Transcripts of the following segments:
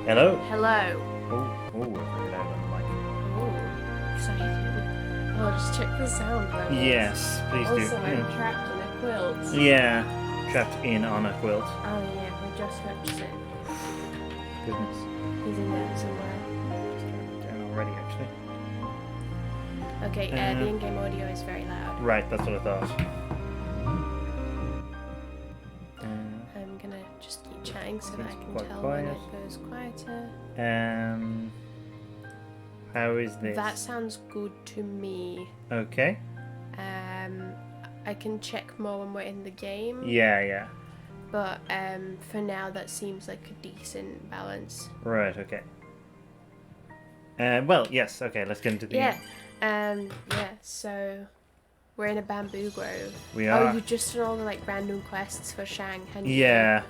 Hello? Hello. Oh, very loud on the mic. Oh, excited. I'll just check the sound levels. Yes, please do. Also, I'm trapped in a quilt. Yeah, trapped in on a quilt. Oh yeah, we just purchased it. Goodness. He's in there somewhere. Down already, actually. Okay, the in-game audio is very loud. Right, that's what I thought. I'm gonna just keep chatting so that I can quite tell quiet. when it goes quieter. How is this? That sounds good to me. Okay. I can check more when we're in the game. Yeah. But for now, that seems like a decent balance. Right, okay. Well, yes, okay, let's get into the... Yeah. So we're in a bamboo grove. We are. Oh, you just done all the like random quests for Shang, hadn't you? Yeah.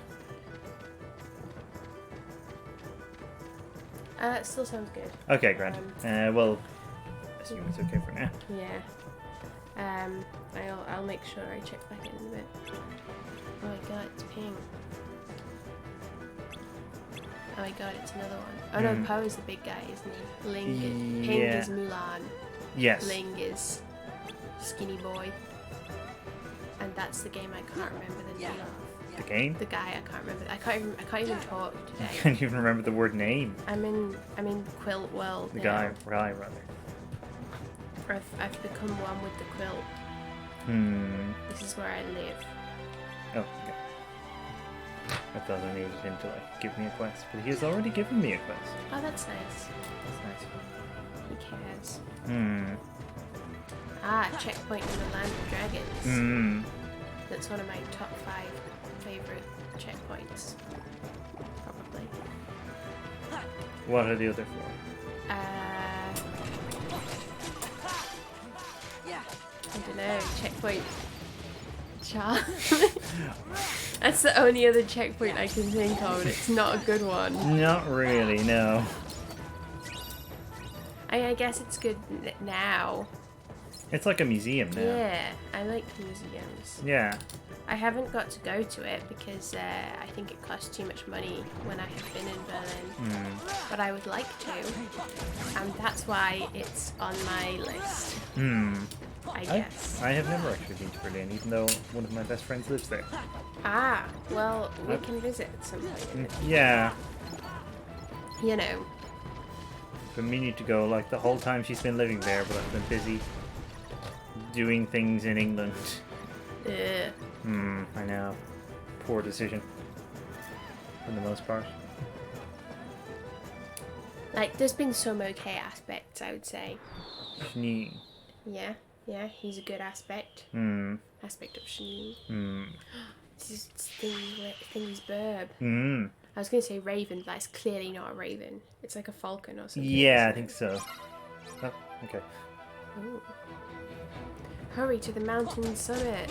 That still sounds good. Okay, grand. Well, I assume it's okay for now. Yeah. I'll make sure I check back in a bit. Oh my god, it's ping. Oh my god, it's another one. Oh no, Poe is the big guy, isn't he? Ping Yeah. is Mulan. Yes. Ling is Skinny Boy. And that's the game I can't remember the name of. The game? The guy I can't remember. I can't even talk I today. can't even remember the word name. I'm in Quilt World. The now. guy, rather. I've become one with the quilt. This is where I live. Oh, okay. I thought I needed him to like give me a quest, but he has already given me a quest. Oh, that's nice. That's nice. He cares. Checkpoint in the Land of Dragons. That's one of my top 5 favorite checkpoints. Probably. What are the other 4? I don't know. Checkpoint. Charlie. That's the only other checkpoint I can think of, and it's not a good one. Not really, no. I guess it's good now. It's like a museum now. Yeah, I like museums. Yeah. I haven't got to go to it because I think it costs too much money when I have been in Berlin. But I would like to, and that's why it's on my list. I guess. I have never actually been to Berlin, even though one of my best friends lives there. Well, we can visit at some point. Yeah. You know. Been meaning to go like the whole time she's been living there, but I've been busy doing things in England. I know. Poor decision. For the most part. Like, there's been some okay aspects, I would say. Schnee. Yeah, he's a good aspect. Aspect of Schnee. This is Thingy's burb. I was going to say raven, but it's clearly not a raven. It's like a falcon or something. Yeah, I think so. Oh, okay. Ooh. Hurry to the mountain summit.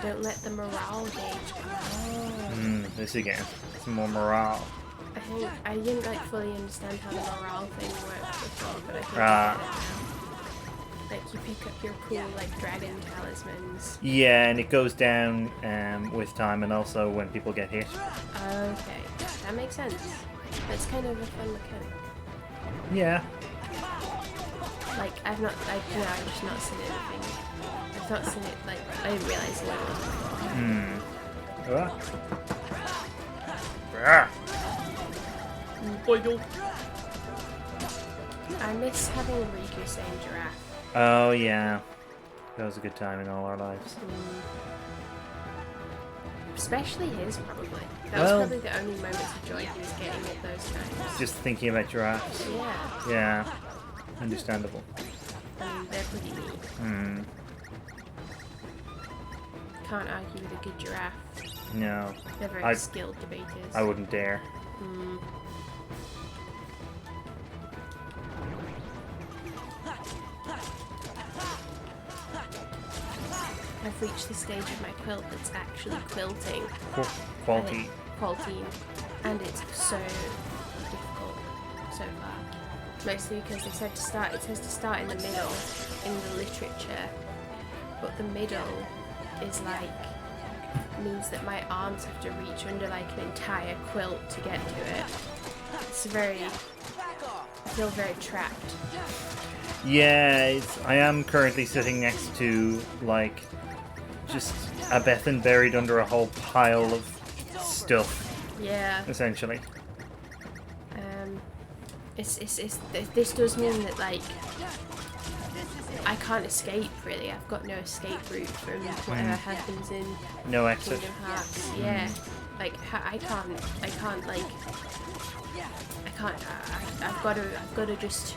Don't let the morale gauge come on. This again. Some more morale. I didn't like fully understand how the morale thing worked before, but I think I get it now. Like you pick up your cool like dragon talismans. Yeah, and it goes down with time, and also when people get hit. Okay, that makes sense. That's kind of a fun mechanic. Yeah. Like I've just not seen anything. I've not seen it. Like I didn't realize what it was. I miss having Riku saying giraffe. Oh yeah, that was a good time in all our lives. Especially his, probably. That was probably the only moments of joy he was getting at those times. Just thinking about giraffes. Yeah. Yeah, understandable. I mean, they're pretty neat. Can't argue with a good giraffe. No. They're very skilled debaters. I wouldn't dare. I've reached the stage of my quilt that's actually quilting. Quality. And it's so difficult so far. Mostly because it says to start in the middle in the literature, but the middle is like means that my arms have to reach under like an entire quilt to get to it. it's very... I feel very trapped. Yeah, I am currently sitting next to, like, just a Bethan buried under a whole pile of stuff, Yeah. essentially. This does mean that, like, I can't escape, really. I've got no escape route from whatever happens in No exit. Kingdom Hearts. Yeah. Like, I can't, like... I've got to just,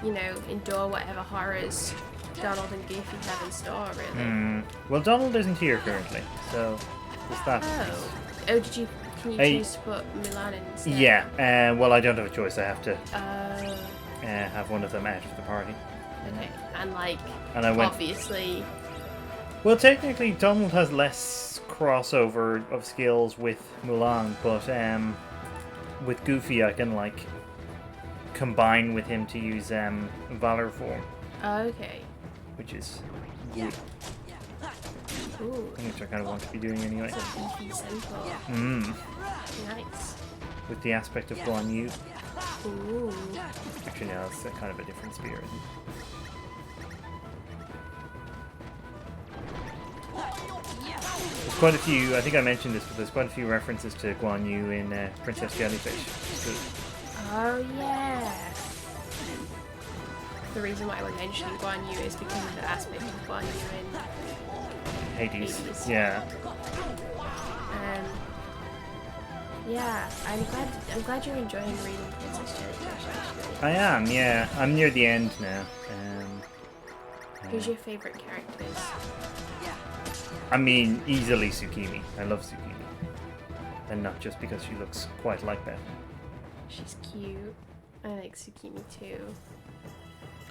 you know, endure whatever horrors Donald and Goofy have in store, really. Well, Donald isn't here currently, so there's that. Oh, can you choose to put Milan in instead? Yeah, well, I don't have a choice. I have to Oh. have one of them out of the party. Okay, and like, And I went... obviously... Well, technically, Donald has less crossover of skills with Mulan, but with Goofy, I can, like, combine with him to use Valor form. Okay. Which is good. Ooh. Which I kind of want to be doing anyway. It's a beefy centaur. Nice. With the aspect of Guan Yu. Ooh. Actually, no, it's kind of a different spear, isn't it? There's quite a few, I think I mentioned this, but there's quite a few references to Guan Yu in Princess Jellyfish. Oh, yeah. The reason why we're mentioning Guan Yu is because of the aspect of Guan Yu in Hades. Hades. Yeah. Yeah, I'm glad you're enjoying reading Princess Jellyfish, actually. I am, yeah. I'm near the end now. Who's your favourite characters? I mean, easily Tsukimi. I love Tsukimi. And not just because she looks quite like that. She's cute. I like Tsukimi too.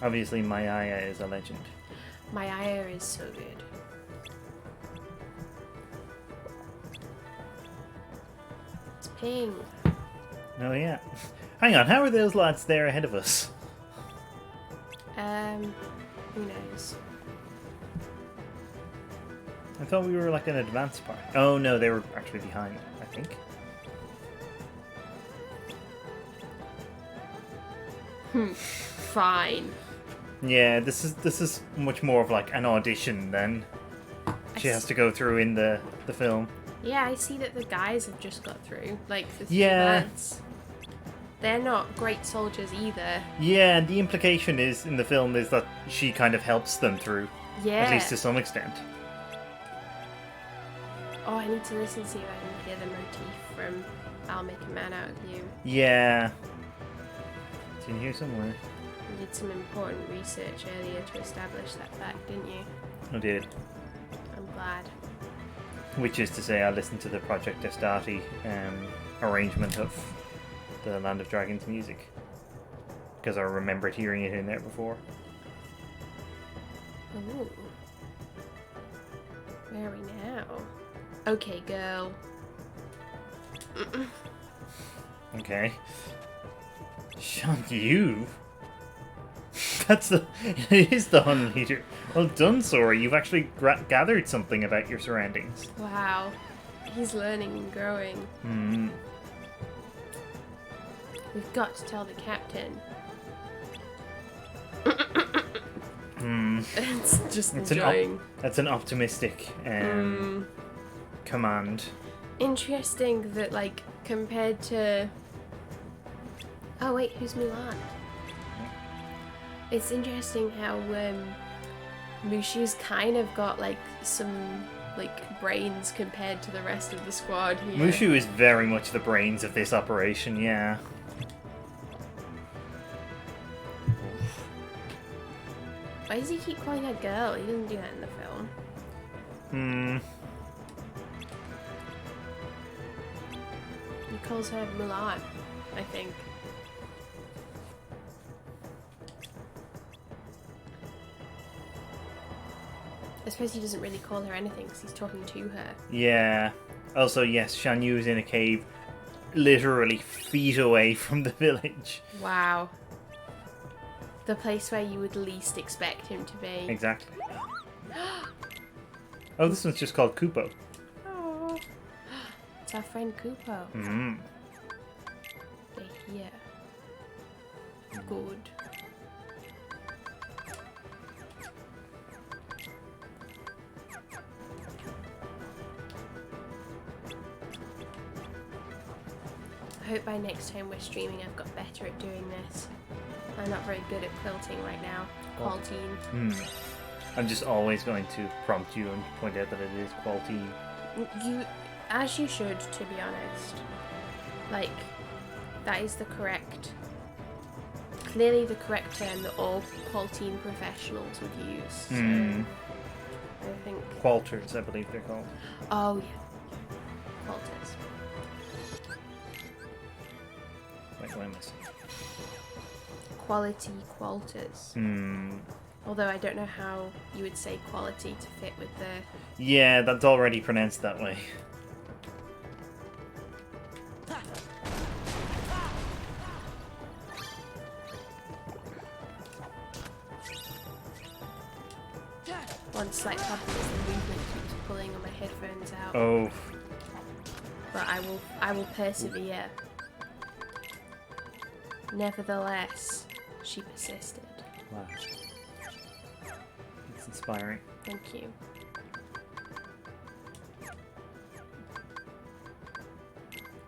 Obviously, Maya is a legend. Maya is so good. It's pink. Oh, yeah. Hang on, how are those lads there ahead of us? Who knows? I thought we were like an advanced part. Oh no, they were actually behind, I think. Fine. Yeah, this is much more of like an audition than she has to go through in the film. Yeah, I see that the guys have just got through. Like the three Yeah. lads. They're not great soldiers either. Yeah, and the implication is in the film is that she kind of helps them through. Yeah. At least to some extent. Oh, I need to listen to see if I can hear the motif from I'll Make a Man Out of You. Yeah. It's in here somewhere. You did some important research earlier to establish that fact, didn't you? I did. I'm glad. Which is to say I listened to the Project Estati arrangement of the Land of Dragons music. Because I remembered hearing it in there before. Ooh. Where are we now? Okay, girl. Okay. Shan Yu? It is the Hun leader. Well done, Sora. You've actually gathered something about your surroundings. Wow. He's learning and growing. Hmm. We've got to tell the captain. It's just enjoying. That's an optimistic command. Interesting that, like, compared to... Oh, wait, who's Mulan? It's interesting how Mushu's kind of got, like, some, like, brains compared to the rest of the squad here. Mushu is very much the brains of this operation, yeah. Why does he keep calling her girl? He doesn't do that in the film. He calls her Mulan, I think. I suppose he doesn't really call her anything because he's talking to her. Yeah. Also, yes, Shan Yu is in a cave literally feet away from the village. Wow. The place where you would least expect him to be. Exactly. Oh, this one's just called Kupo. Oh. It's our friend Kupo. Mm. The Yeah. Good. I hope by next time we're streaming I've got better at doing this. I'm not very good at quilting right now. Quilting. I'm just always going to prompt you and point out that it is quality. As you should, to be honest. Like, that is the correct, clearly the correct term that all quilting professionals would use. So, I think... Quilters, I believe they're called. Oh, yeah. Quilters. Like, what am I saying? Quality quilters. Although I don't know how you would say quality to fit with the... Yeah, that's already pronounced that way. One slight problem is the movement keeps pulling on my headphones out. Oh. But I will persevere. Nevertheless, she persisted. Wow. It's inspiring. Thank you.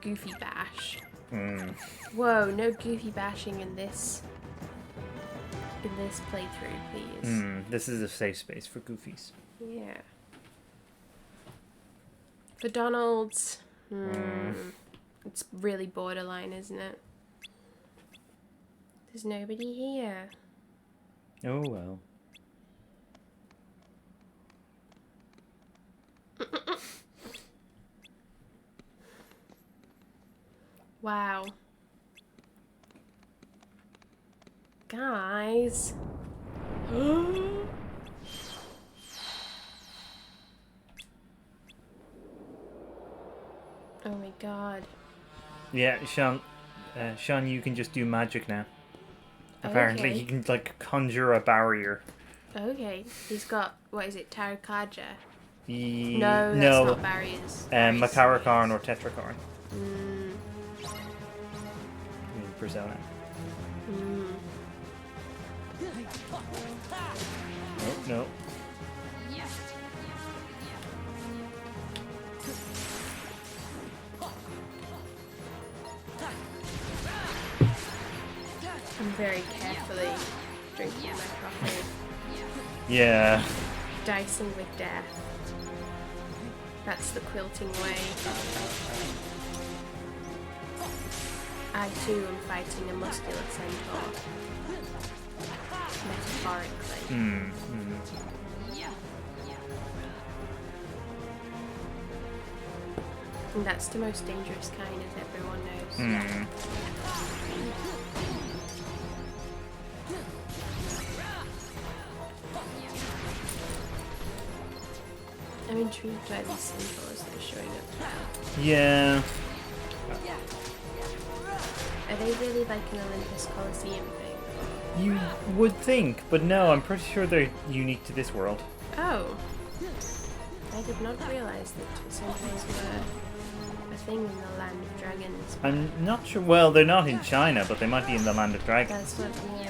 Goofy bash. Whoa, no goofy bashing in this playthrough, please. This is a safe space for goofies. Yeah. For Donald's, it's really borderline, isn't it? There's nobody here. Oh well. Wow. Guys. Oh my god. Yeah, Sean, you can just do magic now. Apparently, Okay. he can like conjure a barrier. Okay, he's got, what is it, Tarakaja? No, No, that's not barriers. Makarakarn or Tetrakarn. Mm. In Persona. No. I'm very carefully drinking my coffee. Yeah. Dicing with death. That's the quilting way. I too am fighting a muscular centaur. Metaphorically. And that's the most dangerous kind, as everyone knows. I'm intrigued by these centaurs that are showing up now. Yeah. Are they really like an Olympus Coliseum thing? You would think, but no, I'm pretty sure they're unique to this world. Oh. I did not realize that centaurs were a thing in the Land of Dragons. I'm not sure. Well, they're not in China, but they might be in the Land of Dragons. That's what the, I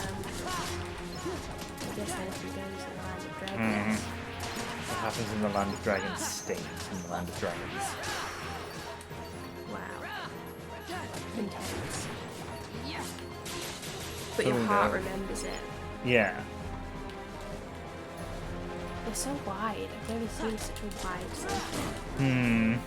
guess anything goes in the Land of Dragons. What happens in the Land of Dragons stays in the Land of Dragons. Wow. Intense. But your Oh, heart no. remembers it. Yeah. They're so wide. I've never seen such a wide centaur.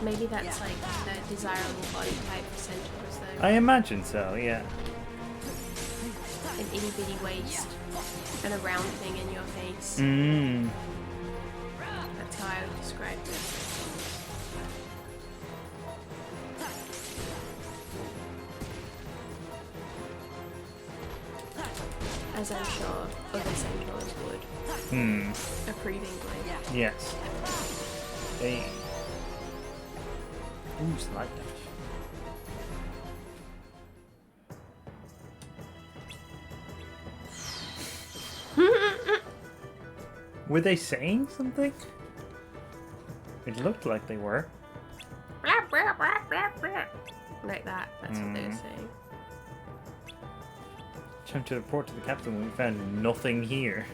Maybe that's like the desirable body type for centaurs though. I imagine so, yeah. An itty bitty waist and a round thing in your face. That's how I would describe this. As I'm sure other centaurs would. Approvingly. Yes. Hey. Ooh, slide dash. Were they saying something? It looked like they were. Like that. That's what they were saying. Time to report to the captain. We found nothing here.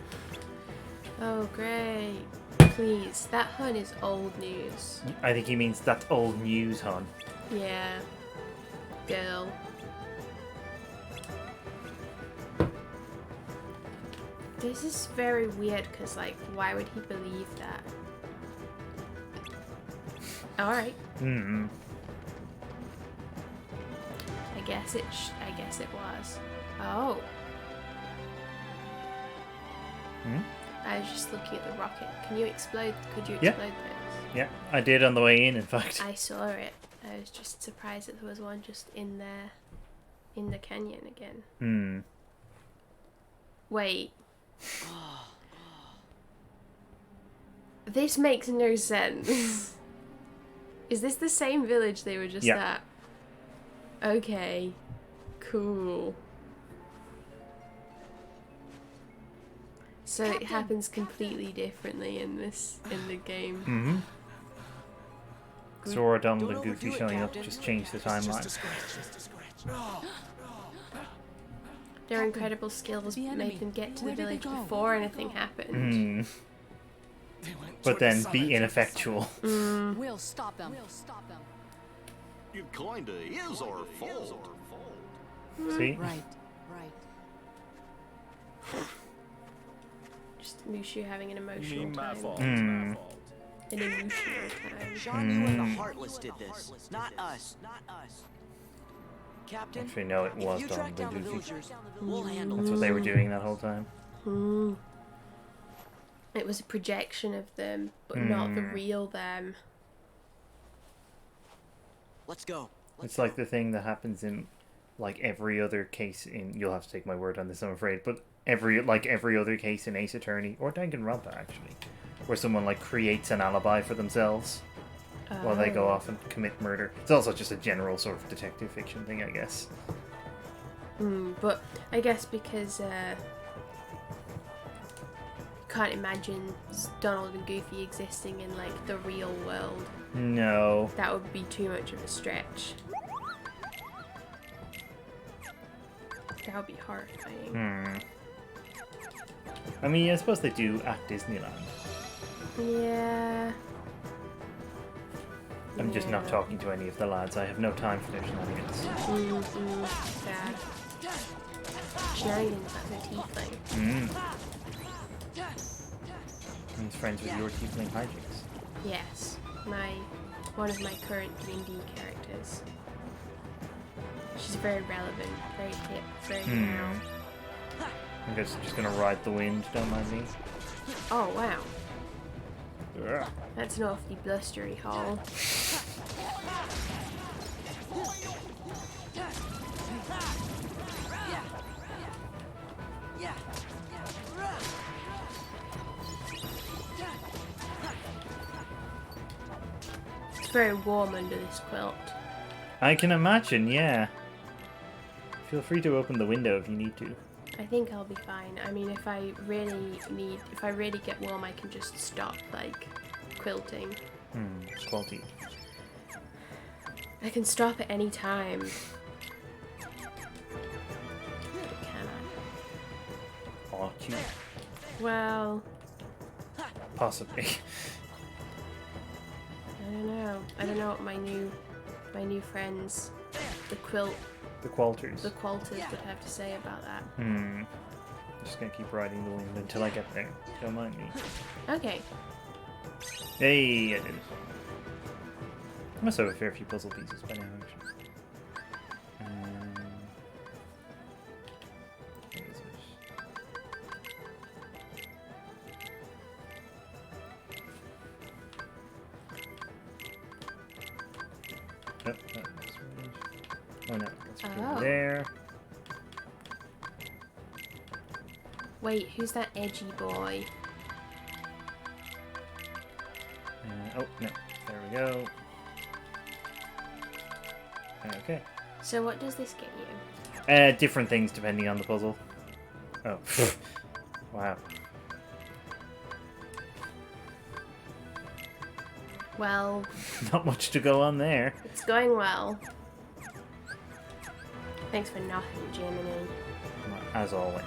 Oh, great. Please. That hun is old news. I think he means that's old news, hon. Yeah. Girl. This is very weird because, like, why would he believe that? Alright. Hmm. I guess it was. Oh. Hmm? I was just looking at the rocket. Could you explode this? Yeah, I did on the way in fact. I saw it. I was just surprised that there was one just in there, in the canyon again. Hmm. Wait. This makes no sense. Is this the same village they were just at? Okay. Cool. So it happens completely differently in the game. Mm-hmm. Sora, Donald, and Goofy showing up just changed the timeline. Their incredible skills made them get to the village before anything happened. But then be ineffectual. We'll stop them. It kinda is our fault. See? Right. Just Mushu having an emotional You mean my time. fault? Hmm. My fault. An emotional time. Sean, you and the Heartless did this, not us. Captain, Actually, no, it was if you track Donald down and the Goofy. villagers, we'll handle That's it. what they were doing that whole time. It was a projection of them, but not the real them. Let's go. It's like the thing that happens in like every other case in. You'll have to take my word on this, I'm afraid. But every other case in Ace Attorney or Danganronpa actually, where someone like creates an alibi for themselves while they go off and commit murder. It's also just a general sort of detective fiction thing, I guess. But I guess because you can't imagine Donald and Goofy existing in like the real world. No. That would be too much of a stretch. That would be horrifying. I mean, I suppose they do at Disneyland. Yeah. I'm just not talking to any of the lads. I have no time for their shenanigans. Sad. Shenanigans, that's a tiefling. He's friends with your tiefling hijinks. Yes. One of my current D&D characters. She's very relevant, very hip, very now. I'm just gonna ride the wind, don't mind me. Oh wow. Ugh. That's an awfully blustery hole. It's very warm under this quilt. I can imagine, yeah. Feel free to open the window if you need to. I think I'll be fine. I mean, if I really get warm, I can just stop, like, quilting. Quality. I can stop at any time. Can I? Ought you? Well, Possibly. I don't know. I don't know what my new friends, the quilters The qualters. would have to say about that. Just gonna keep riding the wind until I get there. Don't mind me. Okay. Hey, I did it. I must have a fair few puzzle pieces by now, actually. Where is it? Oh, that's right. Oh no, that's over there. Wait, who's that edgy boy? Oh, no. There we go. Okay. So what does this get you? Different things depending on the puzzle. Oh. Wow. Well, Not much to go on there. it's going well. Thanks for nothing, Jiminy. As always.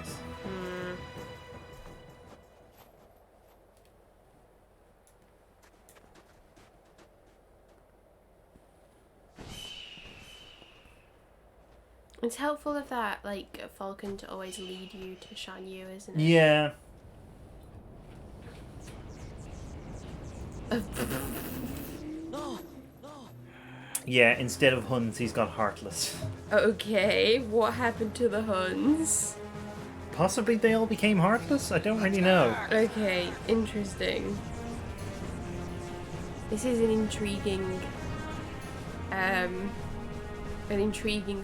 It's helpful of that, like, Falcon to always lead you to Shan Yu, isn't it? Yeah. Yeah, instead of Huns, he's got Heartless. Okay, what happened to the Huns? Possibly they all became Heartless? I don't really know. Okay, interesting. This is an intriguing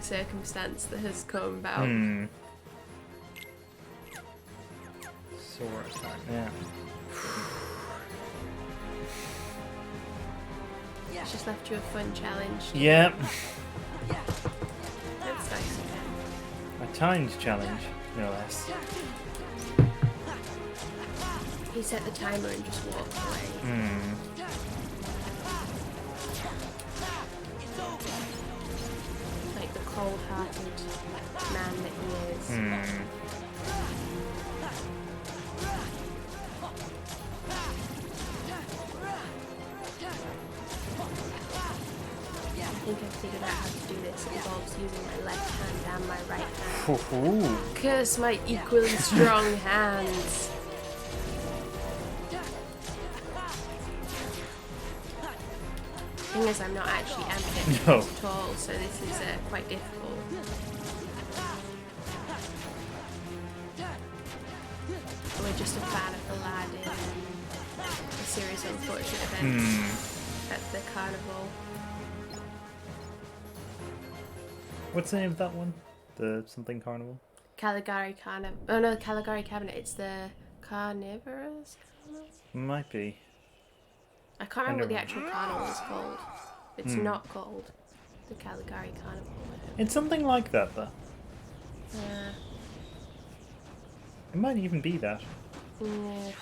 circumstance that has come about. Sora time, yeah. It's just left you a fun challenge. Yeah. That's nice again. A timed challenge, no less. He set the timer and just walked away. Like the cold-hearted man that he is. I think I figured out how to do this. It involves using my left hand and my right hand. Ooh. Curse my equally strong hands. Thing is, I'm not actually ambidextrous No. at all, so this is quite difficult. We're just a fan of the lad in a series of unfortunate events at the carnival. What's the name of that one? The something carnival? Caligari Carnival. Oh no, Caligari Cabinet. It's the Carnivorous Carnival? Might be. I can't remember what the never- actual carnival is called. It's not called the Caligari Carnival. It's something like that, though. Yeah. It might even be that. Yeah.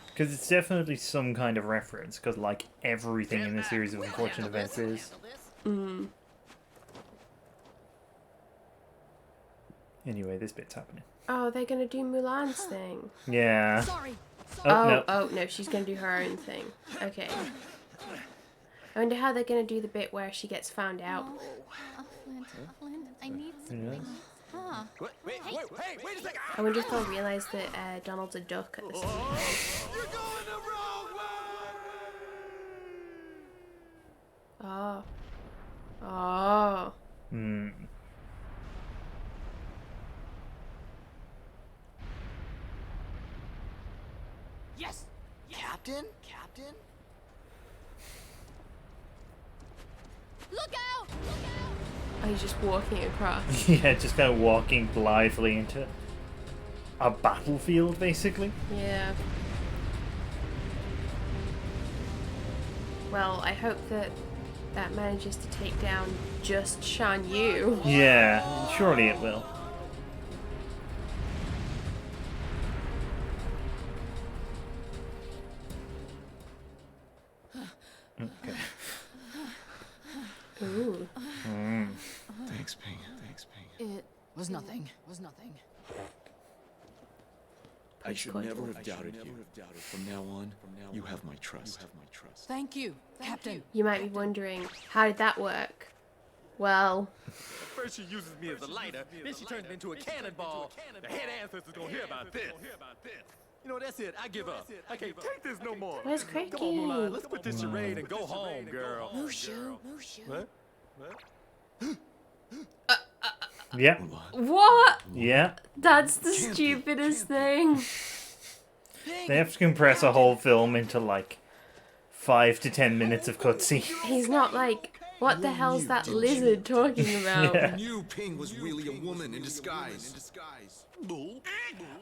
Because it's definitely some kind of reference, because like everything in the series of unfortunate events is. Anyway, this bit's happening. Oh, they're gonna do Mulan's thing. Yeah. Sorry. Oh, no. No, she's gonna do her own thing. Okay. I wonder how they're gonna do the bit where she gets found out. Flint, I need something. Huh? Wait a second! I wonder if they'll realise that Donald's a duck at the same time. You're going the wrong way! Oh. Oh. Yes! Captain? Captain? Look out! Oh, he's just walking across. Yeah, just kind of walking blithely into a battlefield, basically. Yeah. Well, I hope that manages to take down just Shan Yu. Yeah, surely it will. Okay. Ooh. Thanks, Ping. Thanks, Ping. It was nothing. I should Post-coital. never have doubted you. From now on, you have my trust. Thank you, Captain. You might be wondering, how did that work? Well, First she uses me as a lighter, then she turns me into a cannonball. The head ancestors gonna hear about this. You know, that's it. I give up. I can't take this no more. where's Come on, Mulan. Cricket? Let's quit this charade and go home, girl. Mushu. What? Yep. What? Yeah. That's the stupidest thing. They have to compress a whole film into like 5 to 10 minutes of cutscene. He's not like, what the hell's that lizard talking about? Yeah. Knew Ping was really a woman in disguise.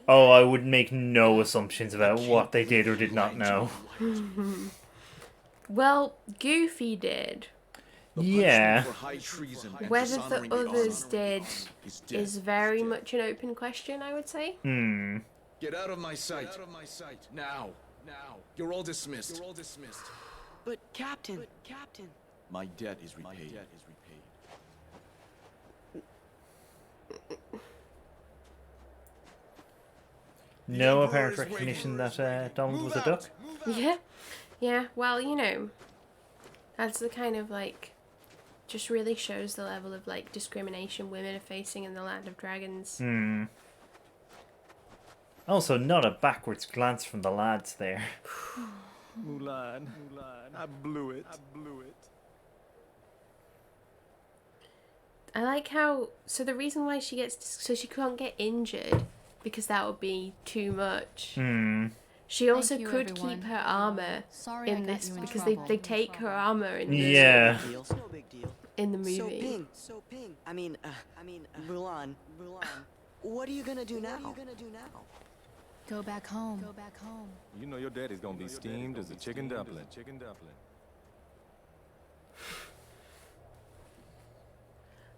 Oh, I would make no assumptions about what they did or did not know. Well, Goofy did. Yeah. For high treason and Whether dishonoring the others honor did is dead. is very much an open question, I would say. Get out of my sight. Now. You're all dismissed. But Captain. My debt is repaid. No apparent recognition that Donald was a duck. Yeah. Yeah, well, you know, that's the kind of, like, just really shows the level of, like, discrimination women are facing in the Land of Dragons. Hmm. Also, not a backwards glance from the lads there. Mulan, I blew it. I like how, so the reason why she gets, so she can't get injured, because that would be too much. Hmm. She also you, could everyone. keep her armor Sorry I in got this, you in because trouble. they take her armor in the, Yeah. It's no big deal. in the So movie. ping. I mean, Mulan. What are you gonna do now? Go back home. You know your daddy's gonna be steamed as a chicken dumpling.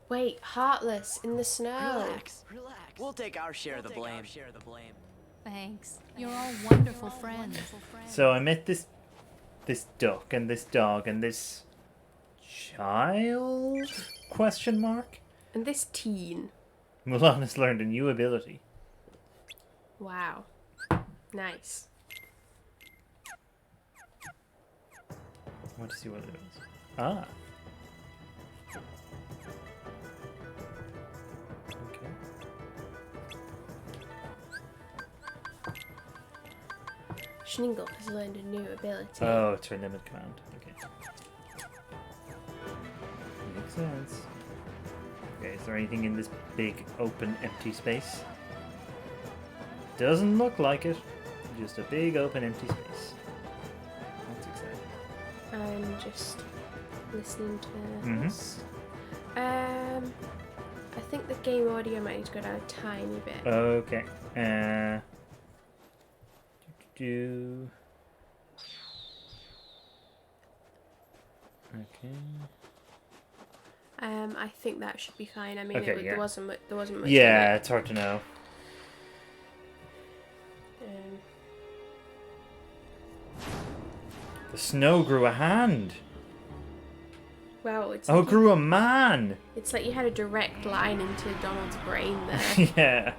Wait, Heartless in the snow. Relax. We'll take our share of the blame. Thanks. You're all wonderful friends. So I met this duck and this dog and this child? Question mark. And this teen. Mulan has learned a new ability. Wow. Nice. I want to see what it is. Ah. Okay. Schningel has learned a new ability. Oh, it's her limit command. Okay. Makes sense. Okay, is there anything in this big, open, empty space? Doesn't look like it. Just a big, open, empty space. That's exciting. I'm just listening to Mhm. this. I think the game audio might need to go down a tiny bit. Okay. Do. Okay. I think that should be fine. I mean, Okay, yeah. there wasn't much. Yeah, it's hard to know. The snow grew a hand. Well, it's Oh, like it grew a man. it's like you had a direct line into Donald's brain there. Yeah.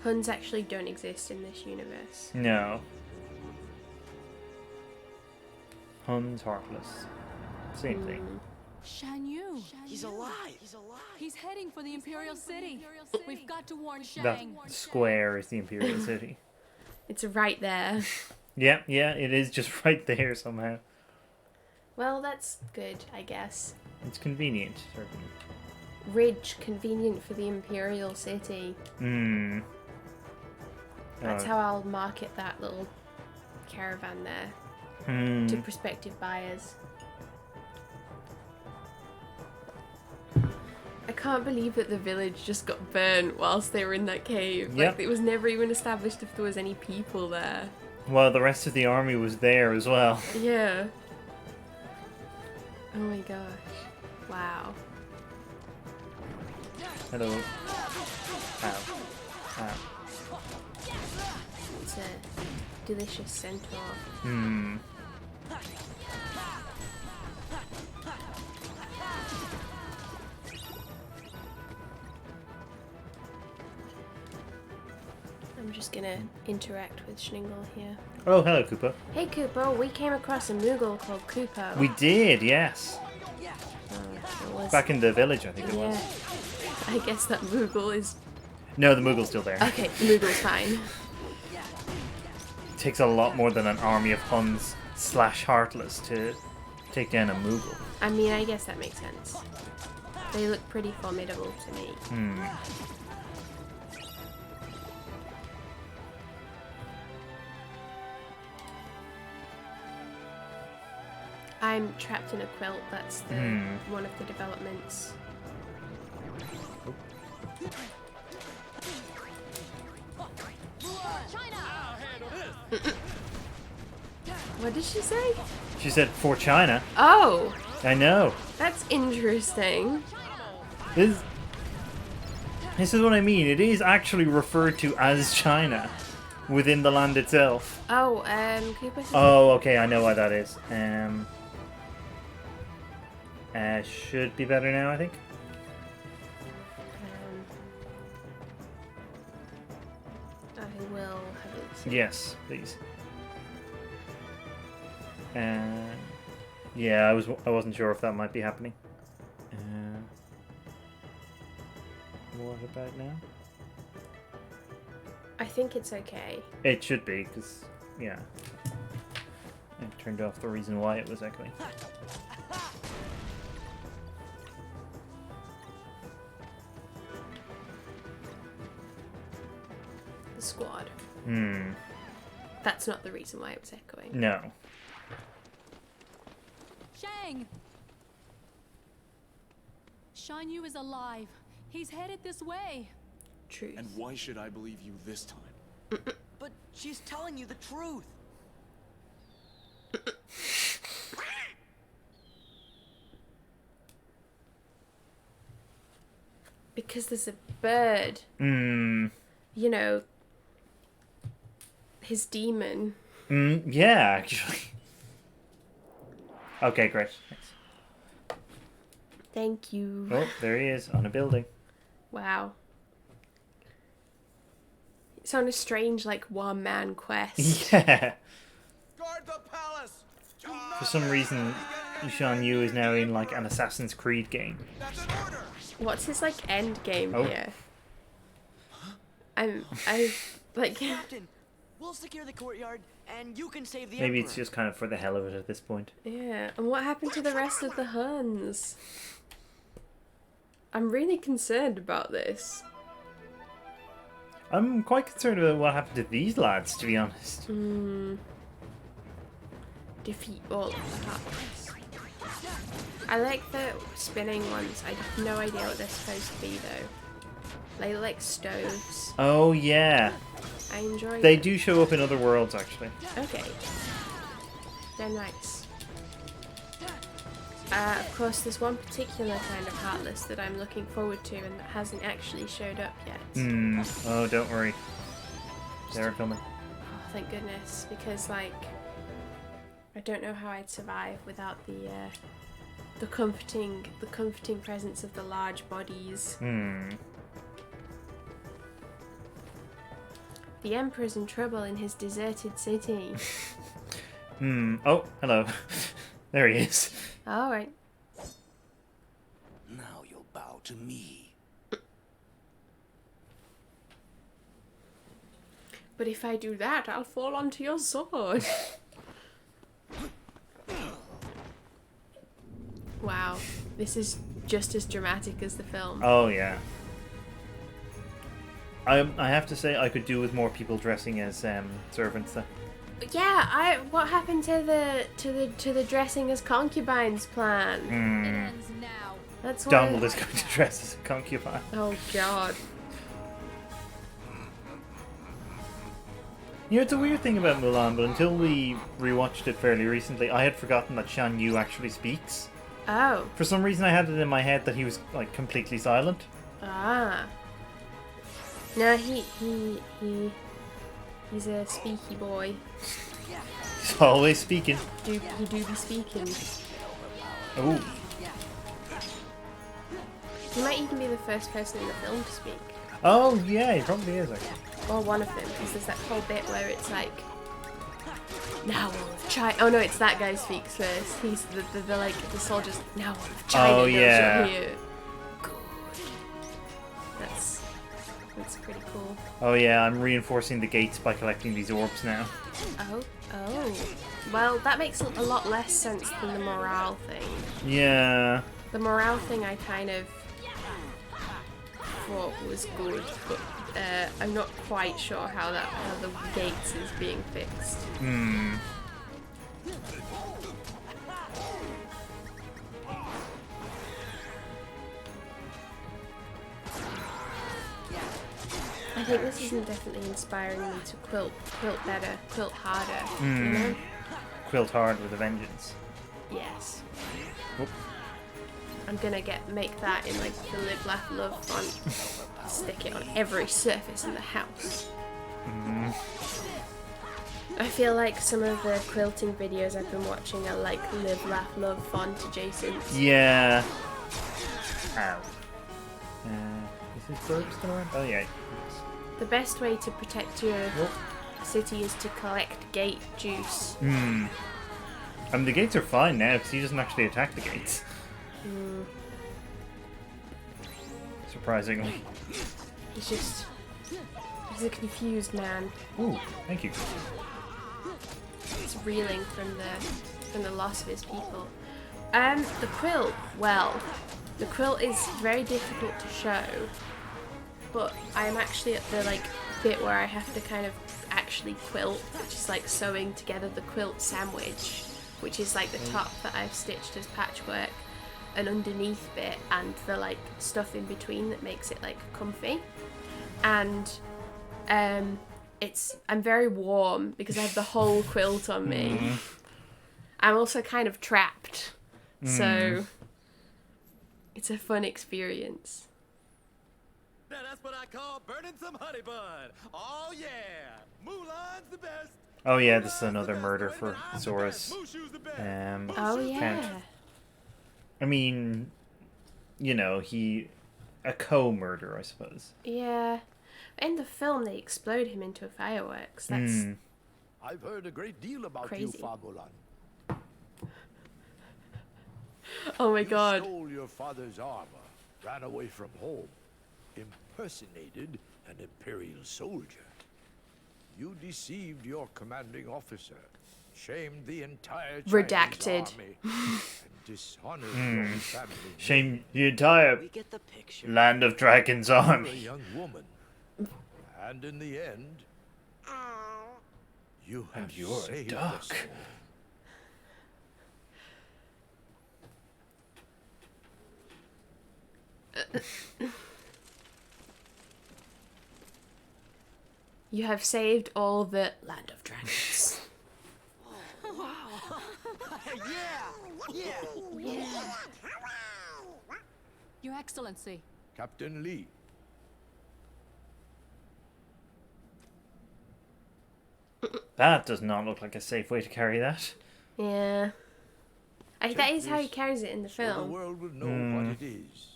Huns actually don't exist in this universe. No. Huns heartless. Same thing. Shan Yu. He's alive. He's heading for the Imperial City. We've got to warn That Shang. square is the Imperial City. It's right there. Yeah, it is just right there somehow. Well, that's good, I guess. It's convenient, certainly. Ridge, convenient for the Imperial City. Hmm. That's how I'll market that little caravan there to prospective buyers. I can't believe that the village just got burnt whilst they were in that cave. Yep. Like, it was never even established if there was any people there. Well, the rest of the army was there as well. Yeah. Oh my gosh. Wow. Hello. Ow. Ow. It's a delicious centaur. Hmm. I'm just gonna interact with Schningel here. Oh, hello, Koopa. Hey Koopa, we came across a Moogle called Koopa. We did, yes. It was- Back in the village, I think it was. Yeah. I guess that Moogle is... No, the Moogle's still there. Okay, Moogle's fine. It takes a lot more than an army of Huns / Heartless to take down a Moogle. I mean, I guess that makes sense. They look pretty formidable to me. Hmm. I'm trapped in a quilt, that's the one of the developments. What did she say? She said, for China. Oh, I know. that's interesting. This... This is what I mean. It is actually referred to as China within the land itself. Oh, can you put Oh, okay. I know why that is. Should be better now, I think. I will have it. Yes, please. Yeah, I wasn't sure if that might be happening. What about now? I think it's okay. It should be, because, yeah. I turned off the reason why it was echoing. The squad. Hmm. That's not the reason why it was echoing. No. Shang! Shan Yu is alive. He's headed this way. Truth. And why should I believe you this time? But she's telling you the truth. Because there's a bird. Hmm. You know, his demon. Yeah, actually. Okay, great. Thanks. Thank you. Oh, there he is, on a building. Wow. It's on a strange, like, one-man quest. Yeah. Guard the palace! For some reason, Shan Yu is now in, like, an Assassin's Creed game. That's an order! What's his, like, end game Oh. here? Like... Captain, we'll secure the courtyard, and you can save the Maybe Emperor. it's just kind of for the hell of it at this point. Yeah, and what happened to the rest of the Huns? I'm really concerned about this. I'm quite concerned about what happened to these lads, to be honest. Defeat all of the Huns. I like the spinning ones. I have no idea what they're supposed to be, though. They look like stoves. Oh, yeah. I enjoy They them. do show up in other worlds, actually. Okay. They're nice. Of course, there's one particular kind of Heartless that I'm looking forward to and that hasn't actually showed up yet. Oh, don't worry. They're coming. Oh, thank goodness, because, like, I don't know how I'd survive without the comforting presence of the large bodies. The Emperor's in trouble in his deserted city. Oh, hello. There he is. Alright. Now you'll bow to me. But if I do that, I'll fall onto your sword. Wow. This is just as dramatic as the film. Oh, yeah. I have to say, I could do with more people dressing as servants, though. Yeah, what happened to the dressing as concubines plan? It ends now. That's why. Donald is going to dress as a concubine. Oh God. You know, it's a weird thing about Mulan, but until we rewatched it fairly recently, I had forgotten that Shan Yu actually speaks. Oh. For some reason, I had it in my head that he was, like, completely silent. Ah. No, he's a speaky boy. He's always speaking. He do be speaking. Oh. He might even be the first person in the film to speak. Oh, yeah, he probably is, actually. Or one of them, because there's that whole bit where it's like, now all of China. Oh no, it's that guy speaks first. He's the like the soldiers. Now all of China knows yeah. you're here. Good. That's pretty cool. Oh, yeah, I'm reinforcing the gates by collecting these orbs now. Oh. Well, that makes a lot less sense than the morale thing. Yeah. The morale thing I kind of thought was good, but I'm not quite sure how the gates is being fixed. I think this is definitely inspiring me to quilt better, quilt harder, you know? Quilt hard with a vengeance. Yes. Whoop. I'm gonna make that in like the Live, Laugh, Love font. Stick it on every surface in the house. I feel like some of the quilting videos I've been watching are like Live, Laugh, Love font adjacent. Yeah. Ow. Is this bird still around? Oh yeah. The best way to protect your city is to collect gate juice. I mean, the gates are fine now because he doesn't actually attack the gates. Surprisingly. He's a confused man. Ooh, thank you. He's reeling from the loss of his people. The quilt. Well, the quilt is very difficult to show, but I'm actually at the bit where I have to kind of actually quilt, which is like sewing together the quilt sandwich, which is like the top that I've stitched as patchwork, an underneath bit, and the stuff in between that makes it comfy. And I'm very warm because I have the whole quilt on me. I'm also kind of trapped, so it's a fun experience. Now that's what I call burning some honey bun. Oh yeah, Mulan's the best. Oh yeah, this is another murder for Sora's. Oh yeah. I mean, a co-murder, I suppose. Yeah. In the film, they explode him into fireworks. That's I've heard a great deal about crazy. you, Fabulan. Oh my You god. stole your father's armor, ran away from home, impersonated an Imperial soldier. You deceived your commanding officer, shamed the entire Chinese Redacted. army, and dishonored your family. Shame the entire We get the picture. land of dragons You're a army. young woman, and in the end, you have And you're a saved duck. us all. You have saved all the land of dragons. Your Excellency. Captain Lee, That does not look like a safe way to carry that. Yeah. That is how he carries it in the so the film. world will know what it is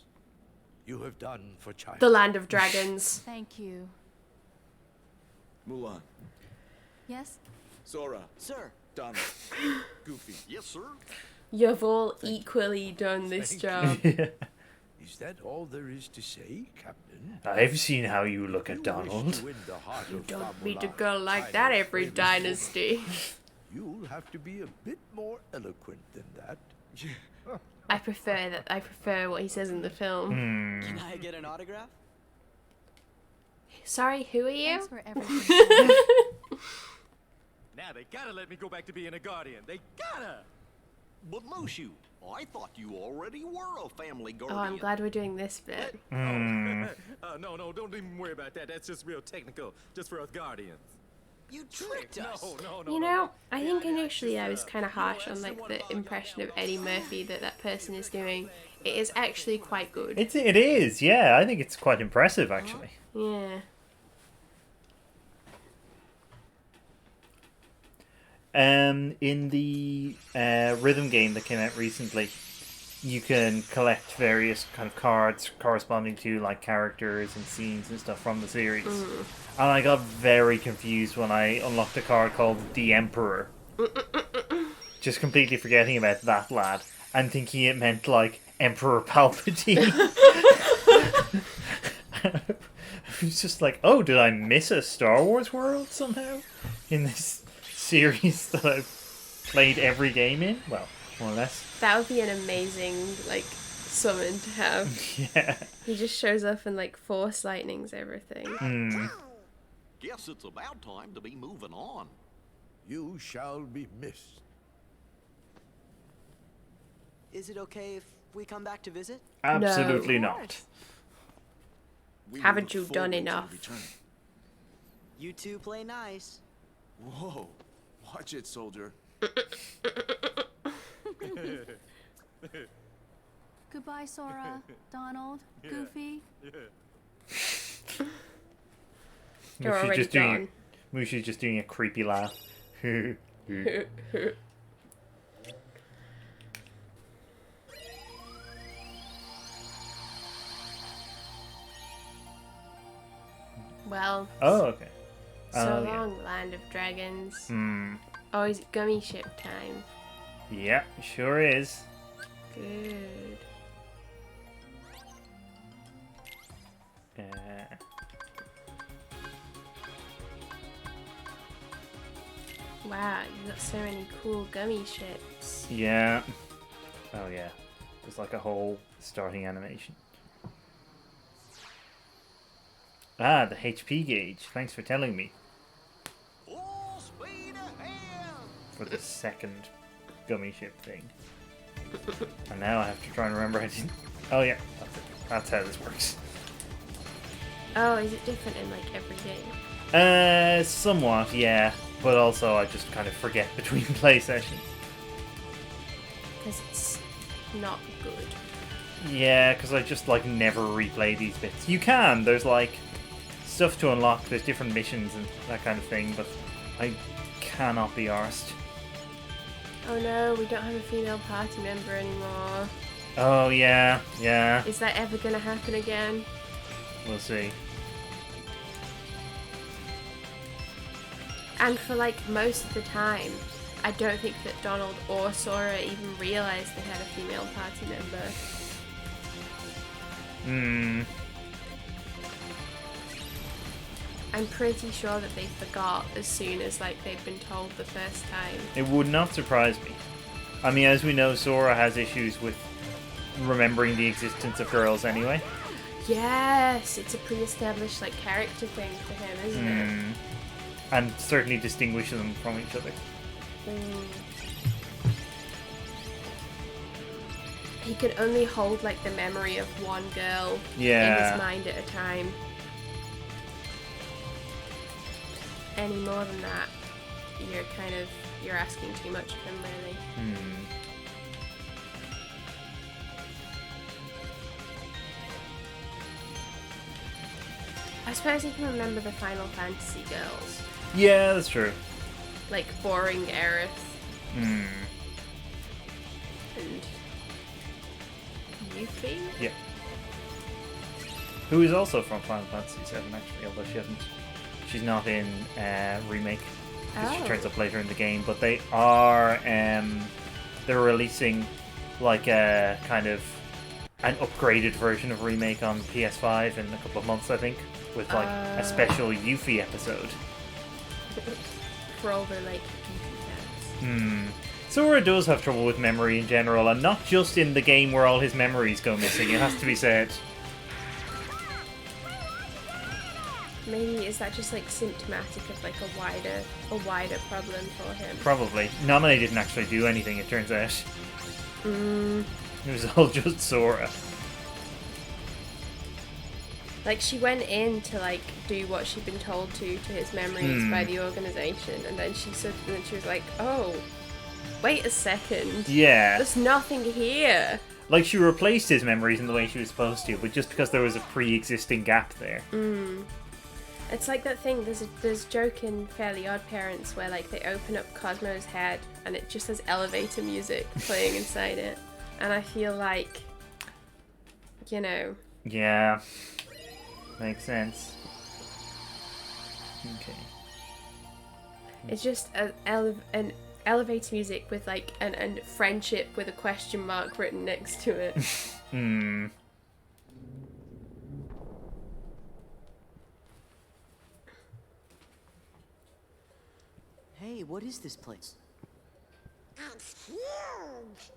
you have done for China. The land of dragons. Thank you. Mulan, Yes? Sora, Sir, Donald, Goofy. Yes, sir. You've all equally done this Thank job. Is that all there is to say, Captain? I've seen how you look at You wish Donald. to win the heart of Don't meet a Fabulan, girl like that China's every famous dynasty. You'll have to be a bit more eloquent than that. I prefer what he says in the film. can I get an autograph? Sorry, who are you? Thanks for everything. Now they gotta let me go back to being a guardian. They gotta. But Mushu, I thought you already were a family Oh, guardian. I'm glad we're doing this bit. No, don't even worry about that. That's just real technical, just for us guardians. You tricked us. No. You know, I think initially I was kind of harsh on the impression of Eddie Murphy that person is doing. It is actually quite good. It is, yeah. I think it's quite impressive, actually. Yeah. In the rhythm game that came out recently, you can collect various kind of cards corresponding to characters and scenes and stuff from the series. And I got very confused when I unlocked a card called the Emperor. Just completely forgetting about that lad and thinking it meant Emperor Palpatine. I was just like, oh, did I miss a Star Wars world somehow in this series that I've played every game in? Well, more or less. That would be an amazing, summon to have. Yeah. He just shows up and, force lightnings everything. Guess it's about time to be moving on. You shall be missed. Is it okay if we come back to visit? Absolutely No. not. We Haven't look you done forward to enough? return. You two play nice. Whoa, watch it, soldier. Goodbye, Sora, Donald, Goofy. You're already gone. Mushi's just doing a creepy laugh. Well, Oh, okay. so yeah. long, Land of Dragons. Hmm. Oh, is it gummy ship time? Yeah, sure is. Good. Wow, you've got so many cool gummy ships. Yeah. Oh, yeah. There's like a whole starting animation. Ah, the HP gauge. Thanks for telling me. Full speed ahead! For the second gummy ship thing. And now I have to try and remember how to... Oh, yeah. That's it. That's how this works. Oh, is it different in like every game? Somewhat, yeah. But also I just kind of forget between play sessions. Because it's not good. Yeah, because I just like never replay these bits. You can, there's like stuff to unlock, there's different missions and that kind of thing, but I cannot be arsed. Oh no, we don't have a female party member anymore. Oh yeah, yeah. Is that ever gonna happen again? We'll see. And for like most of the time, I don't think that Donald or Sora even realised they had a female party member. Hmm. I'm pretty sure that they forgot as soon as like they'd been told the first time. It would not surprise me. I mean, as we know, Sora has issues with remembering the existence of girls anyway. Yes, it's a pre-established like character thing for him, isn't it? And certainly distinguishes them from each other. He could only hold like the memory of one girl in his mind at a time. Any more than that, you're asking too much of him, really. I suppose he can remember the Final Fantasy girls. Yeah, that's true. Like boring Aerith and Yuffie. Yeah. Who is also from Final Fantasy VII, actually, although she's not in remake because she turns up later in the game. But they are they're releasing like a kind of an upgraded version of remake on PS5 in a couple of months, I think, with like a special Yuffie episode. For all the like Yuffie fans. Sora does have trouble with memory in general, and not just in the game where all his memories go missing, it has to be said. Maybe is that just like symptomatic of like a wider problem for him? Probably. Naminé didn't actually do anything, it turns out. It was all just Sora. Like she went in to like do what she'd been told to his memories by the organization, and then she was like, "Oh, wait a second. Yeah. There's nothing here." Like she replaced his memories in the way she was supposed to, but just because there was a pre-existing gap there. It's like that thing. There's a joke in Fairly Odd Parents where like they open up Cosmo's head and it just has elevator music playing inside it, and I feel like, you know. Yeah. Makes sense. Okay. It's just an elevator music with like an friendship with a question mark written next to it. Hey, what is this place? It's huge!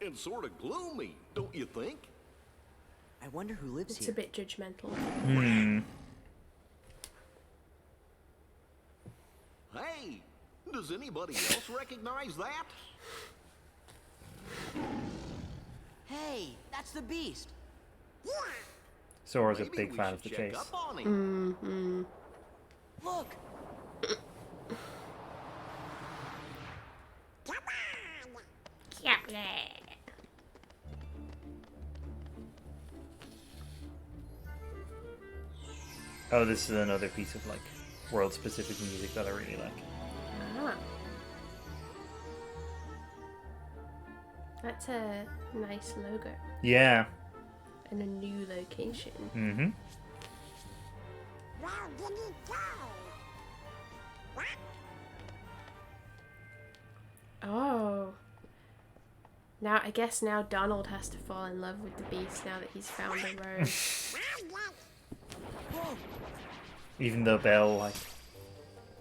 And sort of gloomy, don't you think? I wonder who lives It's here. a bit judgmental. Hey, does anybody else recognize that? Hey, that's the beast. Sora's a Maybe big we fan should of the check chase. up on him. Look. Oh, this is another piece of like world-specific music that I really like. Ah. That's a nice logo. Yeah. And a new location. Mm-hmm. Oh. Now, I guess now Donald has to fall in love with the beast now that he's found the rose. Even though Belle like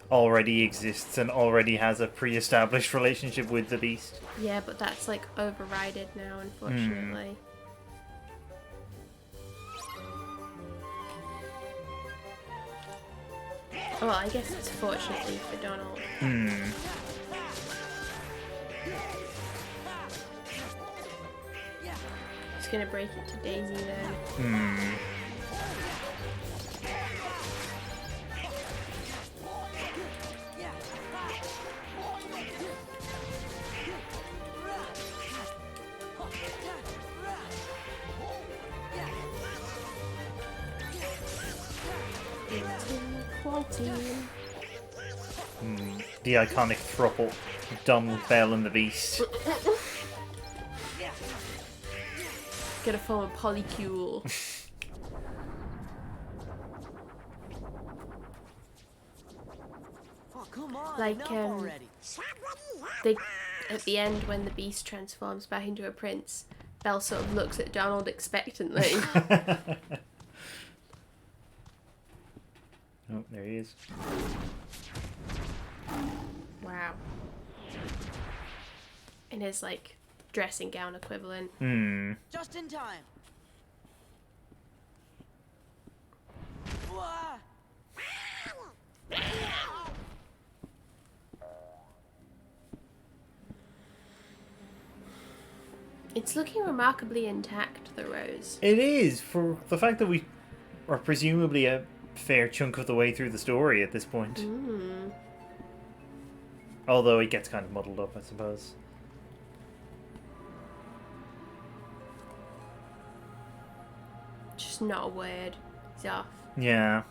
already exists and already has a pre-established relationship with the beast. Yeah, but that's like overrided now, unfortunately. Well, I guess it's fortunately for Donald. He's gonna break it to Daisy then. The iconic throuple, Donald, Belle, and the Beast. Gonna form a polycule. Oh, come on. Like, enough already. They, at the end, when the beast transforms back into a prince, Belle sort of looks at Donald expectantly. Oh, there he is. Wow. In his, like, dressing gown equivalent. Just in time. Wah! It's looking remarkably intact, the rose. It is, for the fact that we are presumably a fair chunk of the way through the story at this point. Although it gets kind of muddled up, I suppose. Just not a word. He's off. Yeah.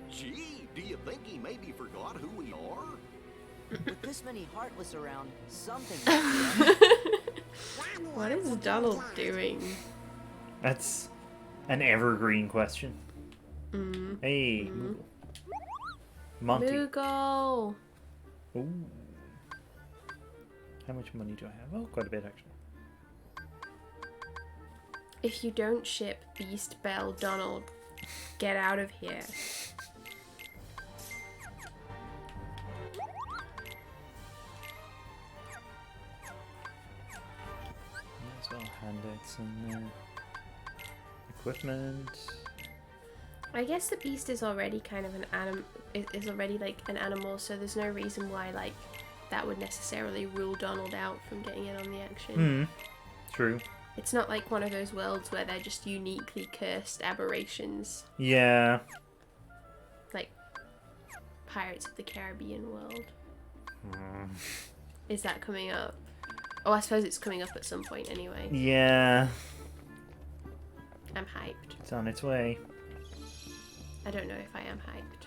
Gee, do you think he maybe forgot who we are? With this many Heartless around, something. What is Donald doing? That's an evergreen question. Hey, Moogle. Monty. Moogle! Ooh. How much money do I have? Oh, quite a bit, actually. If you don't ship Beast, Belle, Donald, get out of here. Might as well hand out some equipment. I guess the beast is already kind of an is already like an animal, so there's no reason why like that would necessarily rule Donald out from getting in on the action. True. It's not like one of those worlds where they're just uniquely cursed aberrations. Yeah. Like Pirates of the Caribbean world. Is that coming up? Oh, I suppose it's coming up at some point anyway. Yeah. I'm hyped. It's on its way. I don't know if I am hyped.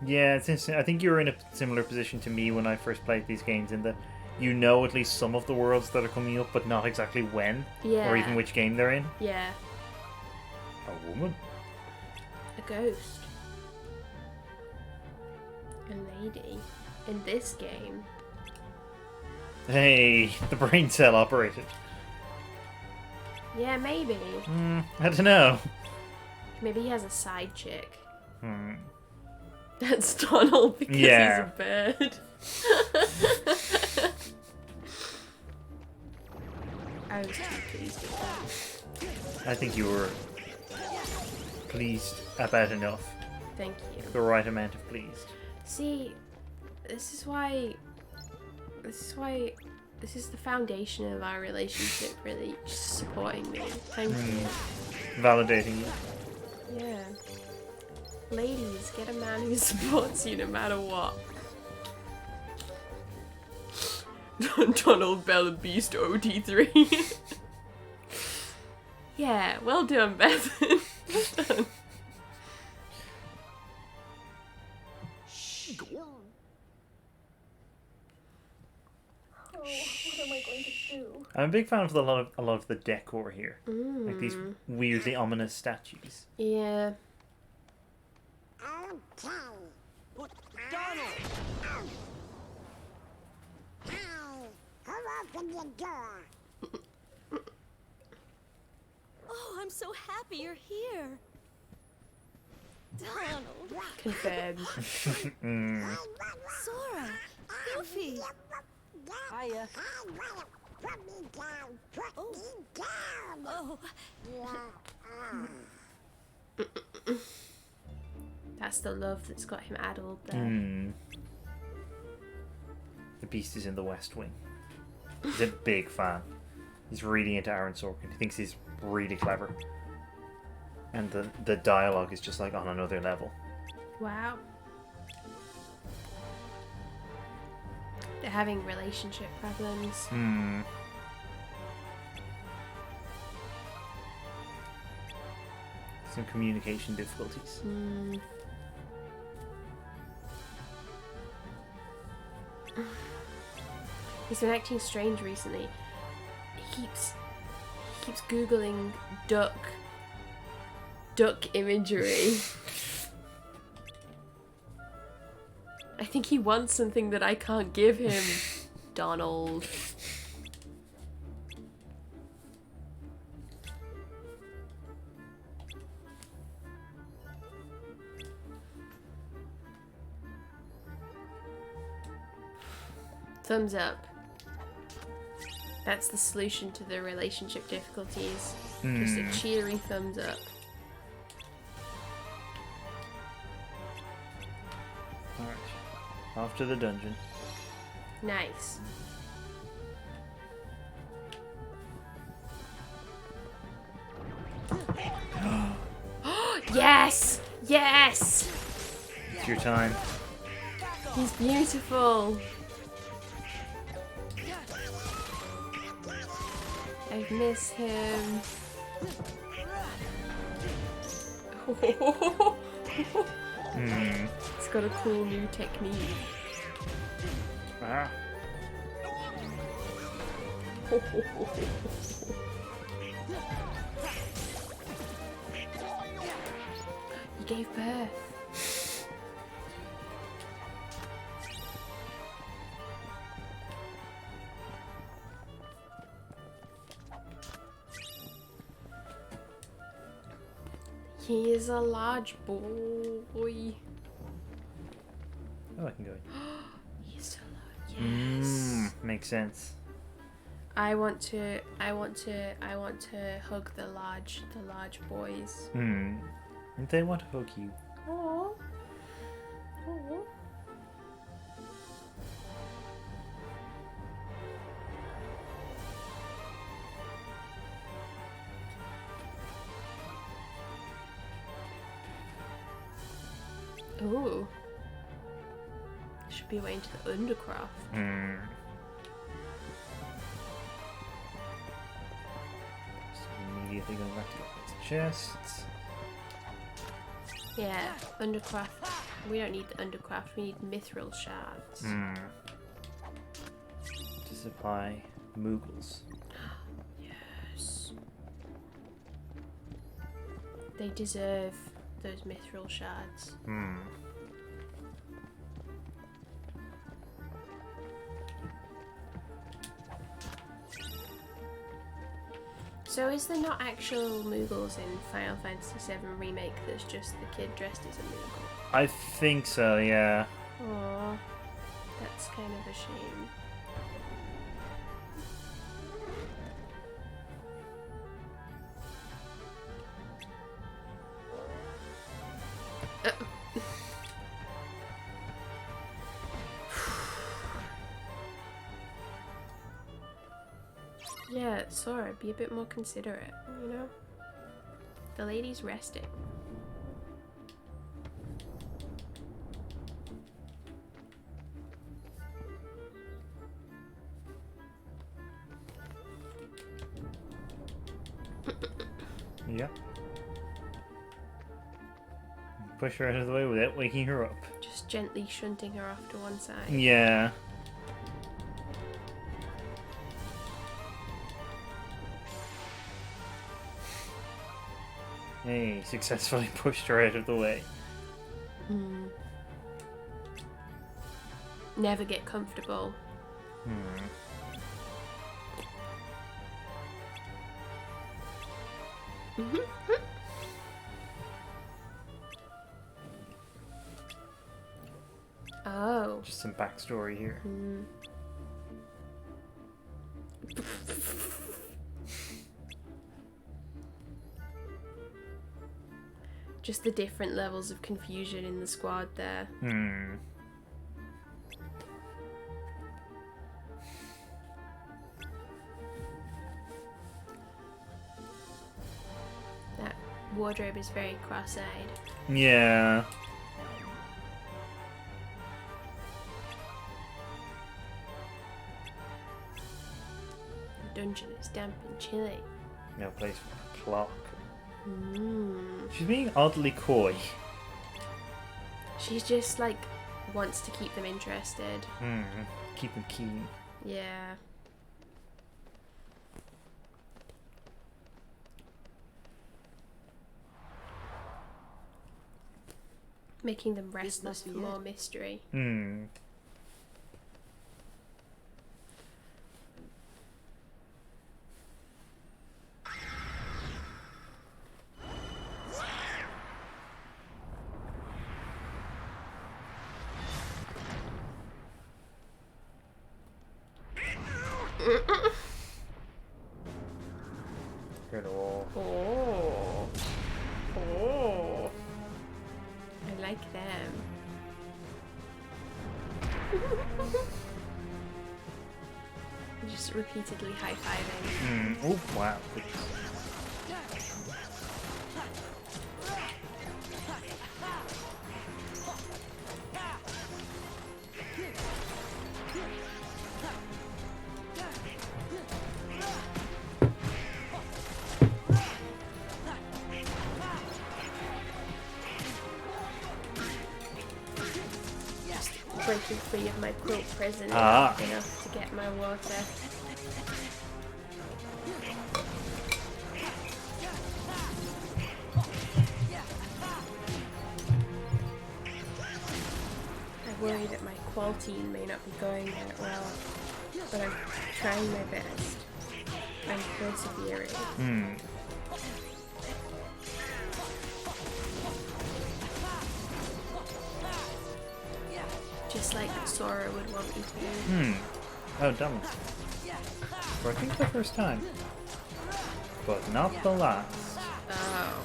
Yeah, it's interesting. I think you were in a similar position to me when I first played these games, in that you know at least some of the worlds that are coming up, but not exactly when, Yeah. or even which game they're in. Yeah. A woman. A ghost. A lady. In this game. Hey, the brain cell operated. Yeah, maybe. I don't know. Maybe he has a side chick. That's Donald because Yeah. he's a bird. I was too pleased with that. I think you were pleased about enough. Thank you. The right amount of pleased. See, this is the foundation of our relationship, really. Just supporting me. Thank you. Validating you. Yeah. Ladies, get a man who supports you no matter what. Donald Bell and Beast OT3. Yeah, well done, Beth. Well done. I'm a big fan of a lot of the decor here, like these weirdly ominous statues. Yeah. Donald! Oh, I'm so happy you're here. Donald. Confirmed. Sora. Goofy. Hiya. Oh. That's the love that's got him addled there. The Beast is in the West Wing. He's a big fan. He's reading into Aaron Sorkin. He thinks he's really clever. And the dialogue is just like on another level. Wow. They're having relationship problems. Some communication difficulties. He's been acting strange recently. He keeps googling duck imagery. I think he wants something that I can't give him, Donald. Thumbs up. That's the solution to the relationship difficulties. Just a cheery thumbs up. Alright. Off to the dungeon. Nice. Yes! Yes! It's your time. He's beautiful. I miss him. It's got a cool new technique. Ah. You gave birth. He is a large boy. Oh, I can go in. He's so large. Yes. Makes sense. I want to hug the large boys. And they want to hug you. Aww. Aww. Ooh. Should be way into the undercraft. So immediately going back to the chests. Yeah, undercraft. We don't need the undercraft, we need mithril shards. To supply Moogles. Yes. They deserve those mithril shards. So is there not actual Moogles in Final Fantasy VII Remake that's just the kid dressed as a Moogle? I think so, yeah. Aww. That's kind of a shame. Yeah, Sora, be a bit more considerate, you know? The lady's resting. push her out of the way without waking her up. Just gently shunting her off to one side. Yeah. Hey, successfully pushed her out of the way. Never get comfortable. Oh. Just some backstory here. Just the different levels of confusion in the squad there. That wardrobe is very cross-eyed. Yeah. The dungeon is damp and chilly. No place for a clock. She's being oddly coy. She's just like wants to keep them interested. Keep them keen. Yeah. Making them restless for more mystery. Good all. Oh. I like them. Just repeatedly high-fiving. Oh, wow. Breaking free of my quilt prison enough to get my water. I worry that my qualtine may not be going that well, but I'm trying my best. I'm persevering. Just like Sora would want me to. Oh, dumb. For I think the first time. But not the last. Oh.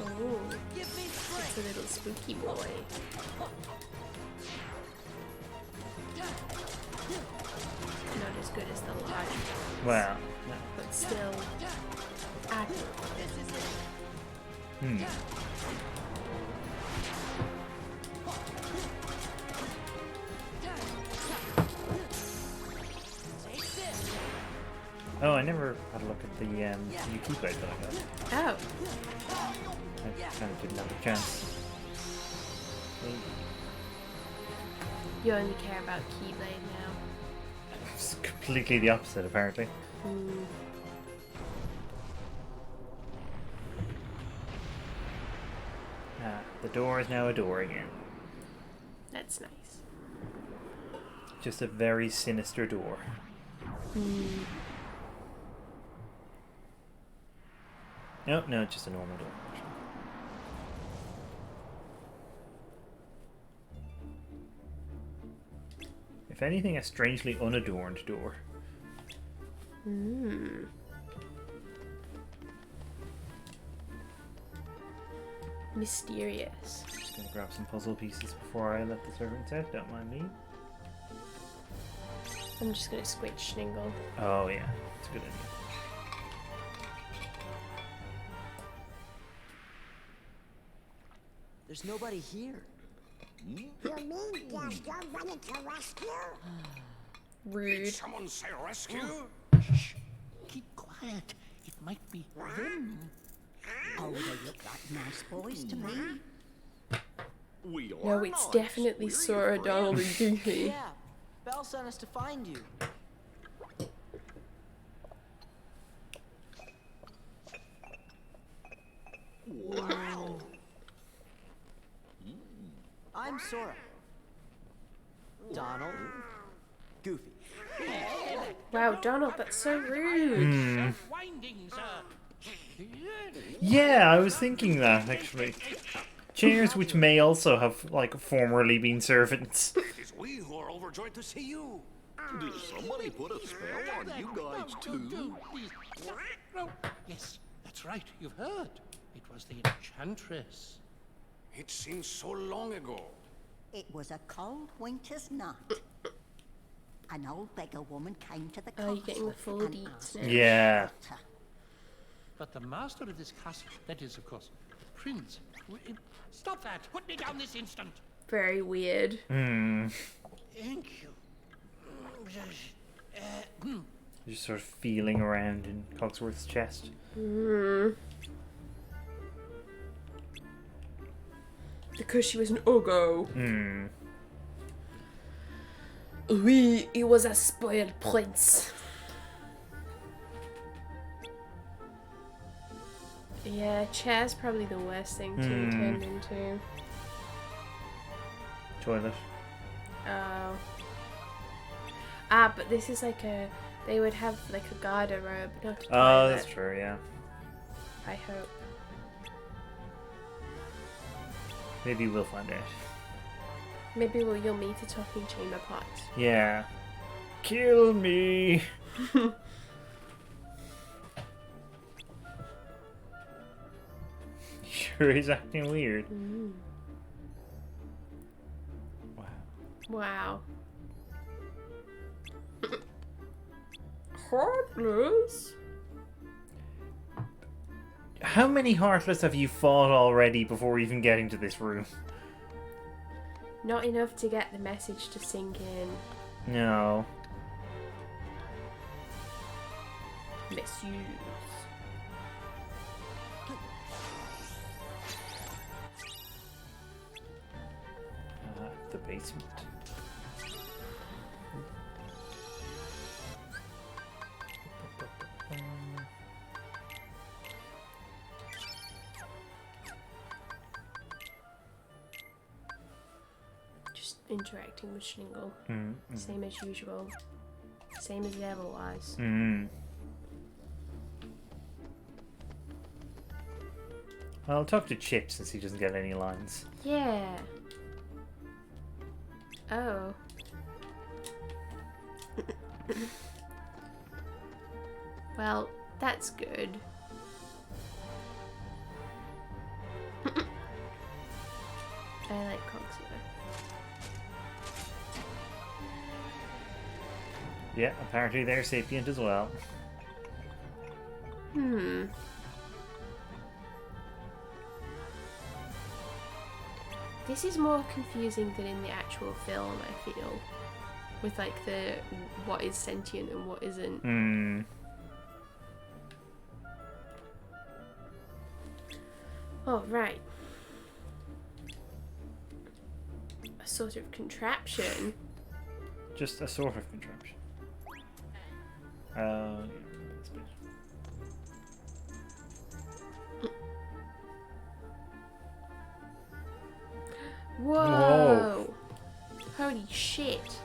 Oh. It's a little spooky boy. Not as good as the large ones. Well, no. But still admirable. Oh, I never had a look at the Yukipo that I got. Oh. I kind of didn't have a chance. You only care about Keyblade now. It's completely the opposite, apparently. Ah, the door is now a door again. That's nice. Just a very sinister door. No, just a normal door. If anything, a strangely unadorned door. Mysterious. Just gonna grab some puzzle pieces before I let the servants out, don't mind me. I'm just gonna squitch Sningle. Oh yeah, it's a good idea. There's nobody here. You mean there's no one to rescue? Rude. Someone say rescue? Shh. Keep quiet. It might be them. Oh, they look like nice boys to me. We are No, it's nice. definitely We're your Sora, Donald, and friends. Goofy. Yeah, Belle sent us to find you. Wow. I'm Sora. Donald. Goofy. Wow, Donald, that's so rude. Winding, sir. Yeah, I was thinking that, actually. Chairs which may also have, like, formerly been servants. It is we who are overjoyed to see you. Did somebody put a spell on you guys too? No. Yes, that's right. You've heard. It was the Enchantress. It seems so long ago. It was a cold winter's night. An old beggar woman came to the Oh, you're castle getting the full and deets asked now. for Yeah. shelter. But the master of this castle, that is, of course, the prince. Stop that! Put me down this instant! Very weird. Hmm. Thank you. Just sort of feeling around in Cogsworth's chest. Because she was an Ogo. Hmm. Oui, he was a spoiled prince. Yeah, chair's probably the worst thing to turn into. Toilet. Oh. Ah, but this is like a... They would have like a garderobe, not a toilet. Oh, that's true, yeah. I hope. Maybe we'll find out. Maybe you'll meet a talking chamber pot. Yeah. Kill me! Sure he's acting weird. Wow. Wow. Heartless? How many Heartless have you fought already before even getting to this room? Not enough to get the message to sink in. No. Misuse. The basement. Just interacting with Schningel. Mm-hmm. Same as usual. Same as it ever was. Mm. I'll talk to Chip since he doesn't get any lines. Yeah. Oh. Well, that's good. I like Cogsworth. Yeah, apparently they're sapient as well. This is more confusing than in the actual film, I feel. With like the what is sentient and what isn't. Hmm. Oh, right. A sort of contraption. Just a sort of contraption. Yeah, this bit. Whoa! Holy shit.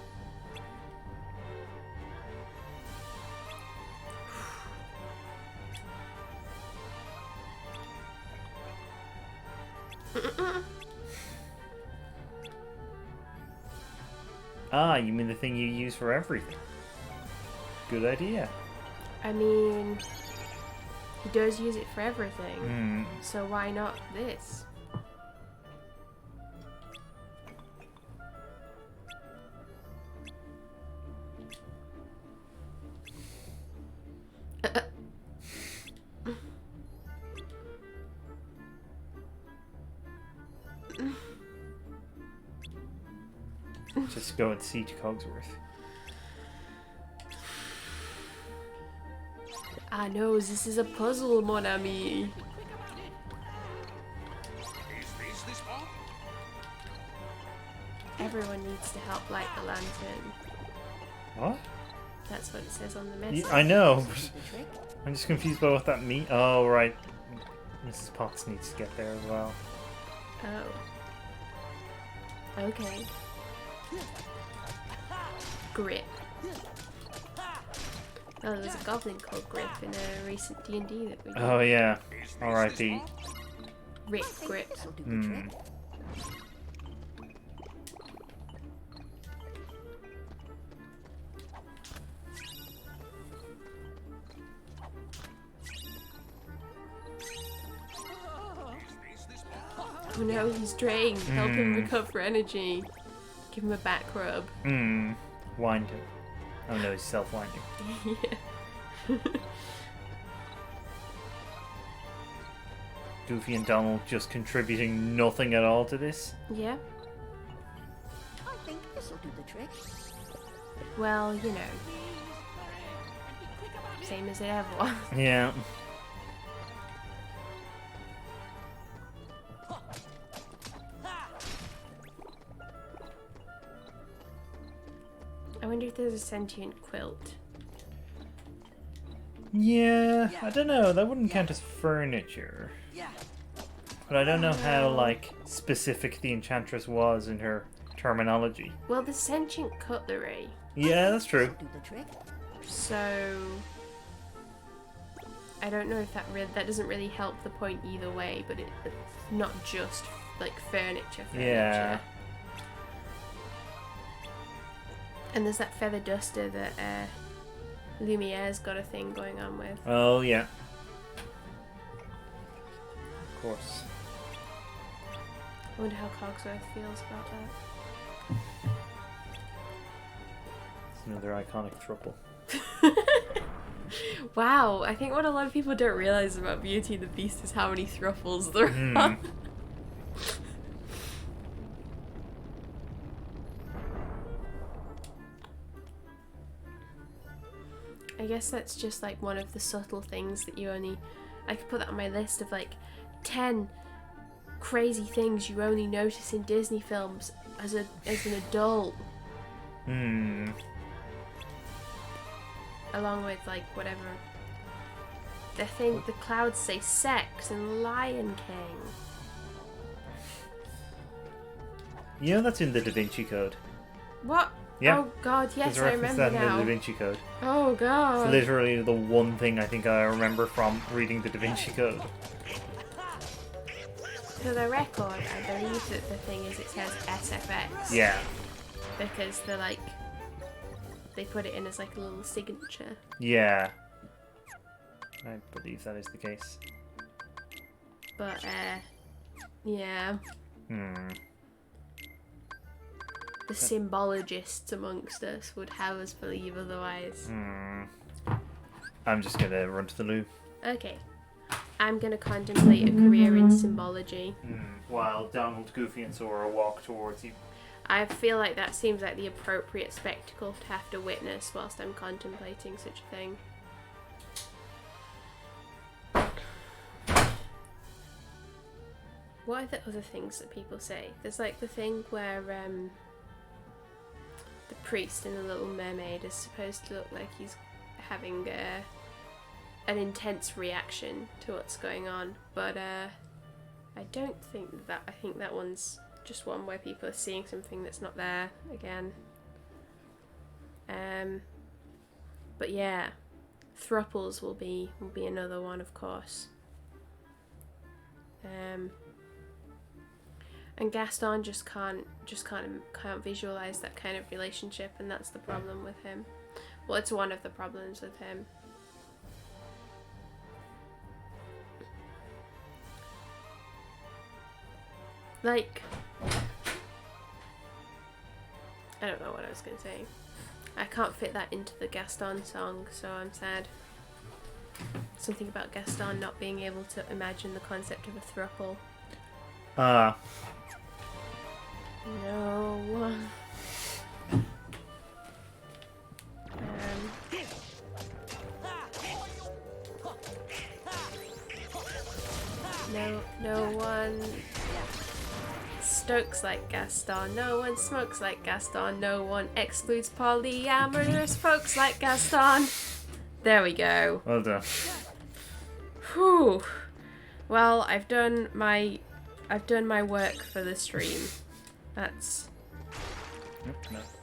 Ah, you mean the thing you use for everything? Good idea. I mean, he does use it for everything. Hmm. So why not this? Just go and see to Cogsworth. Ah no, this is a puzzle, mon ami. Everyone needs to help light the lantern. What? That's what it says on the message. I know, but I'm just confused by what that means. Oh, right. Mrs. Potts needs to get there as well. Oh. Okay. Grip. Oh, there was a goblin called Grip in a recent D&D that we did. Oh, yeah. R.I.P. Rip Grip. Hmm. Oh no, he's drained. Help him recover energy. Give him a back rub. Wind him. Oh no, he's self-winding. Yeah. Goofy and Donald just contributing nothing at all to this. Yeah. I think this'll do the trick. Well, you know. Same as it ever was. Yeah. I wonder if there's a sentient quilt. Yeah, I don't know. That wouldn't count as furniture. Yeah. But I don't know how, like, specific the Enchantress was in her terminology. Well, the sentient cutlery. Yeah, that's true. Do the trick. So I don't know if that doesn't really help the point either way, but it's not just like furniture. Yeah. And there's that feather duster that Lumiere's got a thing going on with. Oh, yeah. Of course. I wonder how Cogsworth feels about that. It's another iconic throuple. Wow, I think what a lot of people don't realise about Beauty and the Beast is how many thruffles there are. I guess that's just like one of the subtle things that you only... I could put that on my list of like 10 crazy things you only notice in Disney films as an adult. Along with like whatever. The clouds say sex and Lion King. You know that's in the Da Vinci Code. What? Yeah. Oh god, yes, There's a I reference remember to that in now. the Da Vinci Code. Oh god. It's literally the one thing I think I remember from reading the Da Vinci Code. For the record, I believe that the thing is it says SFX. Yeah. Because they're like... They put it in as like a little signature. Yeah. I believe that is the case. But, yeah. The symbologists amongst us would have us believe otherwise. I'm just gonna run to the loo. Okay. I'm gonna contemplate a career in symbology. While Donald, Goofy and Sora walk towards you. I feel like that seems like the appropriate spectacle to have to witness whilst I'm contemplating such a thing. What are the other things that people say? There's like the thing where the priest in The Little Mermaid is supposed to look like he's having an intense reaction to what's going on, but I don't think that. I think that one's just one where people are seeing something that's not there again. But yeah, thruples will be another one, of course. And Gaston just can't visualize that kind of relationship, and that's the problem with him. Well, it's one of the problems with him. Like, I don't know what I was going to say. I can't fit that into the Gaston song, so I'm sad. Something about Gaston not being able to imagine the concept of a throuple. No. smokes like Gaston. No one smokes like Gaston. No one excludes polyamorous folks like Gaston. There we go. Well done. Whew. Well, I've done my work for the stream. That's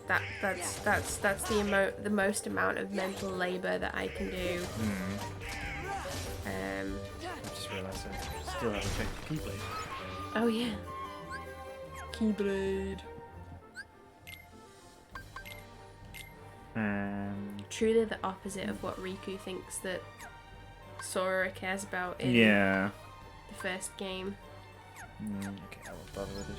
the most amount of mental labor that I can do. I just realised I still haven't checked the keyblade. Oh yeah. Keyblade. Truly the opposite of what Riku thinks that Sora cares about in yeah. the first game. Okay, I won't bother with it.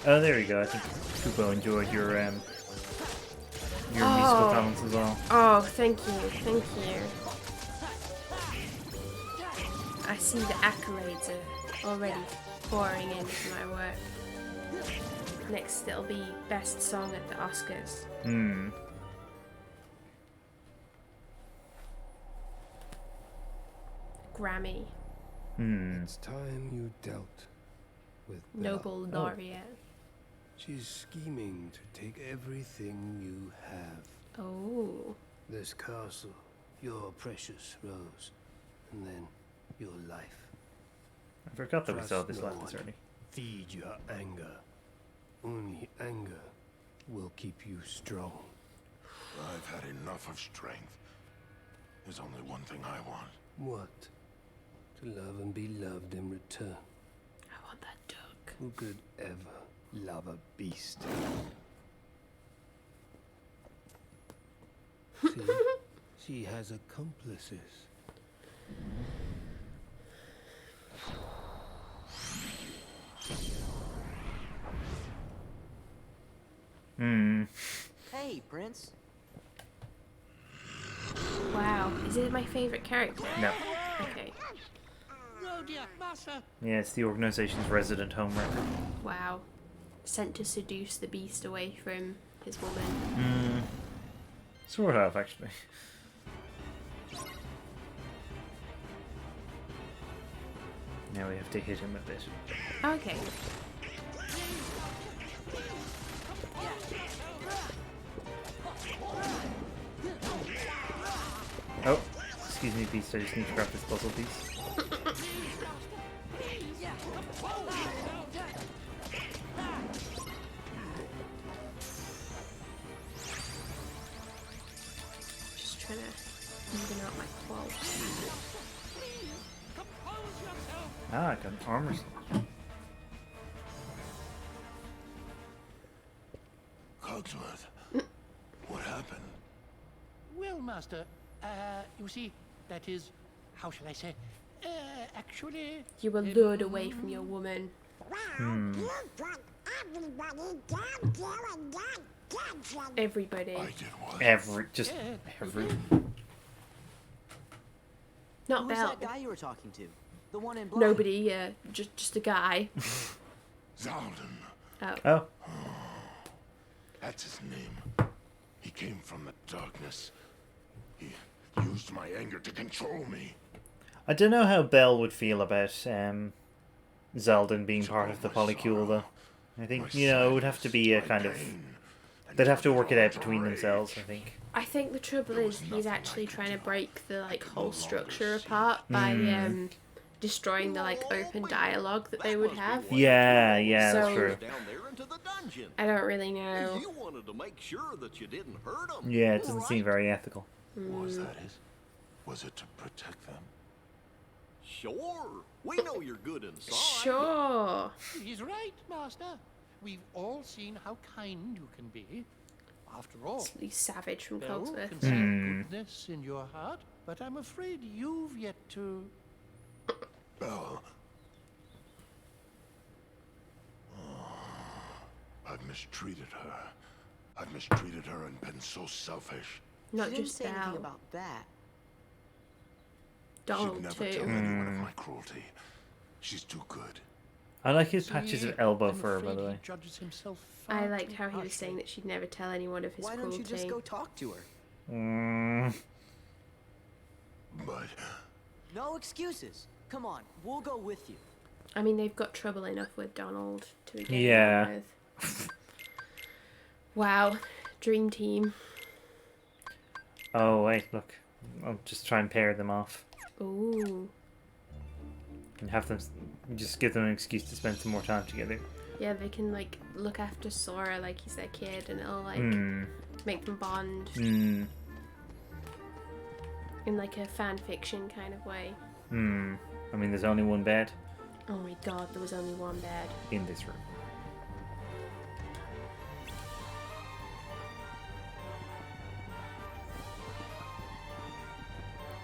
Oh, there we go. I think Kupo enjoyed your musical talents as well. Oh, thank you, thank you. I see the accolades are already pouring into my work. Next, it'll be best song at the Oscars. Grammy. It's time you dealt with Noble laureate. She's scheming to take everything you have. Oh. This castle, your precious Rose, and then your life. I forgot that we saw Trust this no last this one. early. Feed your anger. Only anger will keep you strong. I've had enough of strength. There's only one thing I want. What? To love and be loved in return. I want that duck. Who could ever love a beast? See, she has accomplices. Hey, Prince. Wow, is it my favorite character? No. Okay. Oh dear, Master. Yeah, it's the organization's resident home record. Wow. Sent to seduce the beast away from his woman. Sort of, actually. Now we have to hit him a bit. Okay. Oh, excuse me, beast. I just need to grab this puzzle piece. Just trying to even out my qualms. Ah, I got an armor slot. Cogsworth, what happened? Well, Master, you see, that is, how shall I say, actually... You were lured away from your woman. Everybody. Every. Not Who's Belle. that guy you were talking to? The one in black? Nobody, just a guy. Zaldin. Oh. That's his name. He came from the darkness. He used my anger to control me. I don't know how Belle would feel about Zeldin being part of the polycule, though. I think, you know, it would have to be a kind of... They'd have to work it out between themselves, I think. I think the trouble is he's actually trying to break the whole structure apart by destroying the open dialogue that they would have. Yeah, So, that's true. I don't really know. You wanted to make sure that you didn't hurt them. Yeah, it doesn't seem very ethical. Was that it? Was it to protect them? Sure. We know you're good inside. Sure. He's right, Master. We've all seen how kind you can be. After all, He's savage from Belle Cogsworth. can see goodness in your heart, but I'm afraid you've yet to... Belle. I've mistreated her. I've mistreated her and been so selfish. Not She didn't just say anything Belle. about that. Donald She'd never too. tell anyone of my cruelty. She's too good. I like his So patches he- of elbow I'm fur, by afraid the he way. judges himself I far liked too how he was harshly. saying that she'd never tell anyone of his Why cruelty. don't you just go talk to her? But No excuses. Come on, we'll go with you. I mean, they've got trouble enough with Donald to be getting Yeah. on with. Wow, dream team. Oh wait, look. I'll just try and pair them off Ooh. and have them just give them an excuse to spend some more time together. Yeah, they can like look after Sora like he's their kid, and it'll like make them bond in like a fan fiction kind of way. I mean, there's only one bed Oh my god, there was only one bed. in this room.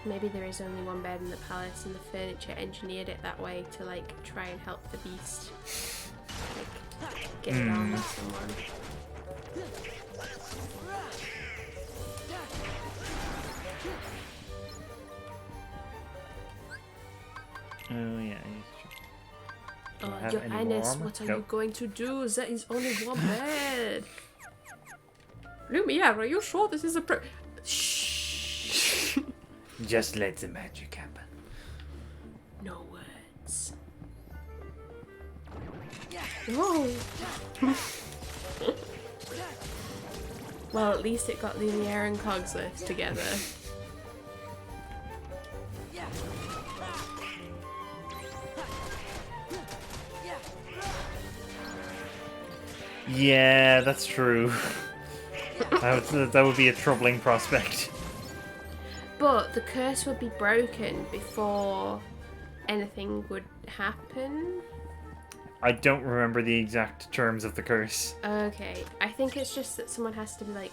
Maybe there is only one bed in the palace, and the furniture engineered it that way to like try and help the beast like get it on with someone. Oh yeah. Do I Oh, have Your any more Highness, armor? what are you Nope. going to do? There is only one bed. Lumiere, are you sure this is a Shh. Just let the magic happen. No words. Whoa. Well, at least it got Lumiere and Cogsworth together. Yeah, that's true. That would be a troubling prospect. But the curse would be broken before anything would happen. I don't remember the exact terms of the curse. Okay, I think it's just that someone has to be like,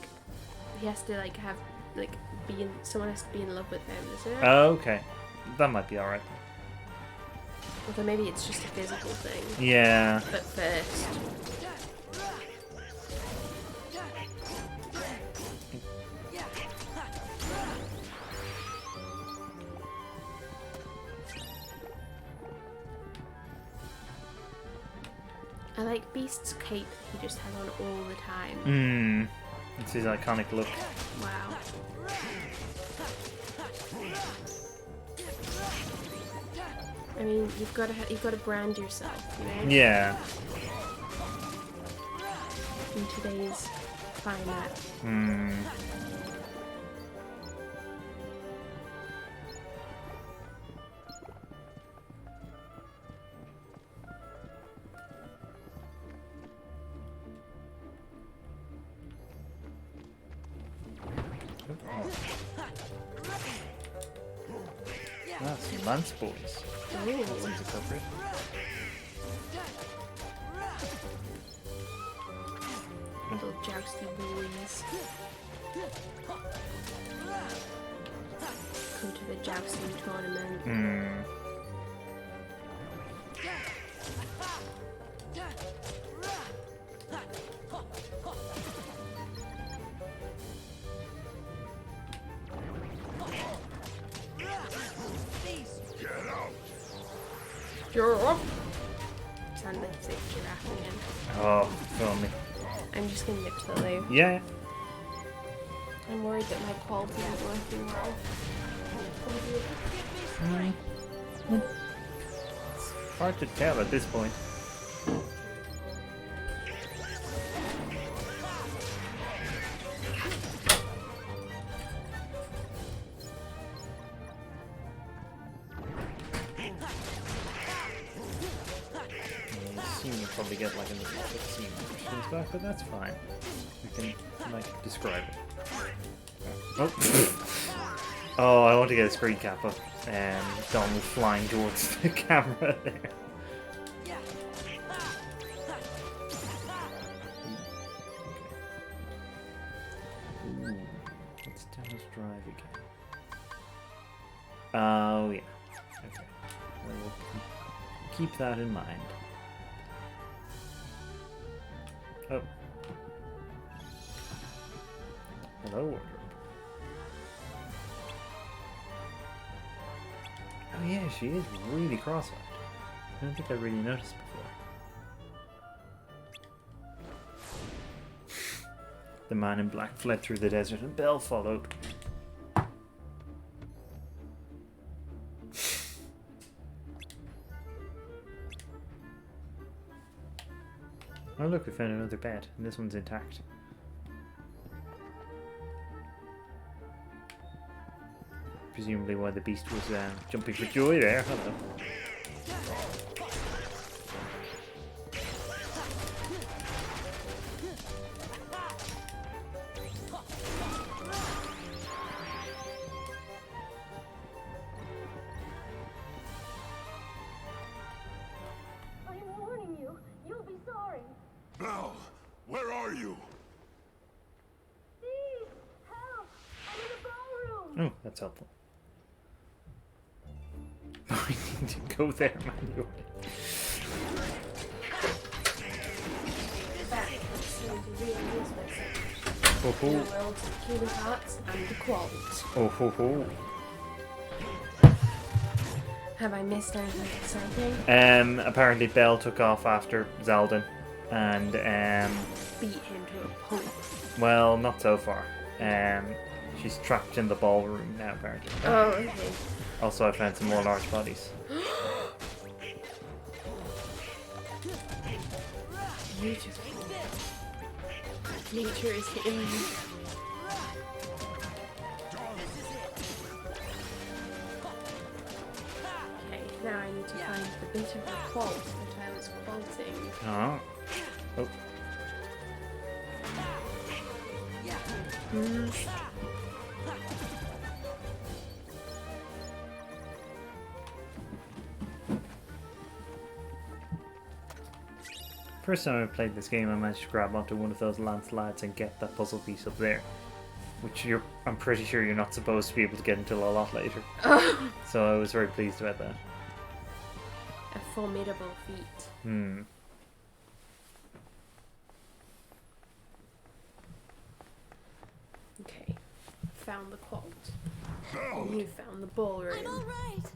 he has to like have like be in. Someone has to be in love with him, is it? Okay, that might be alright. Although maybe it's just a physical thing. Yeah. But first. I like Beast's cape that he just has on all the time. It's his iconic look. Wow. I mean, you've got to brand yourself, you know? Yeah. In today's climate. Ah, some lance boys. Ooh. That seems appropriate. Little jousty boys. Come to the jousting tournament. Giraffe! Sounded like you said giraffe again. Oh, film me. I'm just gonna nip to the loo. Yeah. I'm worried that my quality isn't working well. It's hard to tell at this point. I assume you'll probably get like another scene comes back, but that's fine. We can like describe it. Oh, oh! I want to get a screen cap of Donald flying towards the camera there. Ooh, let's Donald's drive again. Oh yeah. Okay. We'll keep that in mind. Oh. Hello, wardrobe. Oh yeah, she is really cross-eyed. I don't think I really noticed before. The man in black fled through the desert and Belle followed. Oh look, we found another bed, and this one's intact. Presumably why the beast was jumping for joy there. Hello. I'm warning you. You'll be sorry. Belle, where are you? Please, help! I'm in the ballroom. Oh, that's helpful. I need to go there manually. Oh ho. The world of Kingdom Hearts and the Qualt. Oh ho ho. Have I missed anything exciting? Apparently Belle took off after Zaldin, and Beat him to a pulp. well, not so far. She's trapped in the ballroom now, apparently. Oh, okay. Also, I found some more large bodies. Beautiful. Nature is healing. Okay, now I need to find the bit of the fault that I was faulting. Oh. Oh. First time I played this game, I managed to grab onto one of those lance lads and get that puzzle piece up there, which I'm pretty sure you're not supposed to be able to get until a lot later. So I was very pleased about that. A formidable feat. Hmm. Okay, found the qualt. You found the ballroom. I'm all right.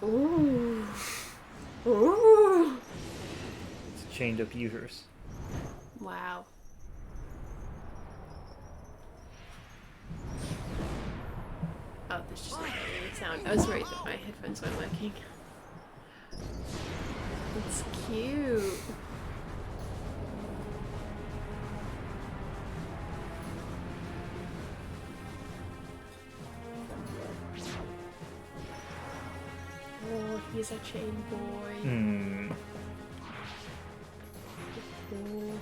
Ooh. Ooh. It's a chained up uterus. Wow. Oh, there's just not any sound. I was worried that my headphones weren't working. It's cute. Oh, he's a chain boy. Hmm. Cool.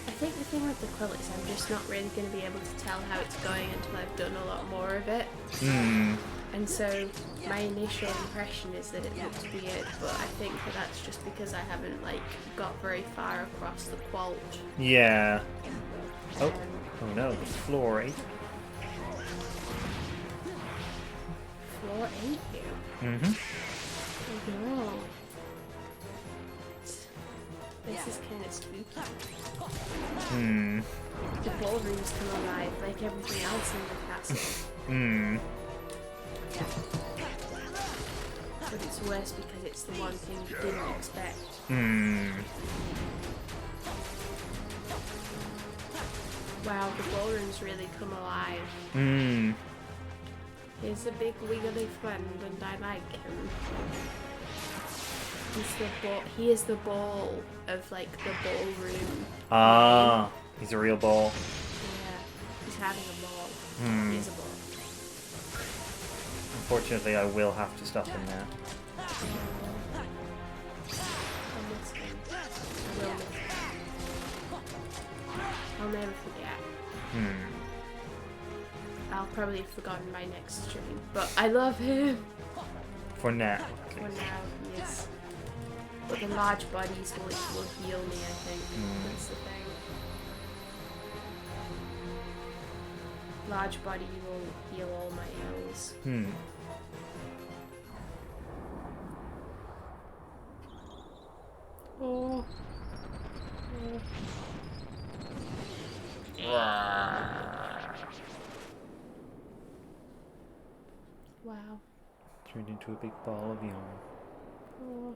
I think the thing with the quilt is I'm just not really going to be able to tell how it's going until I've done a lot more of it. Hmm. And so my initial impression is that it looks weird, but I think that that's just because I haven't like got very far across the qualt. Yeah. Oh. Oh no, it's floor 8. Floor 8 here. Mm-hmm. Oh, this is kind of spooky. Hmm. The ballrooms come alive like everything else in the castle. Hmm. But it's worse because it's the one thing you didn't expect. Hmm. Wow, the ballrooms really come alive. Hmm. He's a big wiggly friend and I like him. He is the ball of like the ballroom. Ah, he's a real ball. Yeah, he's having a ball. Hmm. He's a ball. Unfortunately, I will have to stop him now. I'll never forget. Hmm. I'll probably have forgotten by next stream, but I love him. For now. For now, he is. But the large bodies will heal me, I think. That's the thing. Large body will heal all my ills. Hmm. Oh. Oh. Wow. Turned into a big ball of yarn. Oh.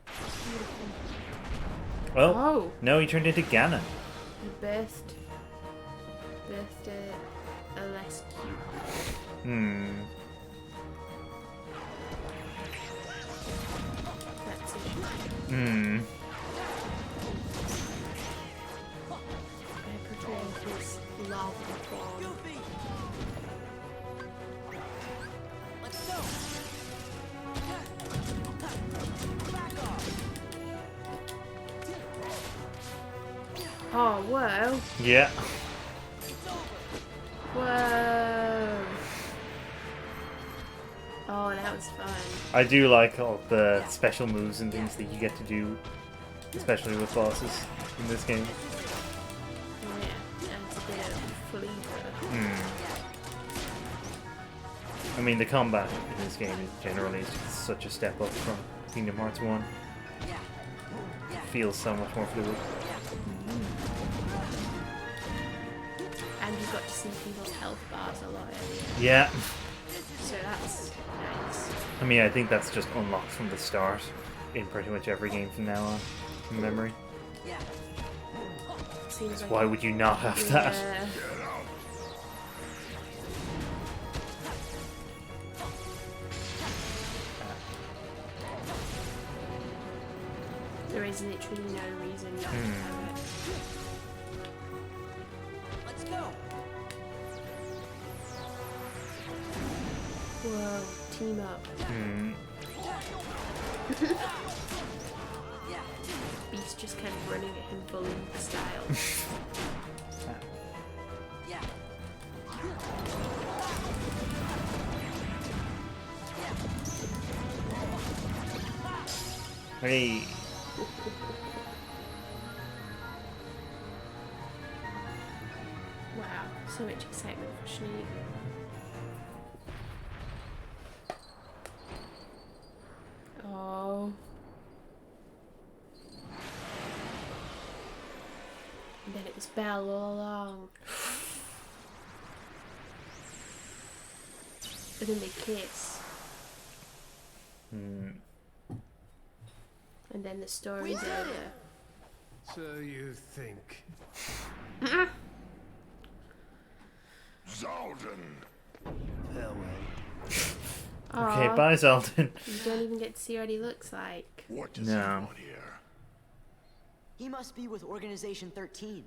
Beautiful. Oh. No, he turned into Ganon. He birthed a less cute. That's it. I prefer his lava form. Let's go. Oh, whoa. Yeah. Whoa. Oh, that was fun. I do like all the special moves and things that you get to do, especially with bosses in this game. Yeah, that's a bit of flavor. I mean, the combat in this game is generally such a step up from Kingdom Hearts 1. It feels so much more fluid. And you got to see people's health bars a lot earlier. Yeah. So that's nice. I mean, I think that's just unlocked from the start in pretty much every game from now on, from memory. Seems like Why would you not have that? There is literally no reason not to have it. Let's go. Whoa, team up. Beast just kind of running at him bullying style. Hey. Wow, so much excitement for Sneak. Oh. And then it was Belle all along. And then they kiss. And then the story's over. So you think. Zaldin! Farewell. Okay, bye, Zaldin. You don't even get to see what he looks like. What does he want here? He must be with Organization 13.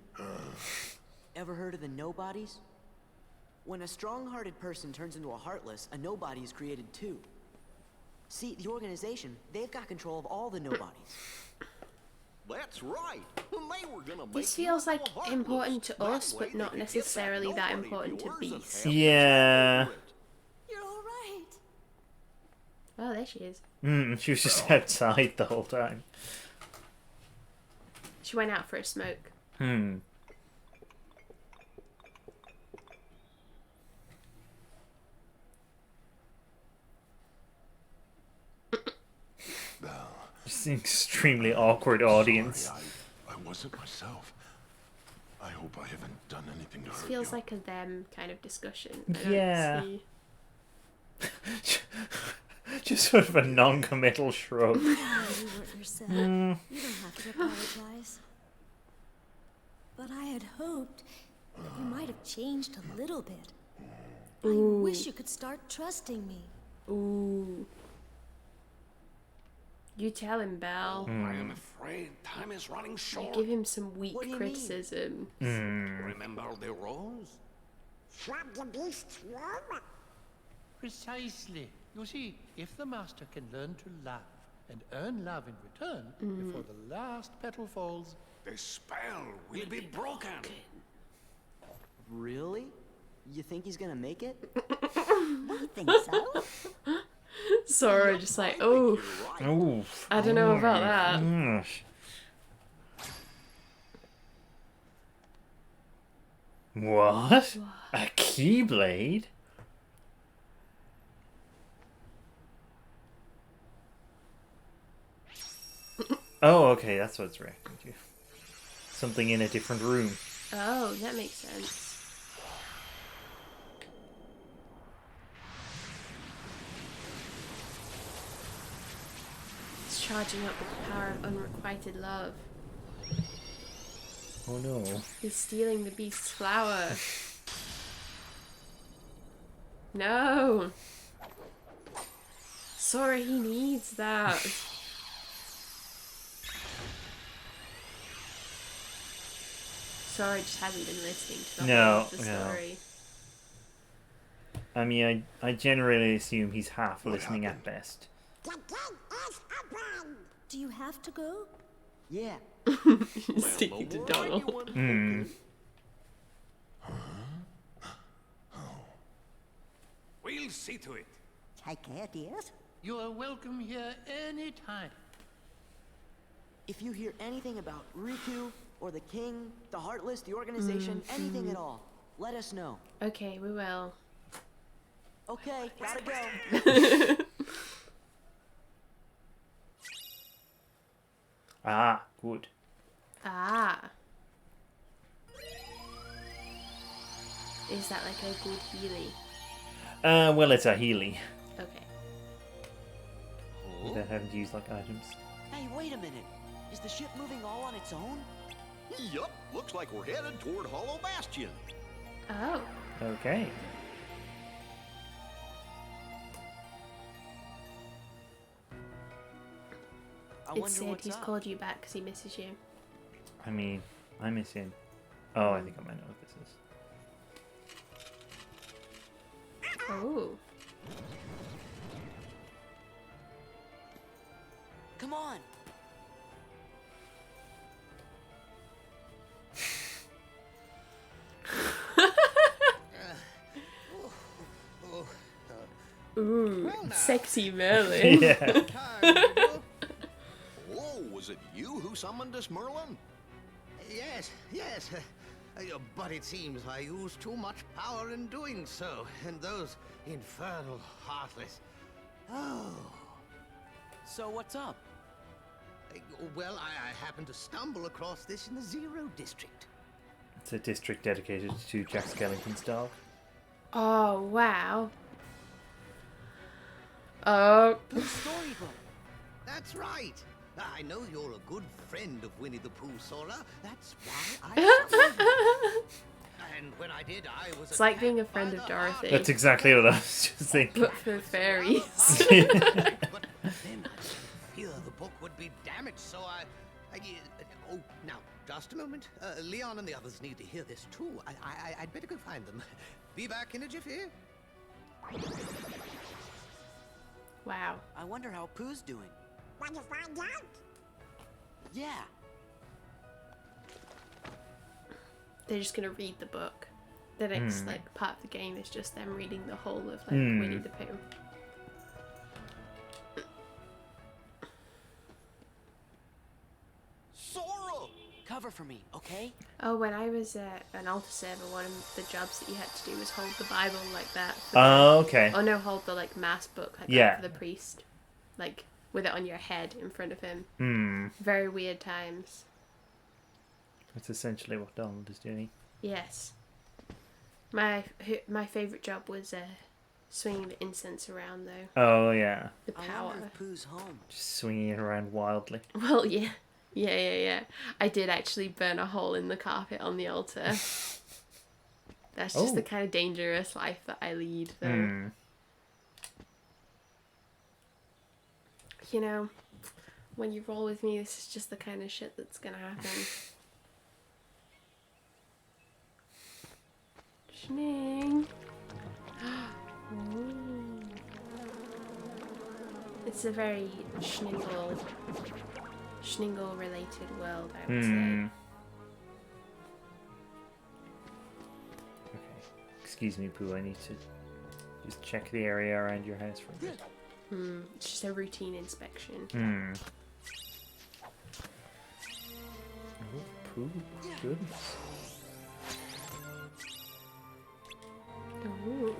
Ever heard of the Nobodies? When a strong-hearted person turns into a heartless, a nobody is created too. See, the organization, they've got control of all the nobodies. That's right. When they were gonna make This feels like important to us, but not necessarily that important to Beast. Yeah. You're all right. Oh, there she is. She was just outside the whole time. She went out for a smoke. Just an extremely awkward audience. I wasn't myself. I hope I haven't done anything to This hurt feels you. like a them kind of discussion. Yeah. I don't see... Just sort of a non-committal shrug. You hurt yourself. You don't have to apologize. But I had hoped that you might have changed a little bit. Ooh. I wish you could start trusting me. Ooh. You tell him, Belle. I am afraid time is running short. Give him some weak criticism. Remember the rose? From the beast's womb. Precisely. You see, if the master can learn to love and earn love in return before the last petal falls, the spell will be broken. Really? You think he's gonna make it? I think so. Sora just like, oh, I don't know about that. Gosh. What? A keyblade? Oh, okay, that's what it's reacting to. Something in a different room. Oh, that makes sense. charging up with the power of unrequited love. Oh no. He's stealing the beast's flower. No! Sora, he needs that. Sora just hasn't been listening to the whole of the story. I mean, I generally assume he's half listening at best. Do you have to go? Yeah. He's speaking to Donald. We'll see to it. Take care, dears. You are welcome here any time. If you hear anything about Riku, or the King, the Heartless, the organization, anything at all, let us know. Okay, we will. Okay, gotta go. Ah, good. Ah. Is that like a good Healy? Well, it's a Healy. Okay. That haven't used like items. Hey, wait a minute. Is the ship moving all on its own? Yup, looks like we're headed toward Hollow Bastion. Oh. Okay. It said he's called you back because he misses you. I mean, I miss him. Oh, I think I might know what this is. Oh. Come on. Ooh, sexy Merlin. Yeah. Oh, was it you who summoned us, Merlin? Yes, yes. But it seems I used too much power in doing so, and those infernal heartless. Oh. So what's up? Well, I happened to stumble across this in the Zero District. It's a district dedicated to Jack Skellington's dog. Oh, wow. Oh. The storybook. That's right. I know you're a good friend of Winnie the Pooh, Sora. That's why I And when I did, I was It's like being a friend of Dorothy. That's exactly what I was just thinking. But for fairies. But then I fear the book would be damaged, so oh, now, just a moment. Leon and the others need to hear this, too. I'd better go find them. Be back in a jiffy. Wow. I wonder how Pooh's doing. Want to find out? Yeah. They're just gonna read the book. The next like part of the game is just them reading the whole of like Winnie the Pooh. Sora! Cover for me, okay? Oh, when I was an altar server, one of the jobs that you had to do was hold the Bible like that. Oh, okay. Oh no, hold the like mass book like Yeah. that for the priest, like with it on your head in front of him. Very weird times. That's essentially what Donald is doing. Yes. My favorite job was swinging the incense around though. Oh, yeah. The power. I wonder if Pooh's home. Just swinging it around wildly. Well, yeah. Yeah. I did actually burn a hole in the carpet on the altar. That's just the kind of dangerous life that I lead, though. You know, when you roll with me, this is just the kind of shit that's gonna happen. Schning. Ooh. It's a very Schningel related world, I would say. Okay. Excuse me, Pooh, I need to just check the area around your house for a bit. It's just a routine inspection. Oh, Pooh, goodness. Ooh,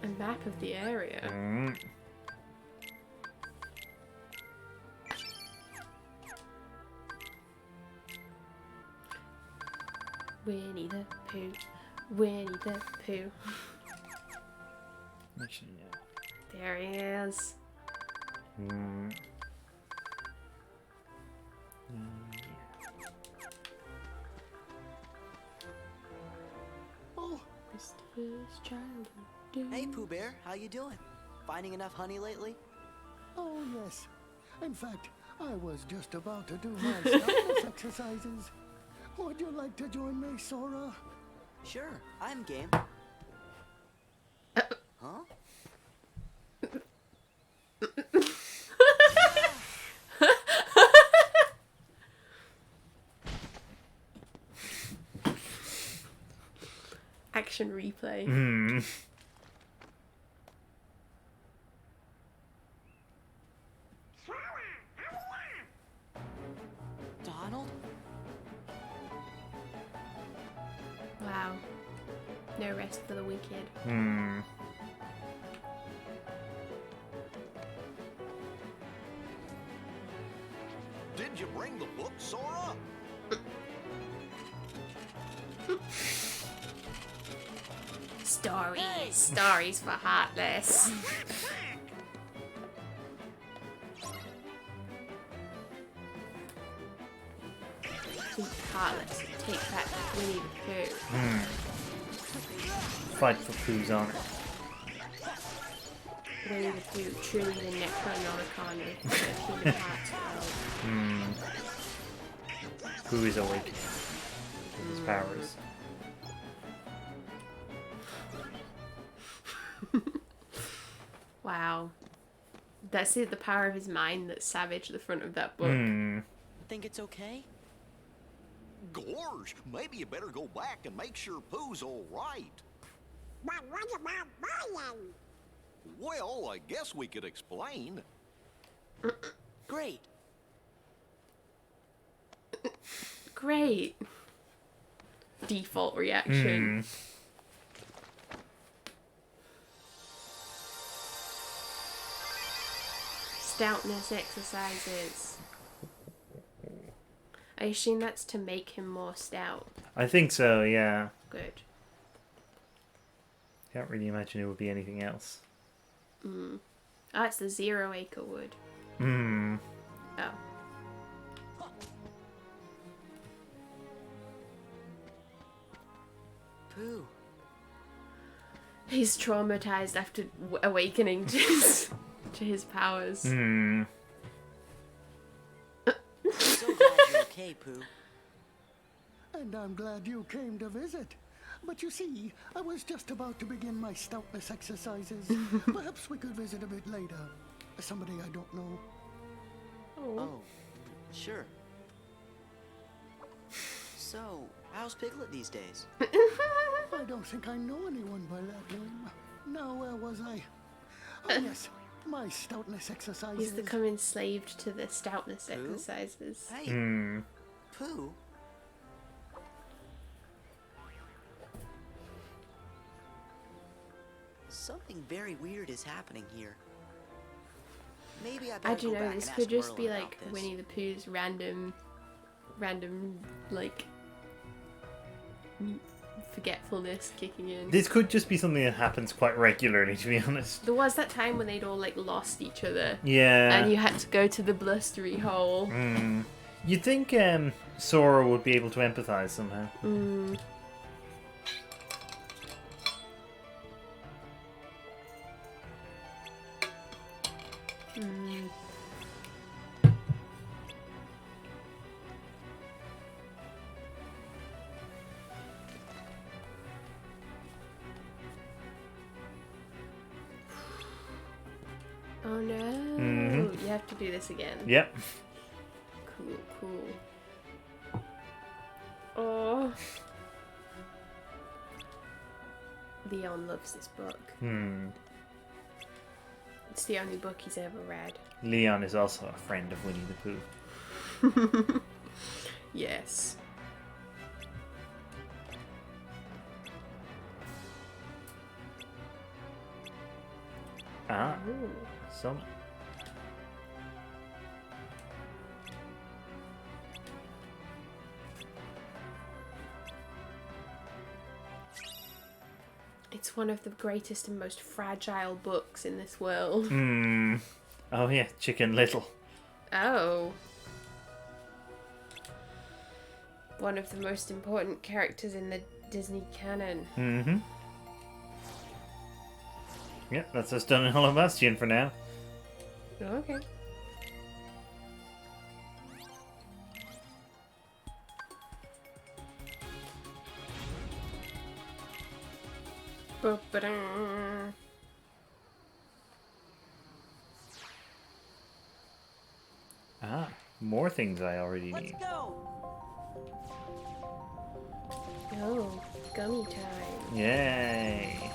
a map of the area. Winnie the Pooh, Winnie the Pooh. Actually, yeah. There he is. Oh. Hey, Pooh Bear, how you doing? Finding enough honey lately? Oh, yes. In fact, I was just about to do my stoutness exercises. Would you like to join me, Sora? Sure, I'm game. Huh? Action replay. Hmm. Donald? Wow. No rest for the wicked. Hmm. Did you bring the book, Sora? Stories. Stories for Heartless. Heartless. Take back Winnie the Pooh. Fight for Pooh's honor. Winnie the Pooh, truly the Necronomicon of the Kingdom Hearts world. Pooh is awakened to his powers. Wow. That's the power of his mind that savaged the front of that book. Think it's okay? Gorge, maybe you better go back and make sure Pooh's all right. But what about Brian? Well, I guess we could explain. Great. Great. Default reaction. Stoutness exercises. I assume that's to make him more stout. I think so, yeah. Good. Can't really imagine it would be anything else. Oh, it's the 0 acre wood. Hmm. Oh. Pooh. He's traumatized after awakening to his powers. I'm so glad you're okay, Pooh. And I'm glad you came to visit. But you see, I was just about to begin my stoutness exercises. Perhaps we could visit a bit later. Somebody I don't know. Oh, sure. So, how's Piglet these days? I don't think I know anyone by that name. Now, where was I? Oh, yes. My stoutness exercises. He's become enslaved to the stoutness exercises. Hey, Pooh. Something very weird is happening here. Maybe I better I don't go know, back this and could ask just Merlin be about like this. Winnie the Pooh's random, like, forgetfulness kicking in. This could just be something that happens quite regularly, to be honest. There was that time when they'd all like lost each other. Yeah. And you had to go to the blustery hole. You'd think Sora would be able to empathize somehow. Oh no. You have to do this again. Yep. Cool. Oh. Leon loves this book. It's the only book he's ever read. Leon is also a friend of Winnie the Pooh. Yes. Ah. Ooh. Some. It's one of the greatest and most fragile books in this world. Oh yeah, Chicken Little. Oh. one of the most important characters in the Disney canon. Mm-hmm. Yep, that's us done in Hollow Bastion for now. Okay. Ba-ba-da. Ah, more things I already Let's need. go. Oh, gummy time. Yay!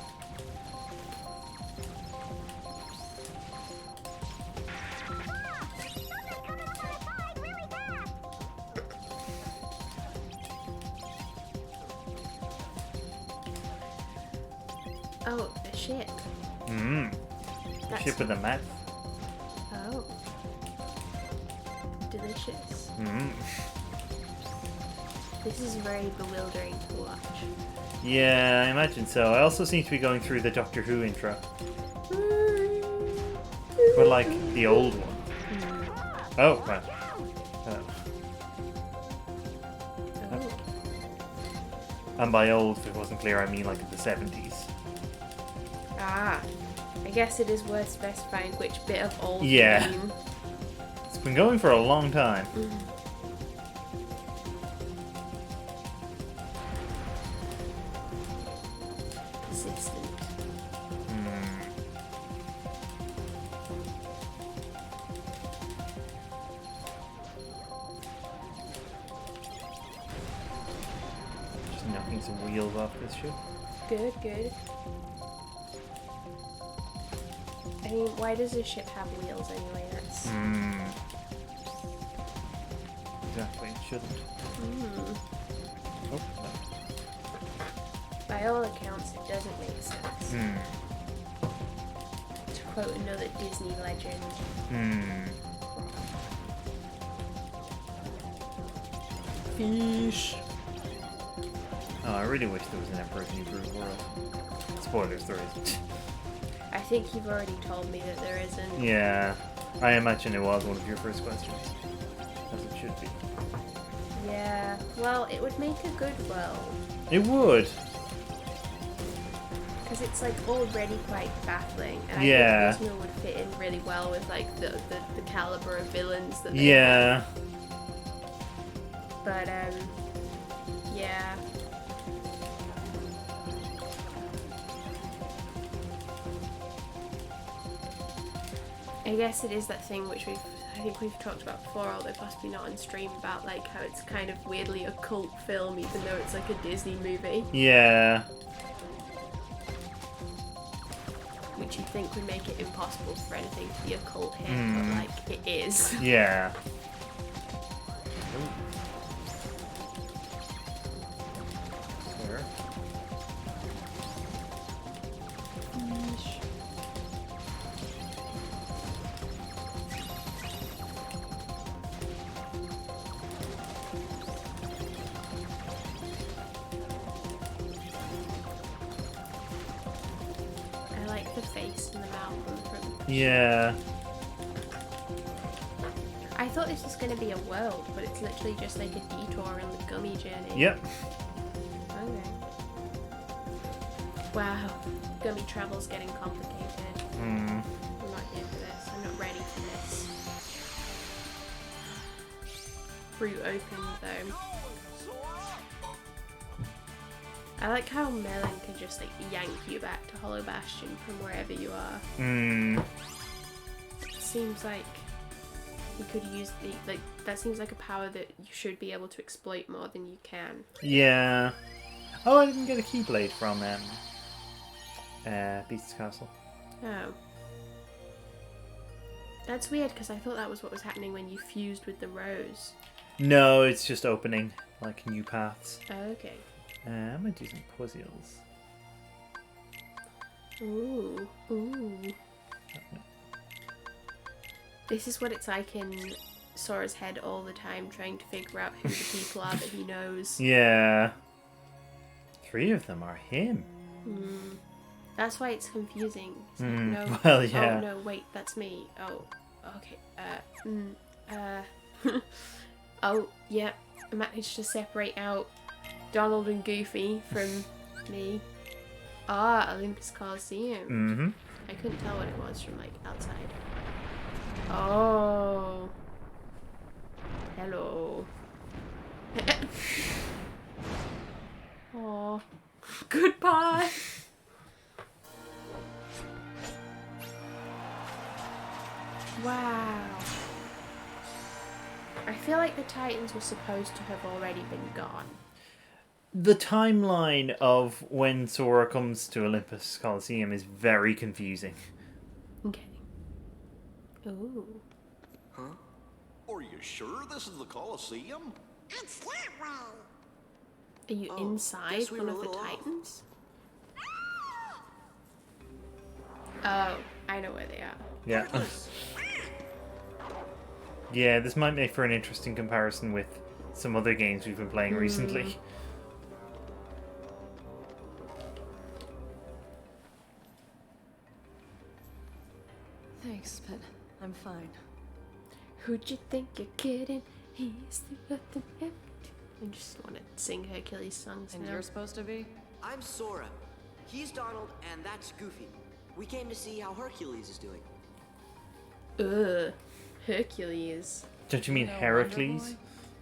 Oh, a ship. Mmm. That's- Ship with the map. Oh. Delicious. Mmm. This is very bewildering to watch. Yeah, I imagine so. I also seem to be going through the Doctor Who intro. But like the old one. Oh, well. Oh. And by old, if it wasn't clear, I mean like the 70s. Ah. I guess it is worth specifying which bit of old Yeah. you mean. It's been going for a long time. Persistent. Just knocking some wheels off this ship. Good, good. I mean, why does a ship have wheels anyway? That's... Exactly, it shouldn't. Oh, no. By all accounts, it doesn't make sense. To quote another Disney legend. Fish. Oh, I really wish there was an Emperor's New Groove world. Spoilers, there isn't. I think you've already told me that there isn't. Yeah, I imagine it was one of your first questions. As it should be. Yeah, well, it would make a good world. It would. Because it's like already quite baffling. And I Yeah. think Disney would fit in really well with like the caliber of villains that they Yeah. have. But, yeah. I guess it is that thing which I think we've talked about before, although possibly not on stream, about like how it's kind of weirdly a cult film even though it's like a Disney movie. Yeah. Which you'd think would make it impossible for anything to be a cult hit, but like it is. Yeah. Sure. I like the face and the mouth on the front. Yeah. I thought this was going to be a world, but it's literally just like a detour on the gummy journey. Yep. Okay. Wow. Gummy travel's getting complicated. I'm not here for this. I'm not ready for this. Fruit open though. I like how Melon can just like yank you back to Hollow Bastion from wherever you are. It seems like you could use the that seems like a power that you should be able to exploit more than you can. Yeah. Oh, I didn't get a Keyblade from Beast's Castle. Oh. That's weird because I thought that was what was happening when you fused with the rose. No, it's just opening like new paths. Oh, okay. I'm gonna do some puzzles. Ooh, ooh. This is what it's like in Sora's head all the time, trying to figure out who the people are that he knows. Yeah. 3 of them are him. That's why it's confusing. It's like, no. Well, yeah. Oh no, wait, that's me. Oh, okay. Oh, yeah. managed to separate out Donald and Goofy from me. Ah, Olympus Coliseum. Mm-hmm. I couldn't tell what it was from like outside. Oh. Hello. Oh. Goodbye. Wow. I feel like the Titans were supposed to have already been gone. The timeline of when Sora comes to Olympus Coliseum is very confusing. Okay. Ooh. Huh? Are you sure this is the Colosseum? It's that way. Are you inside one of the Titans? Oh, I know where they are. Yeah. Yeah, this might make for an interesting comparison with some other games we've been playing recently. Thanks, but I'm fine. Who'd you think you're kidding? He's the button empty. I just want to sing Hercules songs And now. you're supposed to be? I'm Sora. He's Donald, and that's Goofy. We came to see how Hercules is doing. Ugh. Hercules. Don't you mean Heracles?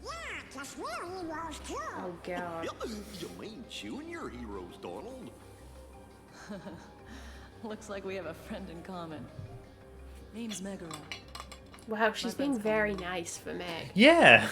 Yeah, plus we're heroes too. Oh god. You mean junior heroes, Donald? Looks like we have a friend in common. Name's Megara. Wow, she's being very nice for Meg. Yeah.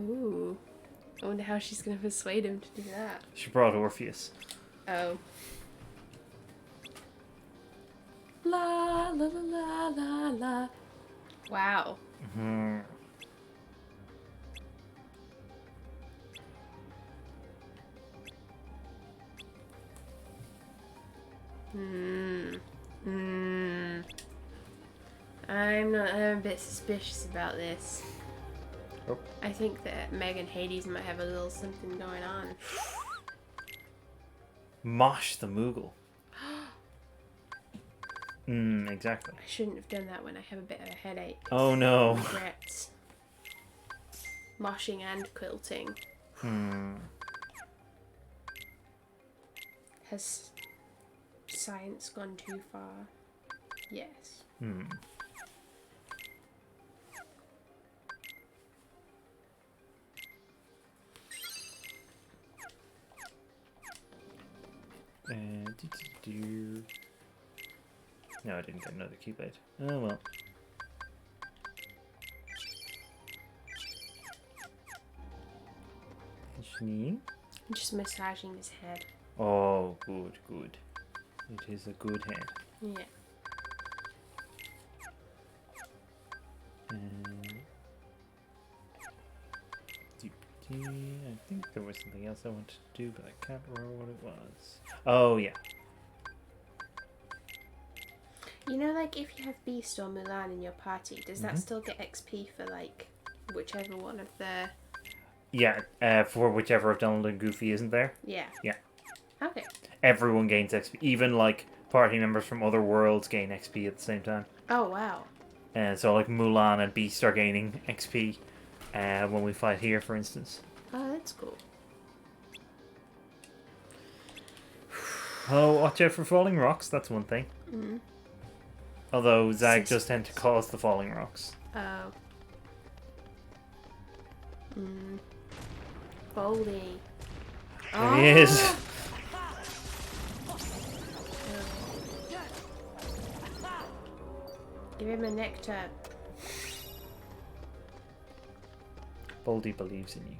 Ooh. I wonder how she's gonna persuade him to do that. She brought Orpheus. Oh. La la la la la la. Wow. Hmm. I'm a bit suspicious about this. Oh. I think that Meg and Hades might have a little something going on. Mosh the Moogle. Exactly. I shouldn't have done that when I have a bit of a headache. Oh no. Regrets. Moshing and quilting. Has science gone too far? Yes. No, I didn't get another Keyblade. Oh well. I'm just massaging his head. Oh, good, good. It is a good head. Yeah. I think there was something else I wanted to do, but I can't remember what it was. Oh, yeah. You know, like, if you have Beast or Mulan in your party, does that still get XP for, like, whichever one of the... Yeah, for whichever of Donald and Goofy isn't there. Yeah. Yeah. Okay. Everyone gains XP. Even, like, party members from other worlds gain XP at the same time. Oh, wow. And so, like, Mulan and Beast are gaining XP when we fight here, for instance. Oh, that's cool. Oh, watch out for falling rocks. That's one thing. Although Zag does tend to cause the falling rocks. Oh. Boldy. There he is. Give him a nectar. Boldy believes in you.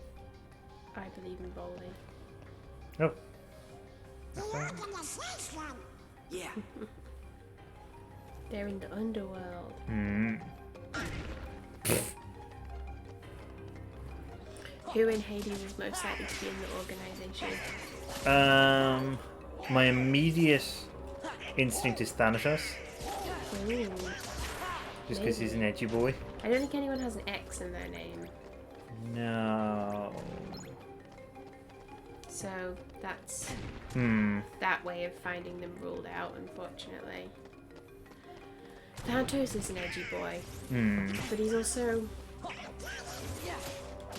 I believe in Boldy. Oh. Yeah. They're in the underworld. Who in Hades is most likely to be in the organization? My immediate instinct is Thanatos. Ooh. Just because he's an edgy boy. I don't think anyone has an X in their name. No. So that's that way of finding them ruled out, unfortunately. Thanatos is an edgy boy, but he's also...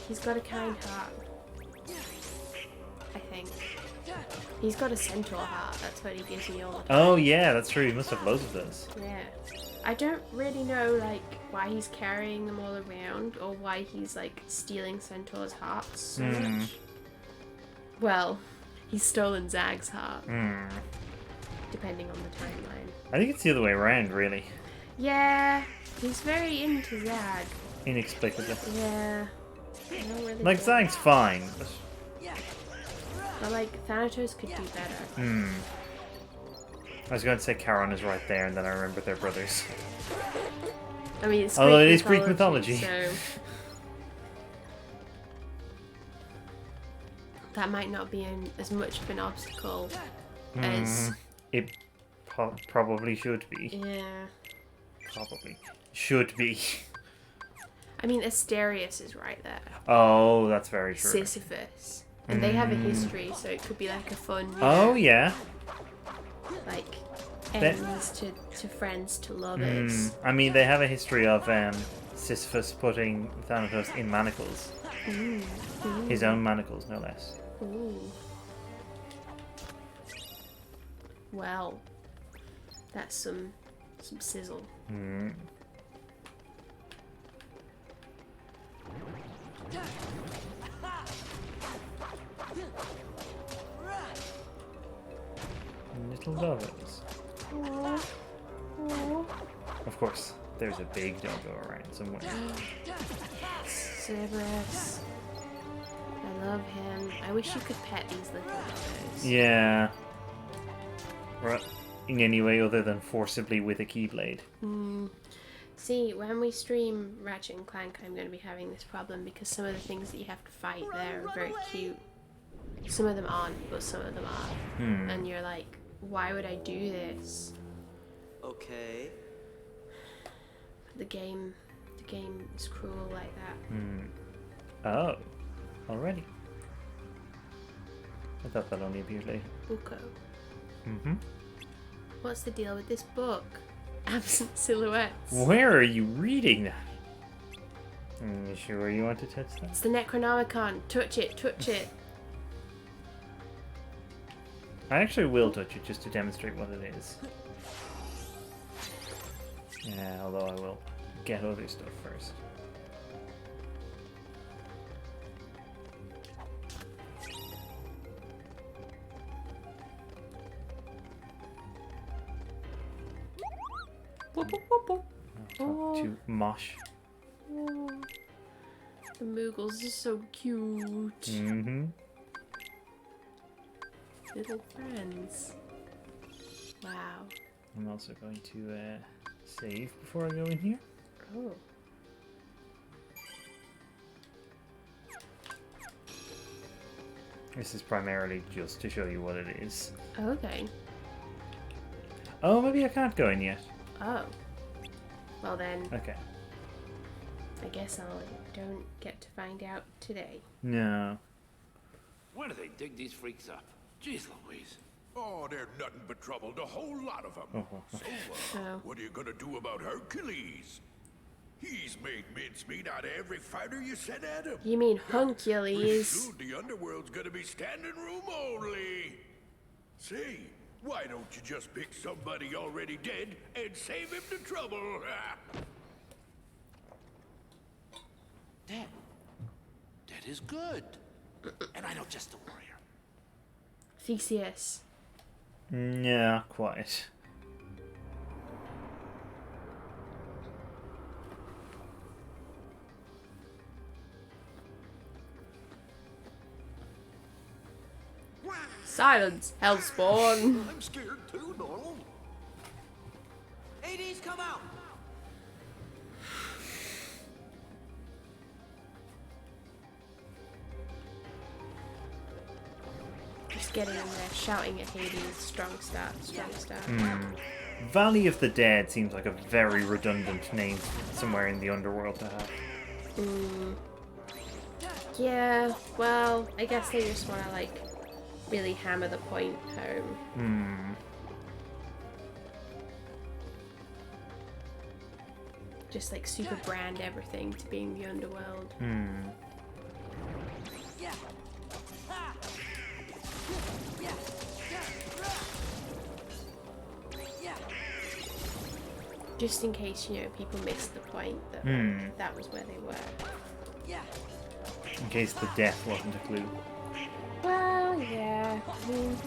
He's got a kind heart, I think. He's got a centaur heart, that's what he gives me all the time. Oh yeah, that's true. He must have loads of those. Yeah. I don't really know, like, why he's carrying them all around, or why he's, like, stealing centaurs' hearts so much. Well, he's stolen Zag's heart, depending on the timeline. I think it's the other way around, really. Yeah, he's very into Zag. Inexplicably. Yeah. I don't really Like, get Zag's fine, but... But, like, Thanatos could do better. I was going to say Charon is right there, and then I remembered they're brothers. I mean, it's Although Greek it is Greek mythology. So that might not be as much of an obstacle as... It probably should be. Yeah. Probably. Should be. I mean, Asterius is right there. Oh, that's very true. Sisyphus. And they have a history, so it could be like a fun... Oh, yeah. Like, enemies to friends to lovers. I mean, they have a history of Sisyphus putting Thanatos in manacles. His own manacles, no less. Ooh. Well, that's some sizzle. Little doggos. Of course, there's a big doggo around somewhere. Cerberus. I love him. I wish you could pet these little doggos. Yeah. Right. In any way other than forcibly with a keyblade. See, when we stream Ratchet and Clank, I'm going to be having this problem because some of the things that you have to fight there are very cute. Some of them aren't, but some of them are. And you're like, why would I do this? Okay. The game is cruel like that. Oh. Already. I thought that only appeared later. Buko. What's the deal with this book? Absent silhouettes. Where are you reading that? You sure you want to touch that? It's the Necronomicon. Touch it, touch it. I actually will touch it just to demonstrate what it is. Yeah, although I will get other stuff first. To Mosh. Oh, the Moogles are so cute. Little friends. Wow. I'm also going to save before I go in here. Oh. This is primarily just to show you what it is. Okay. Oh, maybe I can't go in yet. Oh. Well then. Okay. I guess I don't get to find out today. No. Where do they dig these freaks up? Jeez Louise. Oh, they're nothing but trouble, the whole lot of them. So, what are you gonna do about Hercules? He's made mincemeat out of every fighter you sent at him. You mean Huncules? Soon the underworld's gonna be standing room only. Say, why don't you just pick somebody already dead and save him the trouble? Dead. Dead is good. And I know just the warrior. Theseus. Yeah, quite. Silence, Hellspawn. I'm scared too, Donald. Hades, come out! Just getting in there, shouting at Hades, strong start, strong start. Valley of the Dead seems like a very redundant name somewhere in the underworld to have. Yeah, well, I guess they just want to, like, really hammer the point home. Just, like, super brand everything to being the underworld. Just in case, you know, people missed the point that that was where they were. In case the death wasn't a clue. Well, yeah. I mean,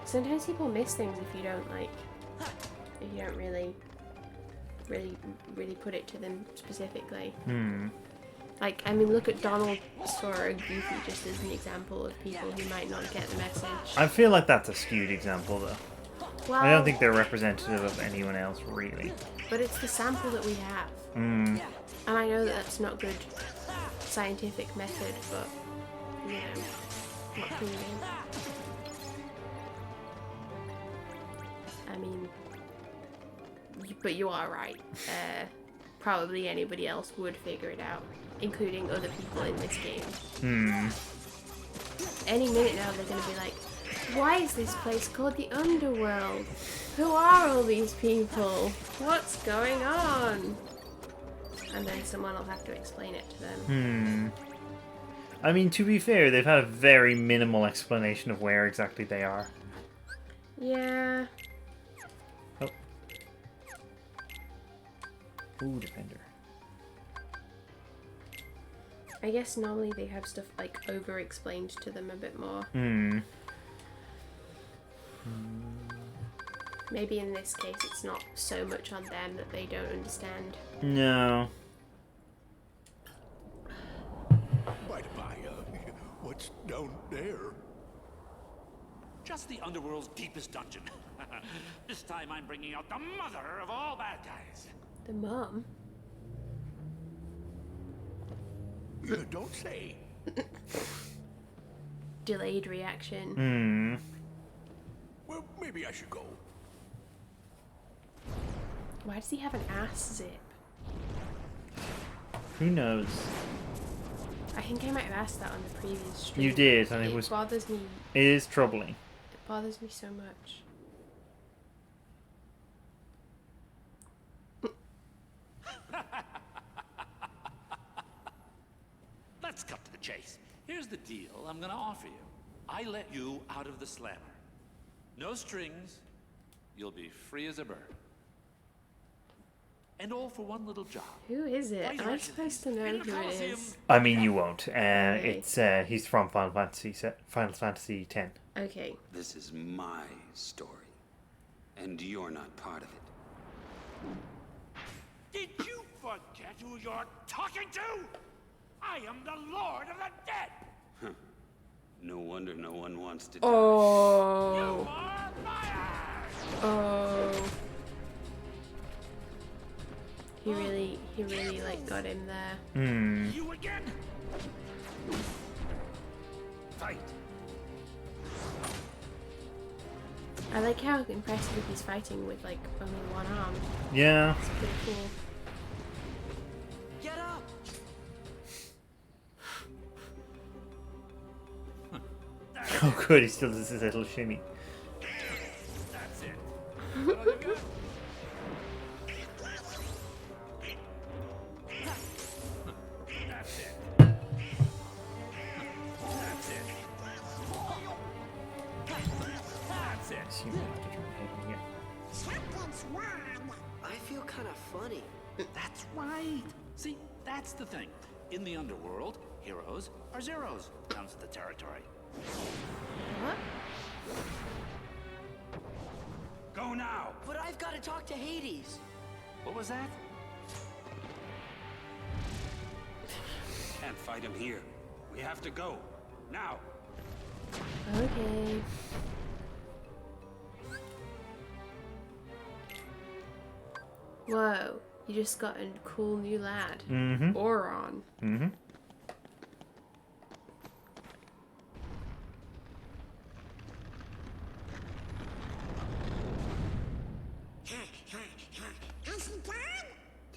sometimes people miss things if you don't really put it to them specifically. Like, I mean, look at Donald, Sora, Goofy just as an example of people who might not get the message. I feel like that's a skewed example, though. Well, I don't think they're representative of anyone else, really. But it's the sample that we have. And I know that that's not good scientific method, but, you know, what can you do? I mean, but you are right. Probably anybody else would figure it out, including other people in this game. Any minute now they're going to be like, why is this place called the Underworld? Who are all these people? What's going on? And then someone will have to explain it to them. I mean, to be fair, they've had a very minimal explanation of where exactly they are. Yeah. Oh. Ooh, Defender. I guess normally they have stuff like over-explained to them a bit more. Maybe in this case it's not so much on them that they don't understand. No. By the by, what's down there? Just the Underworld's deepest dungeon. This time I'm bringing out the mother of all bad guys. The mum? You don't say. Delayed reaction. Well, maybe I should go. Why does he have an ass zip? Who knows? I think I might have asked that on the previous stream. You did, and it was. Bothers me. It is troubling. It bothers me so much. Let's cut to the chase. Here's the deal I'm gonna offer you. I let you out of the slammer. No strings. You'll be free as a bird. And all for one little job. Who is it? Am I supposed to know who it is? I mean, you won't. It's he's from Final Fantasy X. Okay. This is my story, and you're not part of it. Did you forget who you're talking to? I am the Lord of the Dead. Huh. No wonder no one wants to. Oh. You are fired. Oh. He really like got him there. You again? Fight. I like how impressive he's fighting with like only one arm. Yeah. It's pretty cool. Get up! Oh, good. He still does his little shimmy. That's it. That's it. That's it. That's it. Something's wrong. I feel kind of funny. That's right. See, that's the thing. In the underworld, heroes are zeros. Comes with the territory. What? Go now. But I've got to talk to Hades. What was that? Can't fight him here. We have to go now. Okay. Whoa, you just got a cool new lad. Oron. Is he gone?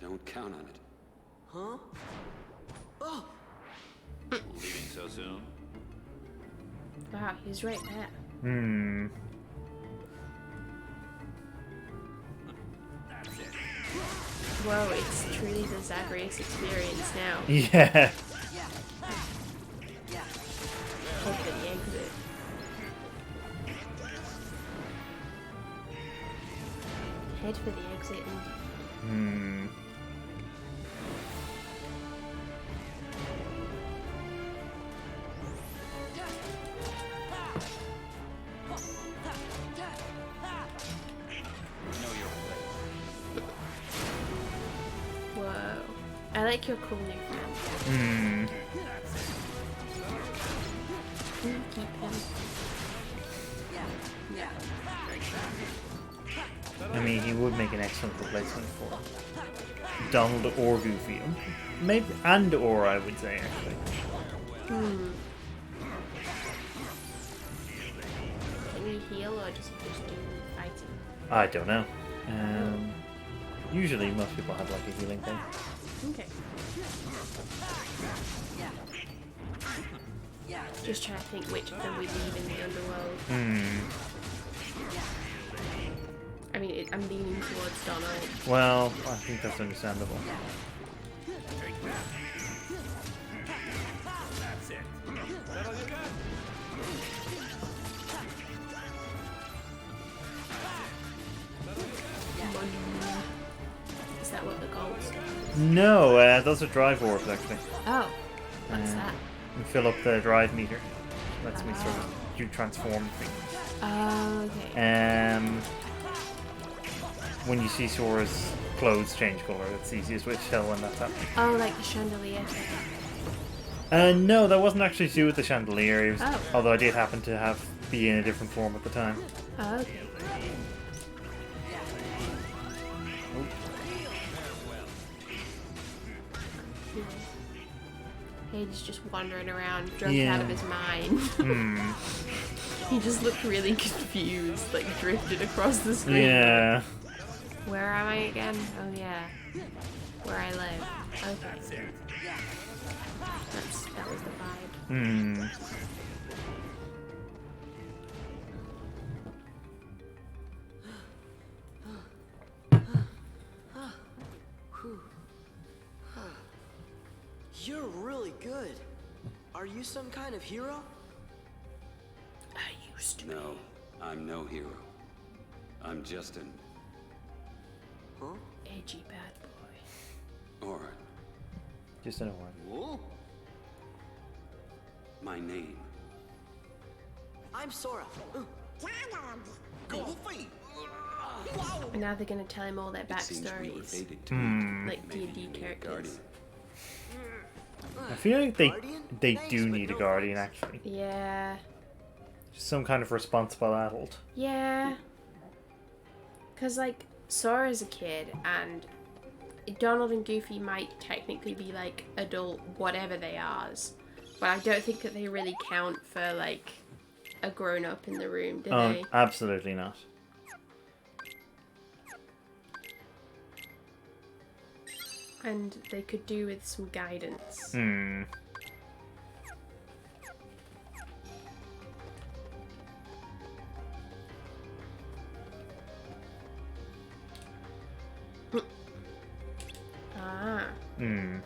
Don't count on it. Huh? Oh! so soon. Wow, he's right there. Hmm. Whoa, it's truly the Zagreus experience now. Yeah. Look at the exit. Head for the exit and... Hmm. Whoa. I like your cool new friend. Hmm. Keep him. I mean, he would make an excellent replacement for Donald or Goofy. Maybe, and or I would say, actually. Can you heal or just do fighting? I don't know. Usually most people have like a healing thing. Okay. Just trying to think which of them we leave in the underworld. I mean, I'm leaning towards Donald. Well, I think that's understandable. That's it. That all you got? Is that what the gold's No, those are drive orbs actually. Oh, what's that? And fill up the drive meter. Lets me sort of do transform things. Oh, okay. When you see Sora's clothes change colour, that's the easiest way to tell when that's happening. Oh, like the chandelier thing. No, that wasn't actually to do with the chandelier. It was, Oh. although I did happen to be in a different form at the time. Oh, okay. He's just wandering around, drunk out of his mind. He just looked really confused, like drifted across the screen. Yeah. Where am I again? Oh yeah, where I live. Okay. That was the vibe. You're really good. Are you some kind of hero? I used to be. No, I'm no hero. I'm just an... Huh? Edgy bad boy. Alright. Just an award. Whoa. My name. I'm Sora. Goofy. And now they're gonna tell him all their It seems we were backstories, fated to meet. like Maybe D&D you need a characters. guardian. I feel like they do need a guardian actually. Yeah. Just some kind of responsible adult. Yeah. Cause like Sora's a kid, and Donald and Goofy might technically be like adult whatever they are, but I don't think that they really count for like a grown up in the room, do they? Absolutely not. And they could do with some guidance. Ah. The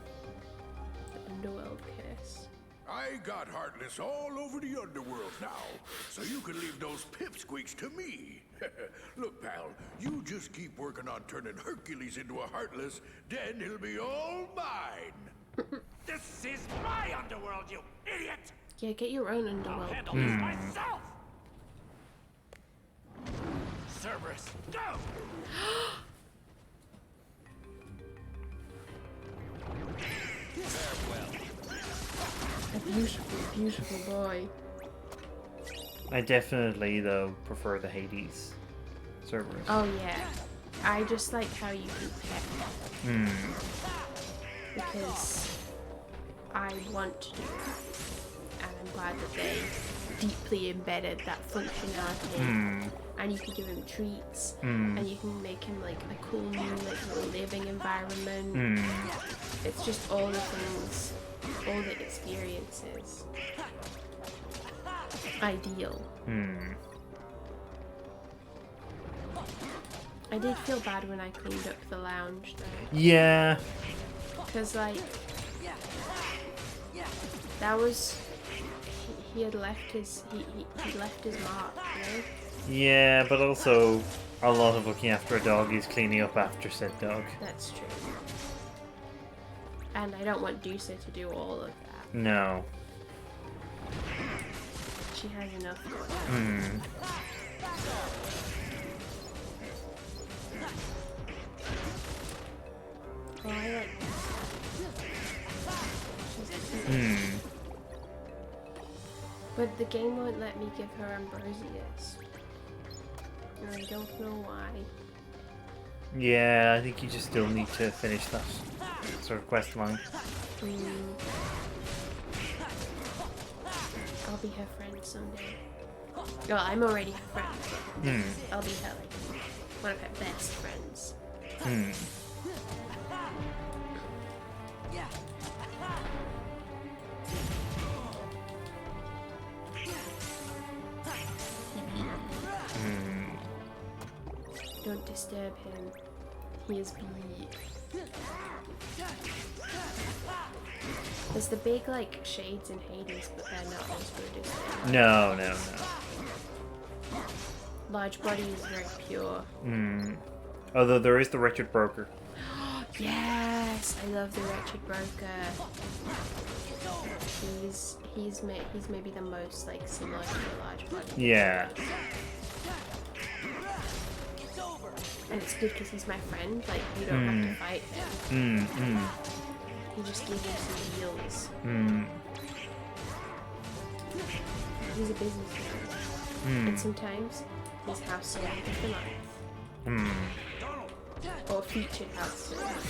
underworld curse. I got Heartless all over the underworld now, so you can leave those pipsqueaks to me. Look, pal, you just keep working on turning Hercules into a Heartless, then he'll be all mine. This is my underworld, you idiot! Yeah, get your own underworld. I'll handle this myself! Cerberus, go! A beautiful, beautiful boy. I definitely, though, prefer the Hades Cerberus. Oh yeah. I just like how you can pet. Because I want to do that. And I'm glad that they deeply embedded that functionality. And you can give him treats. And you can make him like a cool new like little living environment. It's just all the things all the experiences ideal. I did feel bad when I cleaned up the lounge though. Yeah. Because like that was he had left his he left his mark, you know? Yeah, but also a lot of looking after a dog is cleaning up after said dog. That's true. And I don't want Dusa to do all of that. No. She has enough. Oh, I like But the game won't let me give her Ambrosius. And I don't know why. Yeah, I think you just still need to finish that sort of quest line. I'll be her friend someday. Well, I'm already her friend, but I'll be her, like, one of her best friends. Don't disturb him. He is weak. There's the big, like, shades in Hades, but they're not as good as they are. No. Large body is very pure. Although there is the Wretched Broker. Yes, I love the Wretched Broker. He's maybe the most, like, similar to the large body. Yeah. And it's good because he's my friend. Like, you don't have to fight him. He just gives you some deals. He's a businessman. And sometimes he's house servant of the month. Or featured house servant.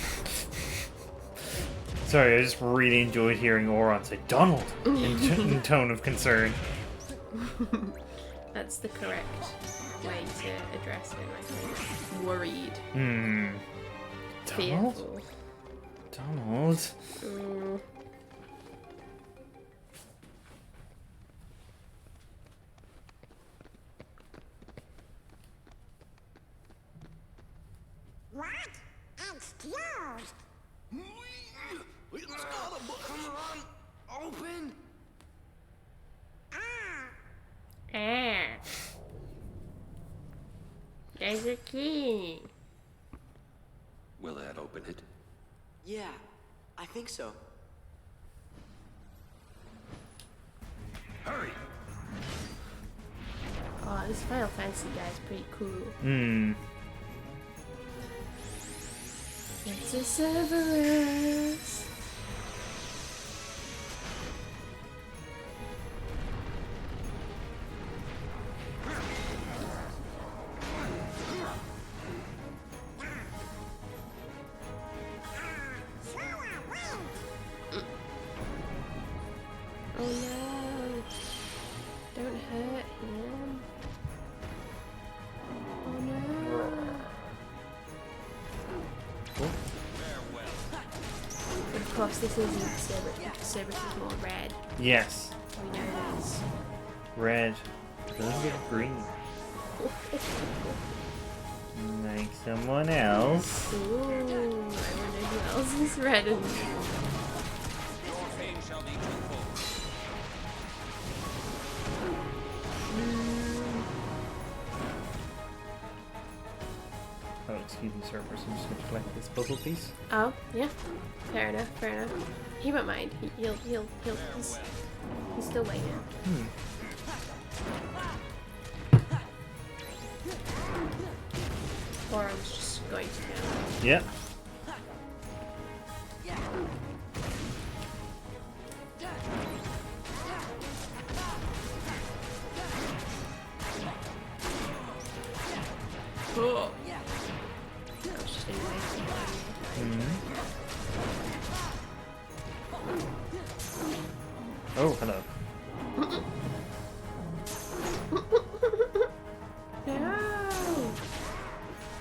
Sorry, I just really enjoyed hearing Oron say Donald in tone of concern. That's the correct way to address him, I think. Worried. Donald? Fearful. Donald? What? Excuse! Come on, open. There's a key. Will that open it? Yeah, I think so. Hurry! Oh, this Final Fantasy guy is pretty cool. It's a Cerberus. Oh no! Don't hurt him. Oh no! But of course, this isn't Cerberus because Cerberus is more red. Yes. We know this. Red. A little bit of green. Like someone else. Ooh, I wonder who else is red and Oh, excuse me, sir. I'm just going to collect this puzzle piece. Oh, yeah. Fair enough, fair enough. He won't mind. He's still waiting. Or I'm just going to go. Yep. Cool. I was just in way Oh, hello. No!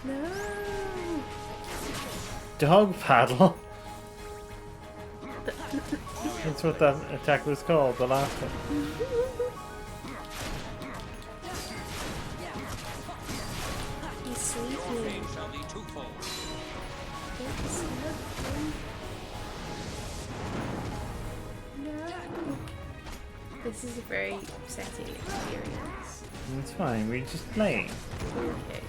No! Dog paddle? That's what that attack was called, the last one. He's sleeping. No. This is a very upsetting experience. It's fine, we're just playing. Okay.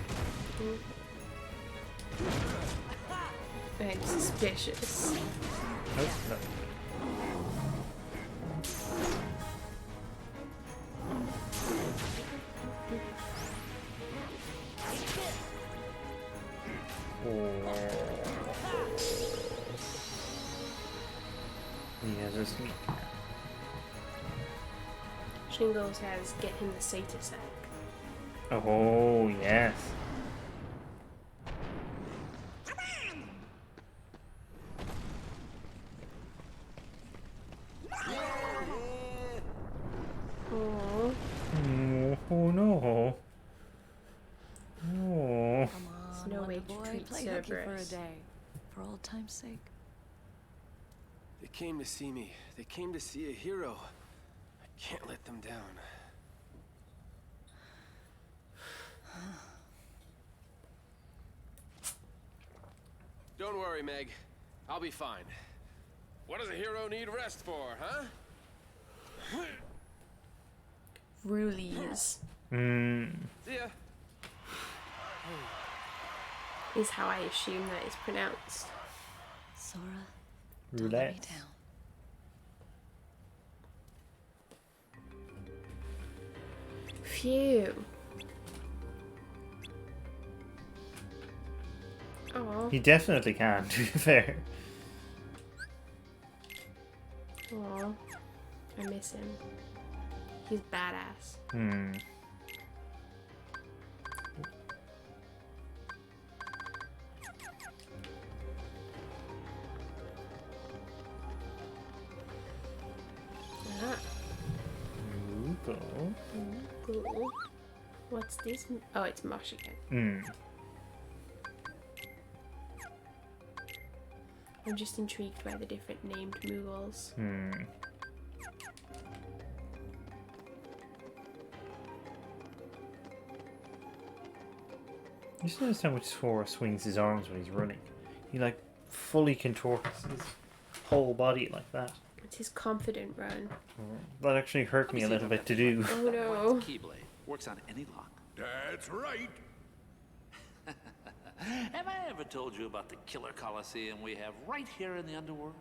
I'm suspicious. Nope, no. He has a sneak. Shingles has get him the Sata sack. Oh, yes. Aww. Oh no. Oh. Come There's on, no way Wonder to Boy, treat play hooky for a Cerberus. day, for old time's sake. They came to see me. They came to see a hero. I can't let them down. Don't worry, Meg. I'll be fine. What does a hero need rest for, huh? Rulies See ya. is how I assume that is pronounced. Sora, Roulette. Phew. Aww. He definitely can, to be fair. Aww. I miss him. He's badass. Hmm. Ah. Ooh, cool. Cool. What's this? Oh, it's Mosh again. Hmm. I'm just intrigued by the different named Moogles. Hmm. You just notice how much Sora swings his arms when he's running. He like fully contorts his whole body like that. It's his confident run. That actually hurt me a little bit to do. Oh no. Keyblade works on any lock. That's right. Have I ever told you about the killer coliseum we have right here in the underworld?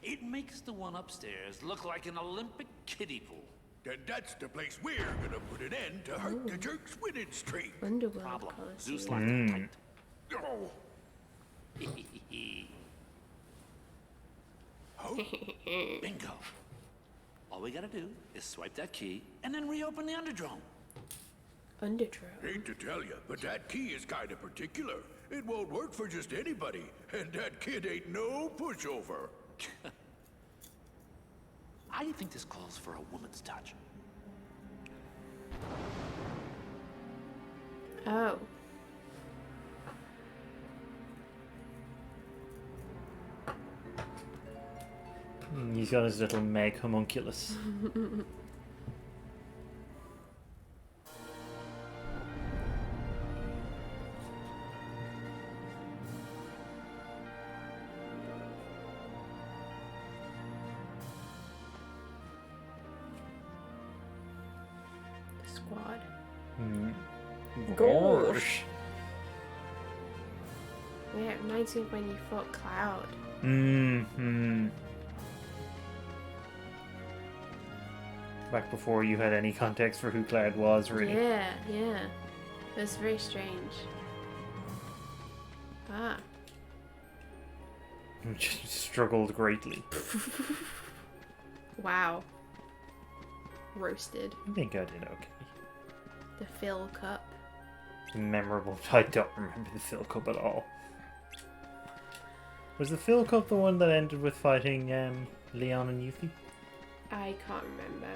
It makes the one upstairs look like an Olympic kiddie pool. Then that's the place we're gonna put an end to Hurt the Jerk's winning streak. Underworld Problem. Coliseum. Zeus locked them tight. Oh. Bingo. All we gotta do is swipe that key and then reopen the Underdrome. Underdrome? Hate to tell you, but that key is kinda particular. It won't work for just anybody, and that kid ain't no pushover. I think this calls for a woman's touch. Oh. He's got his little Meg homunculus. Squad. Gosh. Yeah, it reminds me of when you fought Cloud. Mm-hmm. Back before you had any context for who Cloud was, really. Yeah, yeah. It was very strange. Ah. Just struggled greatly. Wow. Roasted. I think I did okay. The Phil Cup. Memorable. I don't remember the Phil Cup at all. Was the Phil Cup the one that ended with fighting Leon and Yuffie? I can't remember.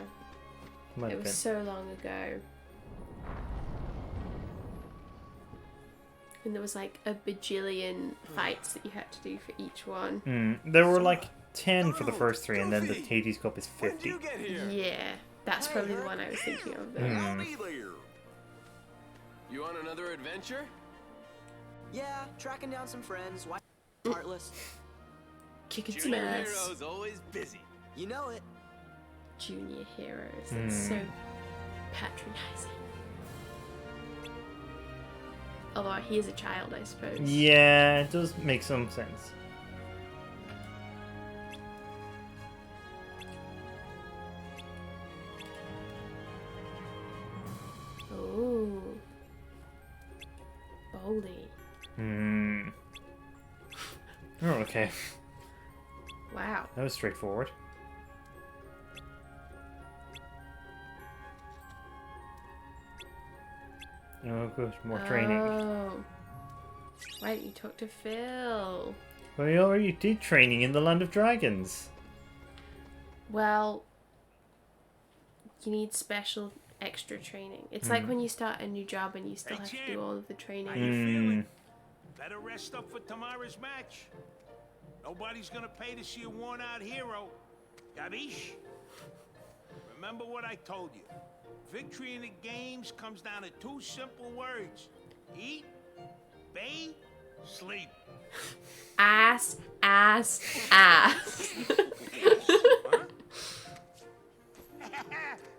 Might It have was been. so long ago. And there was like a bajillion fights that you had to do for each one. There were like 10 for the first 3, and then the Hades Cup is 50. Yeah, that's probably the one I was thinking of. Then. I'll be there. You on another adventure? Yeah, tracking down some friends. Why heartless? Kicking some Junior ass. hero's always busy. You know it. Junior heroes. That's so patronizing. Although he is a child, I suppose. Yeah, it does make some sense. Oh. Boldy. Oh, okay. Wow. That was straightforward. Oh, good. More training. Oh. Why didn't you talk to Phil? Well, you already did training in the Land of Dragons. Well, you need special extra training. It's like when you start a new job and you still have to do all of the training. How you feeling? Better rest up for tomorrow's match. Nobody's gonna pay to see a worn-out hero. Gabish? Remember what I told you. Victory in the games comes down to 2 simple words. Eat, bathe, sleep. Ass, ass, ass.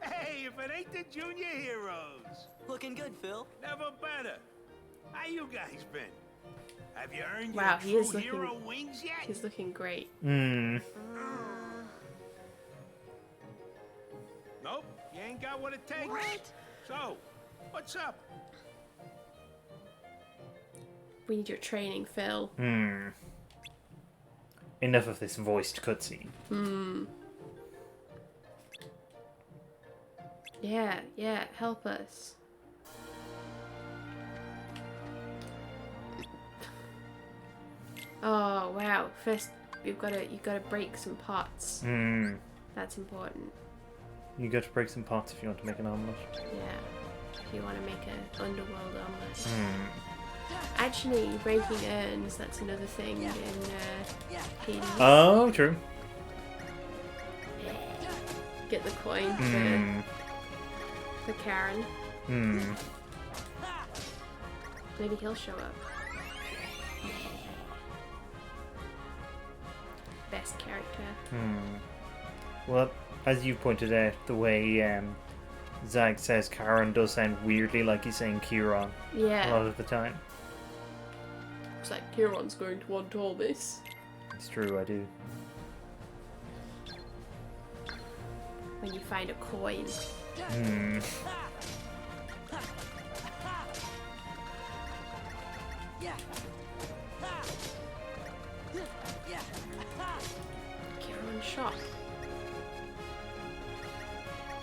Hey, if it ain't the junior heroes. Looking good, Phil. Never better. How you guys been? Have you earned Wow, your he is true looking. hero wings yet? He's looking great. Nope, you ain't got what it takes. What? So, what's up? We need your training, Phil. Enough of this voiced cutscene. Yeah, help us. Oh wow! First, you've got to break some pots. That's important. You got to break some pots if you want to make an omelette. Yeah, if you want to make an underworld omelette. Actually, breaking urns, that's another thing in Hades. Oh, true. Get the coin for Karen. Maybe he'll show up. Best character. Well, as you pointed out, the way Zag says Karen does sound weirdly like he's saying Kieran a lot of the time. It's like Kieran's going to want all this. It's true, I do. When you find a coin. Kieran shop.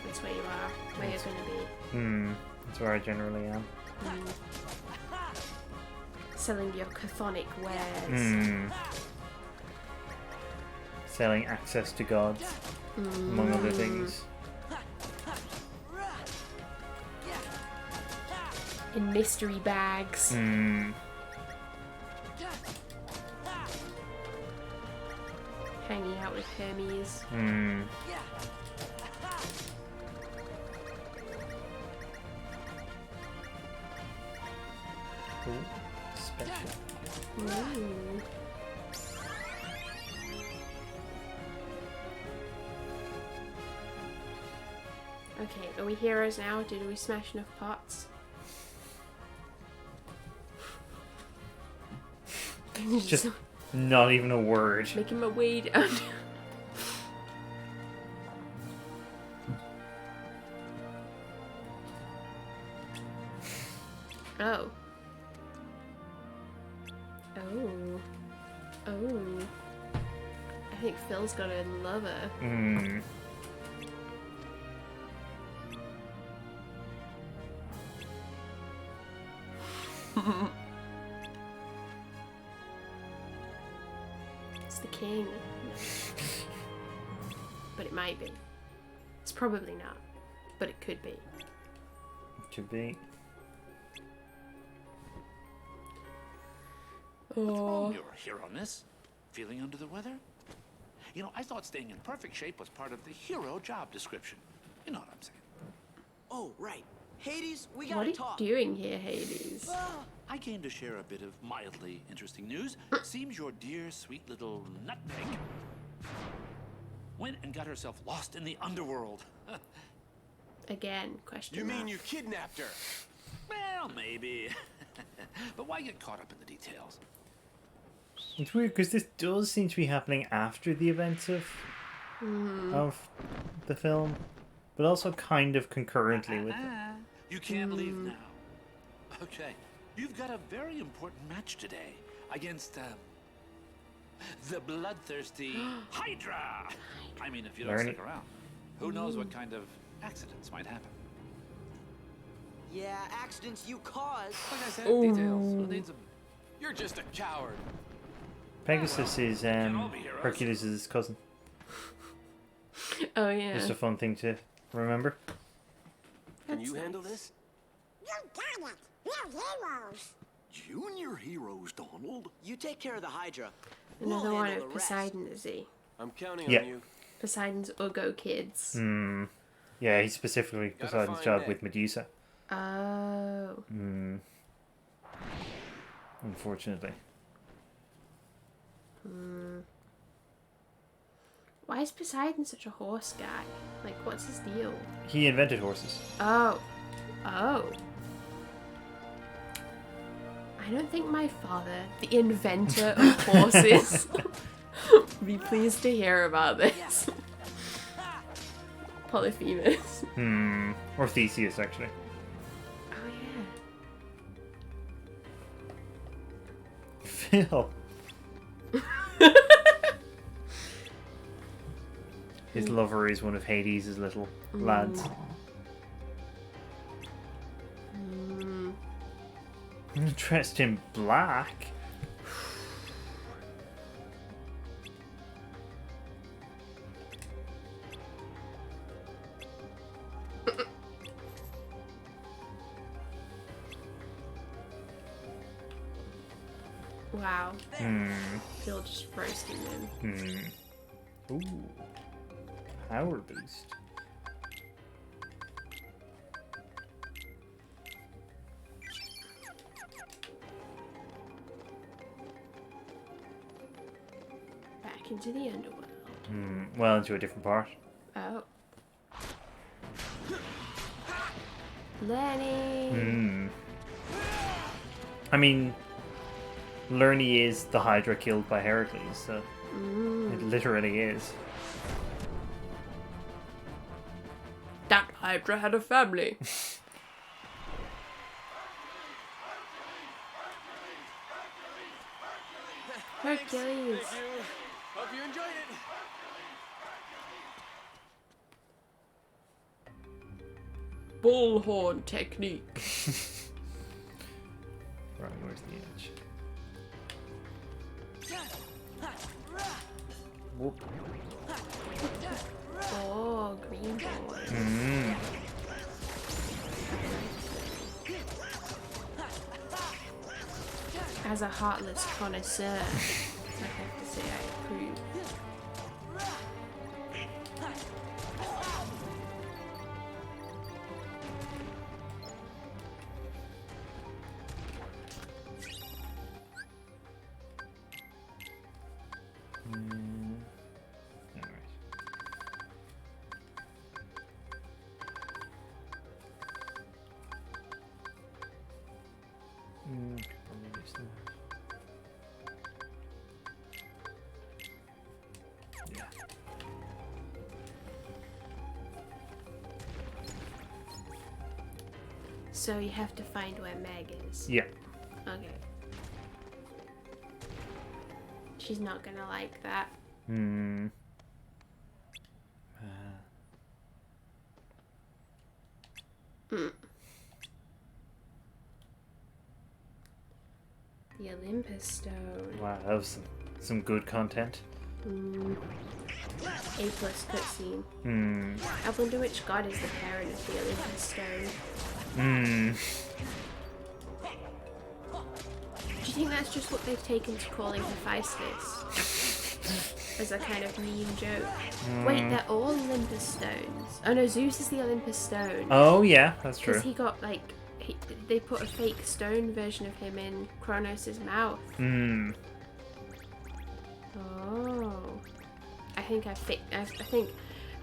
That's where you are. Where you're going to be. That's where I generally am. Selling your chthonic wares. Selling access to gods, among other things. In mystery bags. Hanging out with Hermes. Ooh, special. Ooh. Okay, are we heroes now? Did we smash enough pots? Just not even a word. Making my way down. Oh. Oh. Oh. I think Phil's got a lover. It's the king. But it might be. It's probably not. But it could be. Could be. Oh. You're here on this? Feeling under the weather? You know, I thought staying in perfect shape was part of the hero job description. You know what I'm saying. Oh, right. Hades, we What gotta are you talk. doing here, Hades? I came to share a bit of mildly interesting news. Seems your dear, sweet little nutmeg went and got herself lost in the underworld. Again, question You mean mark. you kidnapped her? Well, maybe. But why get caught up in the details? It's weird because this does seem to be happening after the events of the film, but also kind of concurrently with them. You can't leave now. Okay, you've got a very important match today against the bloodthirsty Hydra. I mean, if you don't stick around, who knows what kind of accidents might happen. Yeah, accidents you cause. Like I said, details. Who needs them? You're just a coward. Pegasus is Hercules' cousin. Oh yeah. Just a fun thing to remember. Can you handle this? You got it. We're heroes. Junior heroes, Donald. You take care of the Hydra. Another We'll one handle of the rest. Poseidon, is he? I'm counting Yeah. on you. Poseidon's Ugo kids. Yeah, he's specifically Poseidon's find job Meg. with Medusa. Oh. Unfortunately. Why is Poseidon such a horse guy? Like, what's his deal? He invented horses. Oh. Oh. I don't think my father, the inventor of horses, would be pleased to hear about this. Polyphemus. Or Theseus, actually. Oh, yeah. Phil. His lover is one of Hades' little lads. Dressed in black. Wow. Phil just roasting them. Ooh. Power boost. Back into the underworld. Well, into a different part. Oh. Lenny! I mean, Lerny is the Hydra killed by Heracles, so it literally is. That Hydra had a family. Hercules. Thank you. Hope you enjoyed it. Bullhorn technique. Right, where's the edge? Whoop. Oh, green boy. As a heartless connoisseur, I have to say I approve. So you have to find where Meg is. Yeah. Okay. She's not gonna like that. The Olympus Stone. Wow, that was some good content. A+ cutscene. I wonder which god is the parent of the Olympus Stone. you think that's just what they've taken to calling Hephaestus? As a kind of meme joke. Wait, they're all Olympus stones. Oh no, Zeus is the Olympus stone. Oh yeah, that's true. Because he got like, they put a fake stone version of him in Kronos' mouth. Oh. I think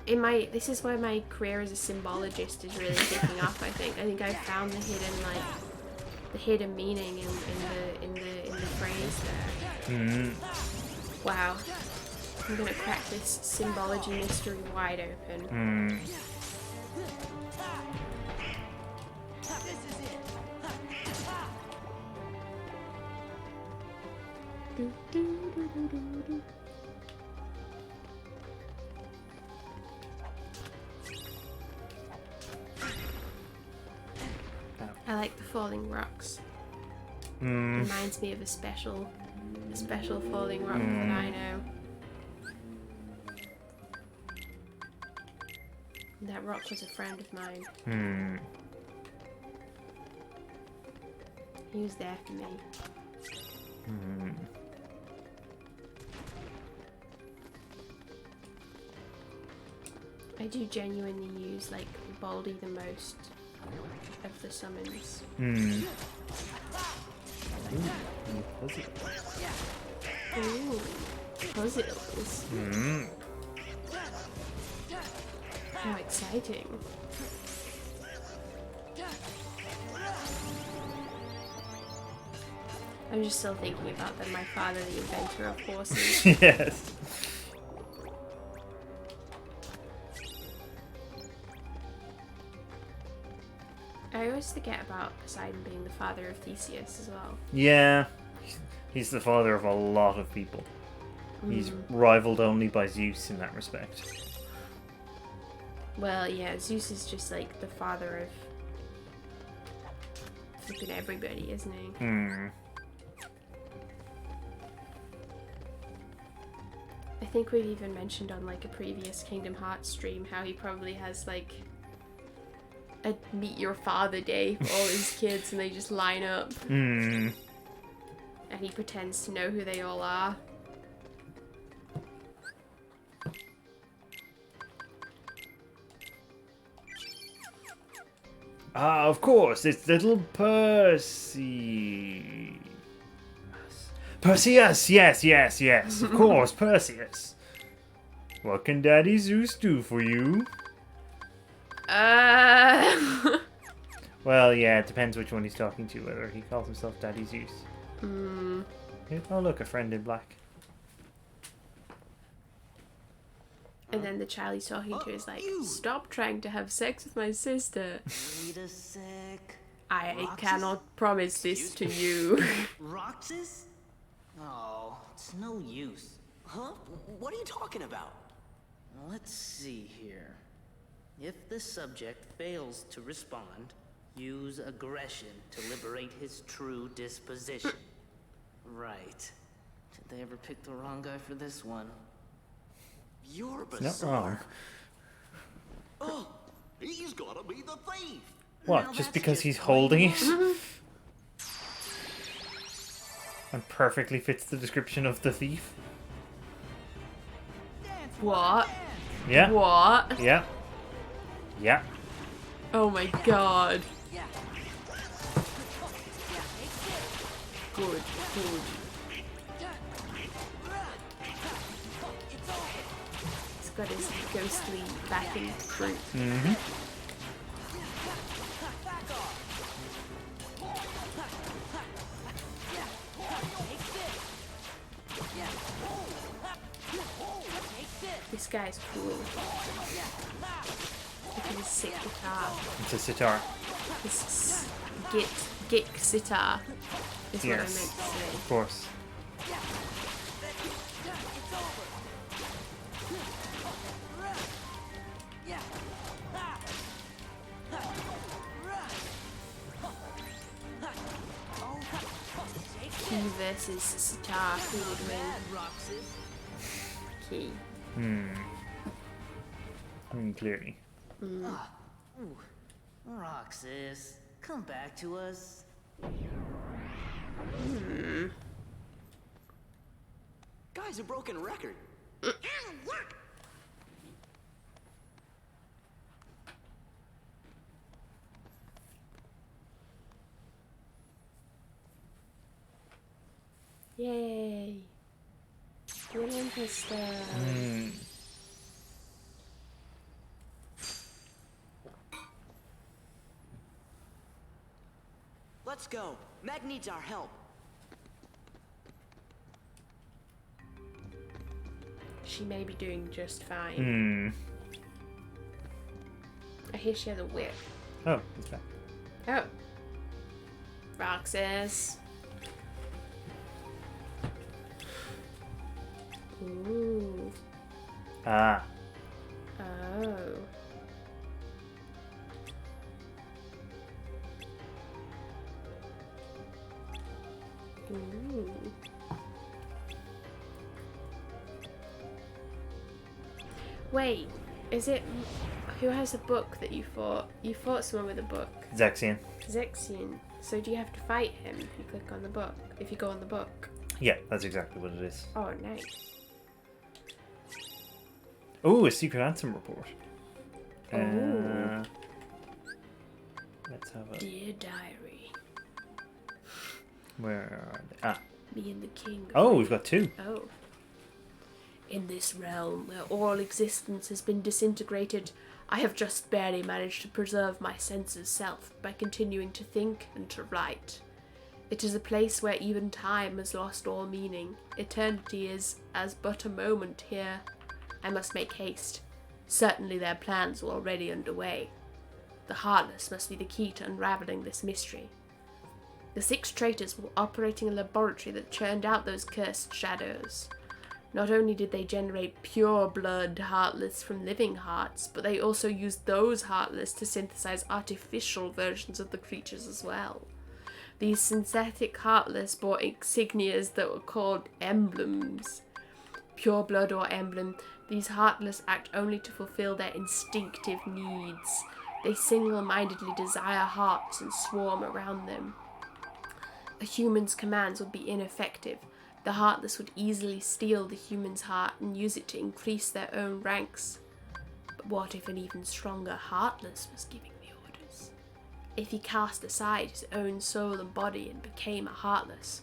in my, this is where my career as a symbologist is really kicking off. I think I found the hidden meaning in the phrase there. Wow. I'm gonna crack this symbology mystery wide open. I like the falling rocks. Reminds me of a special falling rock that I know. That rock was a friend of mine. He was there for me. I do genuinely use like Baldy the most of the summons. Ooh, puzzles. How exciting. I'm just still thinking about that my father, the inventor of horses. Yes. I always forget about Poseidon being the father of Theseus as well. Yeah. He's the father of a lot of people. He's rivaled only by Zeus in that respect. Well, yeah, Zeus is just like the father of flipping everybody, isn't he? I think we've even mentioned on like a previous Kingdom Hearts stream how he probably has like a meet your father day for all his kids and they just line up. And he pretends to know who they all are. Ah, of course, it's little Percy. Perseus, yes, of course, Perseus. What can Daddy Zeus do for you? Well, yeah, it depends which one he's talking to, whether he calls himself Daddy Zeus. Oh, look, a friend in black. And then the child he's talking to is like, stop trying to have sex with my sister. Wait a sec. I Roxas? cannot promise this to you. Roxas? Oh, it's no use. Huh? What are you talking about? Let's see here. If the subject fails to respond, use aggression to liberate his true disposition. Right. Did they ever pick the wrong guy for this one? You're bizarre. Not wrong. Oh, he's gotta be the thief. What, just because he's holding it? And perfectly fits the description of the thief? What? Yeah. What? Yeah. Yeah. Oh my god. Good. He's got his ghostly backing fruit. This guy's cool. Look at his sick guitar. It's a sitar. His git sitar is what I meant to say. Of course. Key versus sitar, who would win? Key. I mean, clearly. Roxas, come back to us. Guy's a broken record. Yay. Brilliant stuff. Let's go. Meg needs our help. She may be doing just fine. I hear she has a whip. Oh, it's back. Oh. Roxas. Ooh. Ah. Oh. Ooh. Wait, is it... Who has a book that you fought? You fought someone with a book. Zexion. Zexion. So do you have to fight him if you click on the book? If you go on the book? Yeah, that's exactly what it is. Oh, nice. Oh, a secret anthem report. Oh. Let's have a... Dear diary. Where are they? Ah. Me and the king. Oh, we've got 2. Oh. In this realm where all existence has been disintegrated, I have just barely managed to preserve my sense of self by continuing to think and to write. It is a place where even time has lost all meaning. Eternity is as but a moment here. I must make haste. Certainly their plans are already underway. The Heartless must be the key to unraveling this mystery. The 6 traitors were operating a laboratory that churned out those cursed shadows. Not only did they generate pure blood Heartless from living hearts, but they also used those Heartless to synthesize artificial versions of the creatures as well. These synthetic Heartless bore insignias that were called emblems. Pure blood or emblem, these Heartless act only to fulfill their instinctive needs. They single-mindedly desire hearts and swarm around them. A human's commands would be ineffective. The Heartless would easily steal the human's heart and use it to increase their own ranks. But what if an even stronger Heartless was giving the orders? If he cast aside his own soul and body and became a Heartless,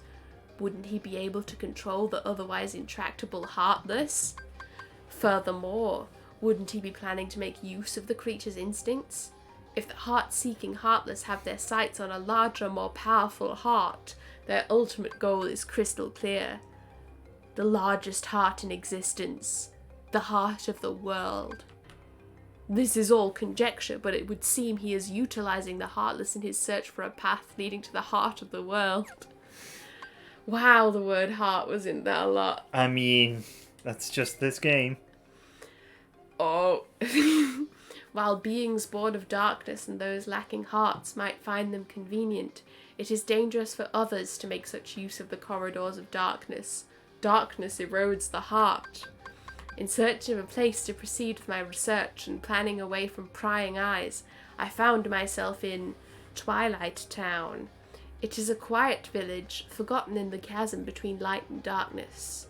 wouldn't he be able to control the otherwise intractable Heartless? Furthermore, wouldn't he be planning to make use of the creature's instincts? If the heart-seeking Heartless have their sights on a larger, more powerful heart, their ultimate goal is crystal clear. The largest heart in existence. The heart of the world. This is all conjecture, but it would seem he is utilizing the Heartless in his search for a path leading to the heart of the world. Wow, the word heart was in there a lot. I mean, that's just this game. Oh. While beings born of darkness and those lacking hearts might find them convenient, it is dangerous for others to make such use of the corridors of darkness. Darkness erodes the heart. In search of a place to proceed with my research and planning away from prying eyes, I found myself in Twilight Town. It is a quiet village, forgotten in the chasm between light and darkness.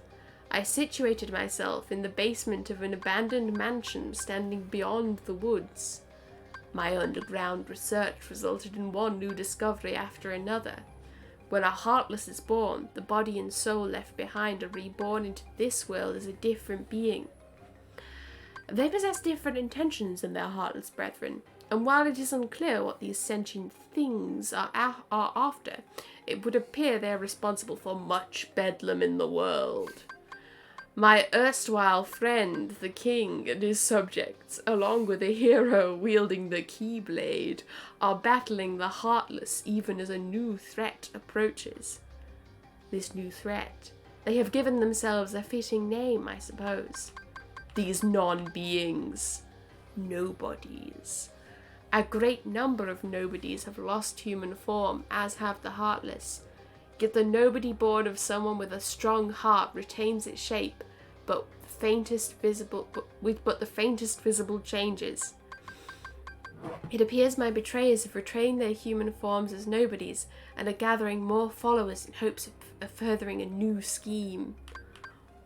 I situated myself in the basement of an abandoned mansion standing beyond the woods. My underground research resulted in one new discovery after another. When a Heartless is born, the body and soul left behind are reborn into this world as a different being. They possess different intentions than their Heartless brethren, and while it is unclear what these sentient things are after, it would appear they are responsible for much bedlam in the world. My erstwhile friend, the king, and his subjects, along with a hero wielding the Keyblade, are battling the Heartless even as a new threat approaches. This new threat, they have given themselves a fitting name, I suppose. These non-beings. Nobodies. A great number of nobodies have lost human form, as have the Heartless. Yet the nobody born of someone with a strong heart retains its shape, but the faintest visible changes. It appears my betrayers have retained their human forms as nobodies and are gathering more followers in hopes of furthering a new scheme.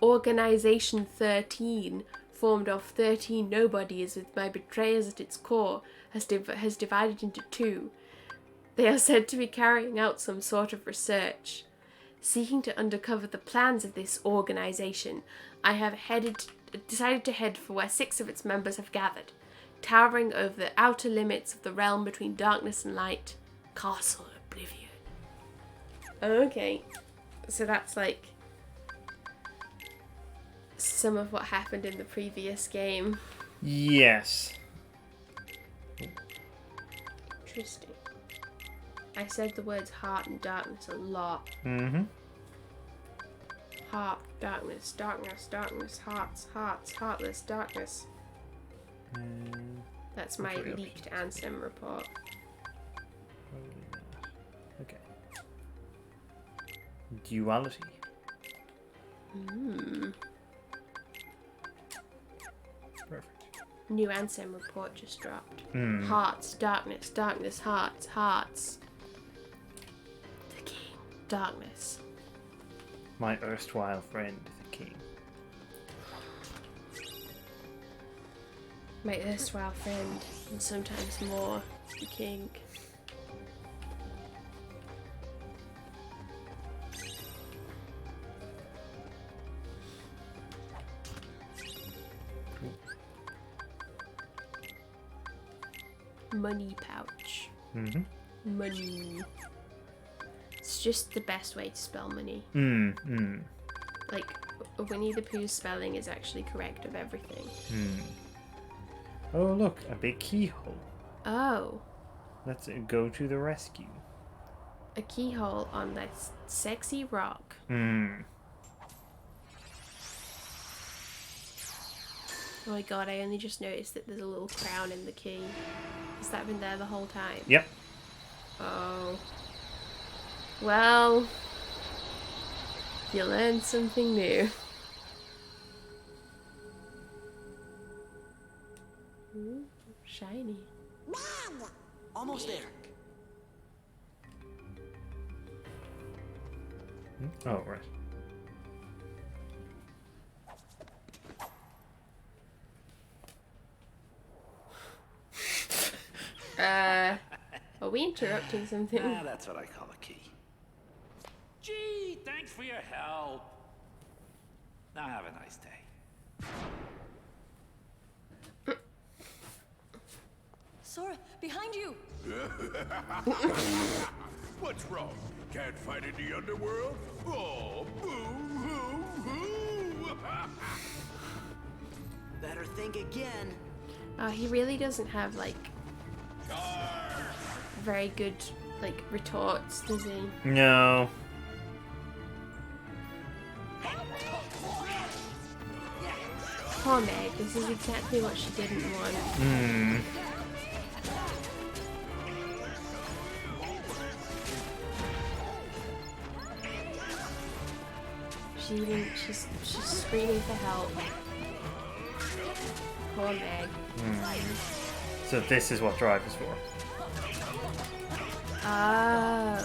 Organization 13, formed of 13 nobodies with my betrayers at its core, has divided into two. They are said to be carrying out some sort of research. Seeking to uncover the plans of this organization, I have decided to head for where 6 of its members have gathered, towering over the outer limits of the realm between darkness and light, Castle Oblivion. Okay, so that's like some of what happened in the previous game. Yes. Interesting. I said the words heart and darkness a lot. Mm-hmm. Heart, darkness, darkness, darkness, hearts, hearts, heartless, darkness. That's my leaked Ansem report. Okay. Duality. Perfect. New Ansem report just dropped. Mm. Hearts, darkness, darkness, hearts, hearts. The king, darkness. My erstwhile friend, the king. My erstwhile friend, and sometimes more, the king. Money pouch. Mm-hmm. Money. It's just the best way to spell money. Like, Winnie the Pooh's spelling is actually correct of everything. Oh, look, a big keyhole. Oh. Let's go to the rescue. A keyhole on this sexy rock. Oh my god, I only just noticed that there's a little crown in the key. Has that been there the whole time? Yep. Oh. Well, you learned something new. Ooh, shiny. Almost there. Oh, right. Are we interrupting something? That's what I call a key. Gee, thanks for your help. Now have a nice day. Sora, behind you! What's wrong? Can't fight in the underworld? Oh, boo-hoo-hoo! Better think again. He really doesn't have, like, very good, like, retorts, does he? No. Poor Meg, this is exactly what she didn't want. She's screaming for help. Poor Meg. So this is what Drive is for. Oh.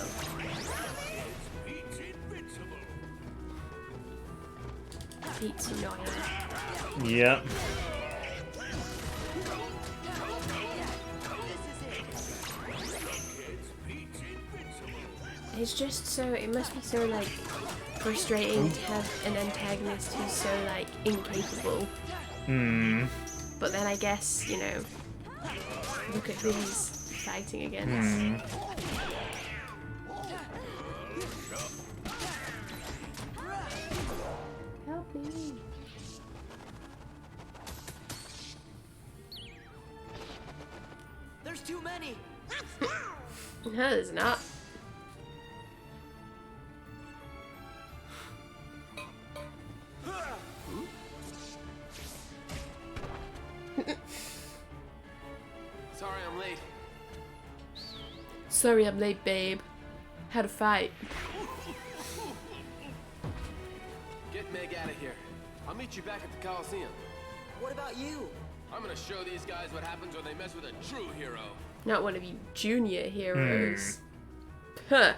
Pete's annoying. Yep. It's just so, it must be so, like, frustrating to have an antagonist who's so, like, incapable. But then I guess, you know, look at who he's fighting against. Help me. There's too many. No, there's not. Sorry I'm late. Sorry I'm late, babe. Had a fight. Get Meg out of here. I'll meet you back at the Coliseum. What about you? I'm gonna show these guys what happens when they mess with a true hero. Not one of you junior heroes. Huh.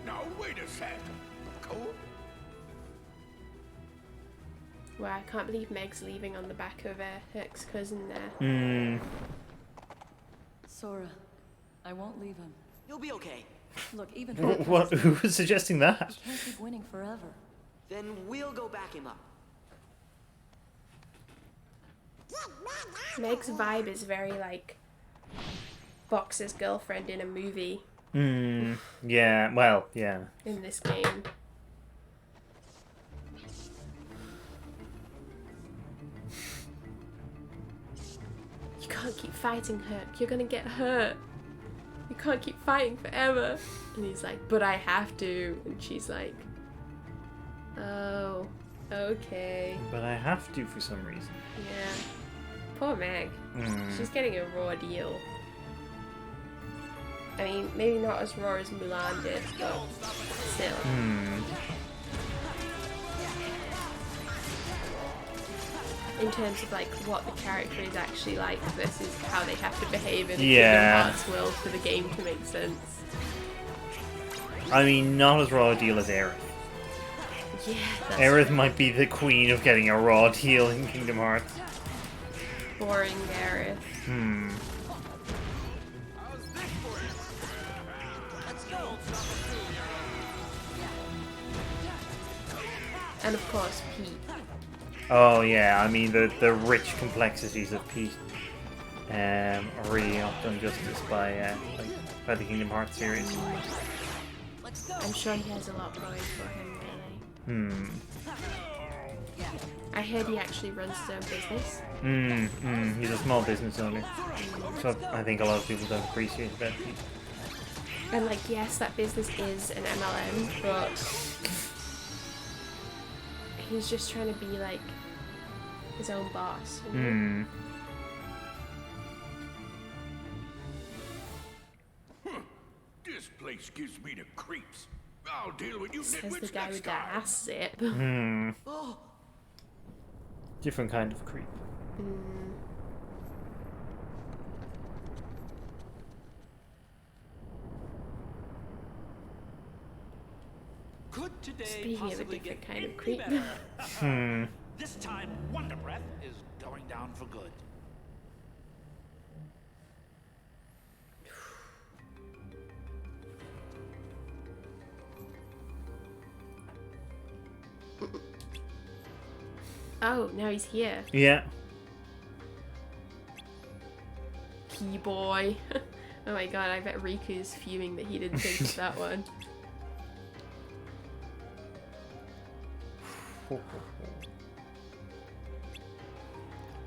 Now wait a sec. Cool. Wow, I can't believe Meg's leaving on the back of her ex-cousin there. Sora, I won't leave him. You'll be okay. Look, even What? Who was suggesting that? he can't keep winning forever. Then we'll go back him up. Meg's vibe is very like Boxer's girlfriend in a movie. Yeah. Well, yeah. In this game. You can't keep fighting her. You're gonna get hurt. You can't keep fighting forever. And he's like, but I have to. And she's like, oh, okay. But I have to for some reason. Yeah. Poor Meg. She's getting a raw deal. I mean, maybe not as raw as Mulan did, but still. In terms of like what the character is actually like versus how they have to behave in a Kingdom Hearts world for the game to make sense. I mean, not as raw a deal as Aerith. Yeah, that's Aerith true. might be the queen of getting a raw deal in Kingdom Hearts. Boring Gareth. And of course, Pete. Oh yeah, I mean the rich complexities of Pete are really not done justice by the Kingdom Hearts series. I'm sure he has a lot going for him, really. I heard he actually runs his own business. He's a small business owner. So I think a lot of people don't appreciate that. And like, yes, that business is an MLM, but he's just trying to be like his own boss. You know? This place gives me the creeps. I'll deal with you Says the nitwits guy next with the time. ass zip. Oh, Different kind of creep. Could today Speaking of a possibly different get kind of any creep. better? This time, Wonder Breath is going down for good. Oh, now he's here. Yeah. Key boy. Oh my god, I bet Riku's fuming that he didn't think of that one.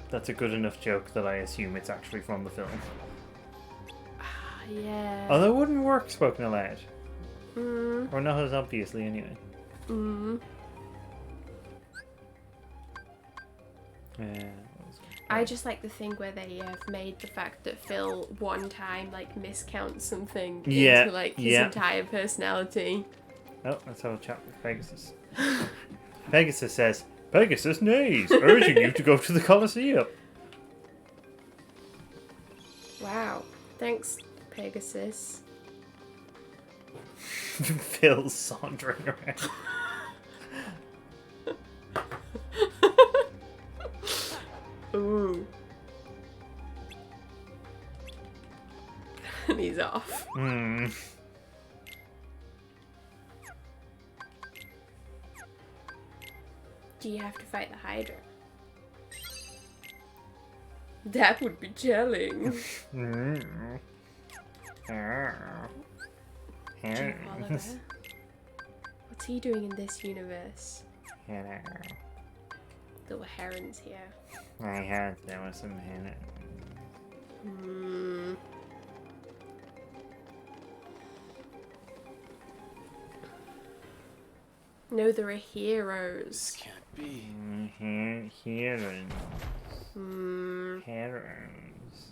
That's a good enough joke that I assume it's actually from the film. Yeah. Although it wouldn't work spoken aloud. Mm. Or not as obviously anyway. Mm. Yeah. I just like the thing where they have made the fact that Phil one time like miscounts something into like his entire personality. Oh, let's have a chat with Pegasus. Pegasus says, Pegasus neighs, urging you to go to the Colosseum. Wow. Thanks, Pegasus. Phil's sauntering around. Ooh. And he's off. Do you have to fight the Hydra? That would be chilling. Do you follow that? What's he doing in this universe? There were herons here. I heard there was some hint. No, there are heroes. This can't be. Herons. Hmm. Herons.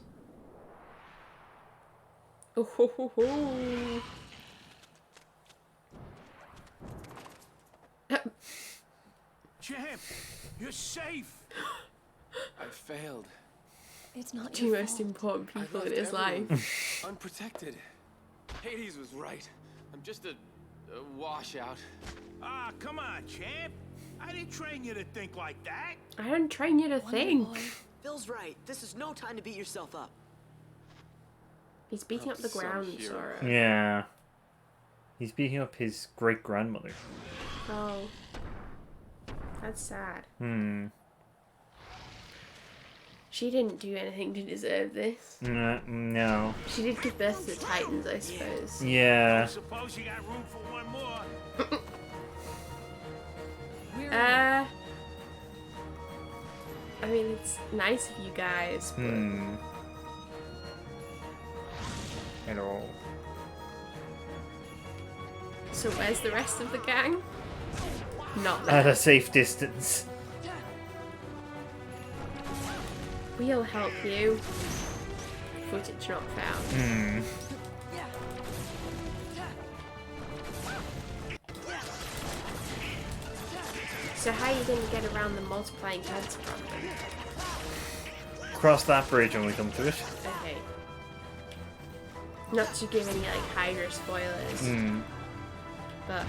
Oh ho ho ho. Champ, you're safe. I failed. It's not Two your most fault. important I people in left his everyone life. unprotected. Hades was right. I'm just a washout. Ah, come on, champ. I didn't train you to think like that. I didn't train you to think. Phil's right. This is no time to beat yourself up. He's beating up the Some ground, hero. Sora. Yeah. He's beating up his great-grandmother. Oh. That's sad. She didn't do anything to deserve this. No. She did give birth to the Titans, I suppose. Yeah. I suppose you got room for one more. I mean, it's nice of you guys, but... Hello. So where's the rest of the gang? Not At there. a safe distance. We'll help you. Footage not found. So how are you going to get around the multiplying heads problem? Cross that bridge when we come to it. Okay. Not to give any like Hydra spoilers. But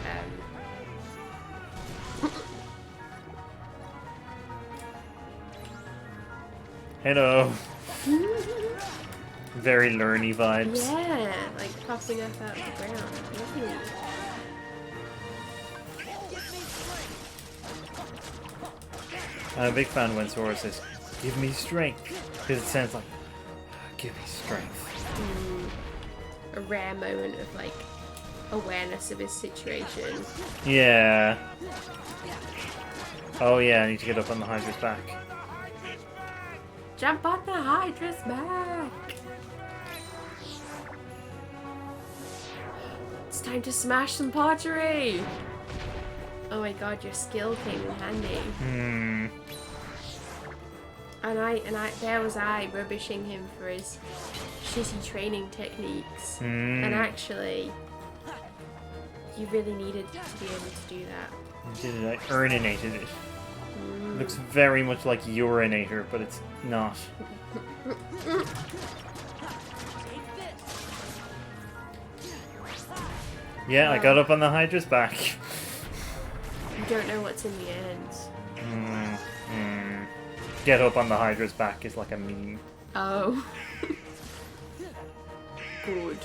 Hello. Very learny vibes. yeah, like popping up out of the ground. Lovely. I'm a big fan when Sora says, "Give me strength," because it sounds like, "Give me strength." A rare moment of like awareness of his situation. Yeah. Oh yeah, I need to get up on the Hydra's back. Jump on the Hydra's back! It's time to smash some pottery! Oh my god, your skill came in handy. And I, there was I rubbishing him for his shitty training techniques. And actually, you really needed to be able to do that. Did it? I urinated it. Looks very much like urinator, but it's not. Yeah, I got up on the Hydra's back. You don't know what's in the end. Get up on the Hydra's back is like a meme. Oh. Good.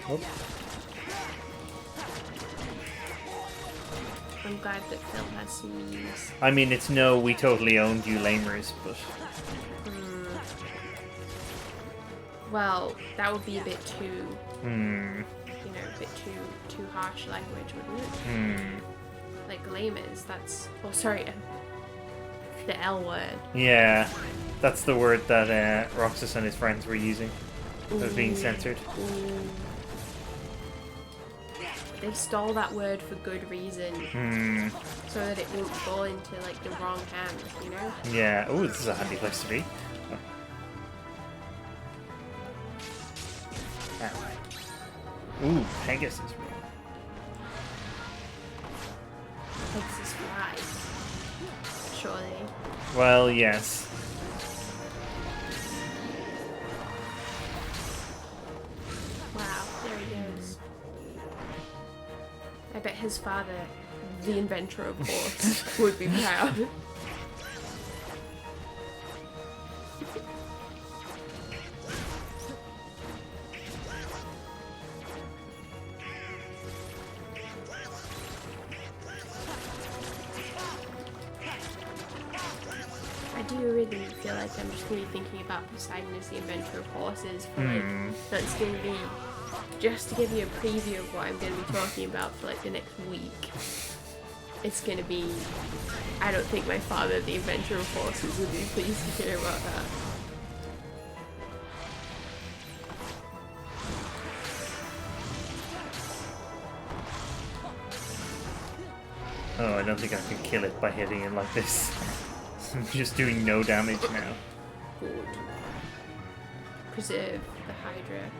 Oh. I'm glad that Phil has some memes. I mean, it's no, we totally owned you lamers, but... Well, that would be a bit too... Hmm. You know, a bit too harsh language, wouldn't it? Like lamers, that's... Oh, sorry. The L word. Yeah. That's the word that Roxas and his friends were using. That was being censored. They stole that word for good reason. So that it won't fall into, like, the wrong hands, you know? Yeah. Ooh, this is a handy place to be. Ooh, Pegasus. Pegasus flies. Surely. Well, yes. Wow, there he goes. I bet his father, the inventor of horse, would be proud. I do really feel like I'm just going to be thinking about Poseidon as the inventor of horses for like, that's going to be just to give you a preview of what I'm going to be talking about for like the next week. It's going to be, I don't think my father, the inventor of horses, would be pleased to hear about that. Oh, I don't think I can kill it by hitting it like this. I'm just doing no damage now. Good. Preserve the Hydra.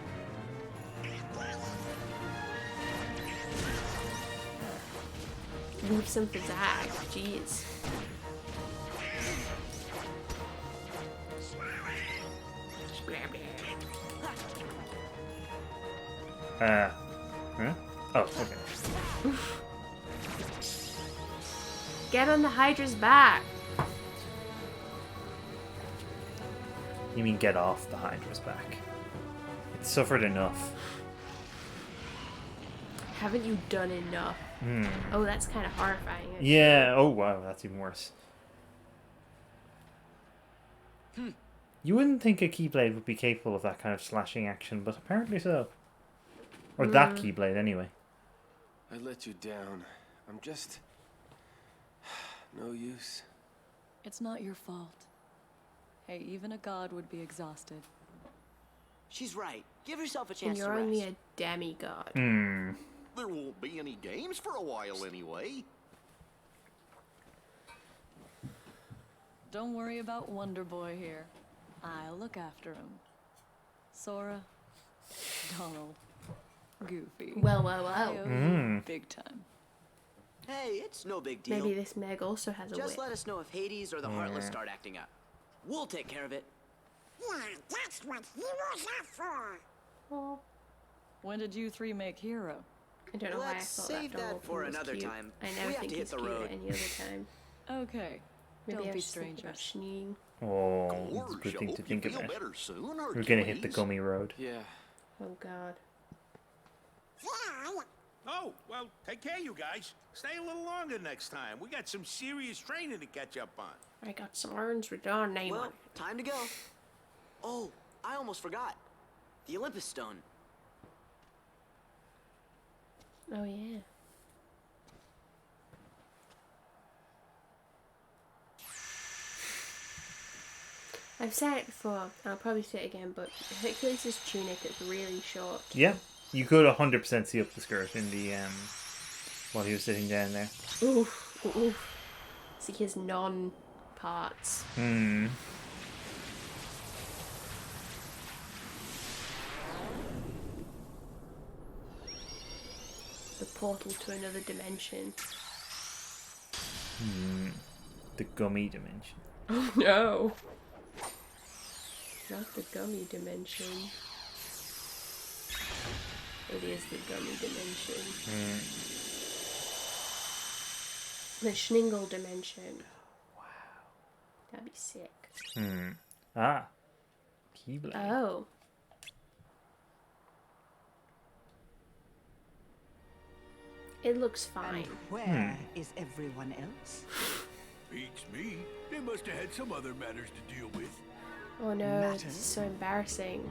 Leave some for Zag. Jeez. Huh? Oh, okay. Get on the Hydra's back. You mean get off the Hydra's back? It suffered enough. Haven't you done enough? Oh, that's kind of horrifying. Actually. Yeah. Oh, wow. That's even worse. You wouldn't think a Keyblade would be capable of that kind of slashing action, but apparently so. Or that Keyblade, anyway. I let you down. I'm just... no use. It's not your fault. Hey, even a god would be exhausted. She's right. Give yourself a And chance to you're rest. only a demigod. There won't be any games for a while anyway. Don't worry about Wonder Boy here. I'll look after him. Sora, Donald, Goofy. Well. I owe you big time. Hey, it's no big deal. Maybe this Meg also has a Just whip. let us know if Hades or the Heartless start acting up. We'll take care of it. Yeah, that's what heroes are for. When did you three make Hero? I don't know why I Let's thought save that that Donald for was another cute. time. I never We have think to hit he's the cute road. at any other time. Okay. Maybe Don't I be was thinking about strangers. Shneen. Oh, Gorge, it's a good I thing hope to you think feel about. better soon, We're gonna hit the Hercules. gummy road. Yeah. Oh god. Oh, well, take care, you guys. Stay a little longer next time. We got some serious training to catch up on. I got some irons with our name on Well, it. time to go. Oh, I almost forgot. The Olympus Stone. Oh yeah. I've said it before, and I'll probably say it again, but Hercules' tunic is really short. Yeah, you could 100% see up the skirt in the while he was sitting down there. Oof. See his non-parts. The portal to another dimension. The gummy dimension. Oh no! Not the gummy dimension. It is the gummy dimension. The Schningle dimension. Wow. That'd be sick. Ah. Keyblade. Oh. It looks fine. And where is everyone else? Beats me. They must have had some other matters to deal with. Oh no, this is so embarrassing.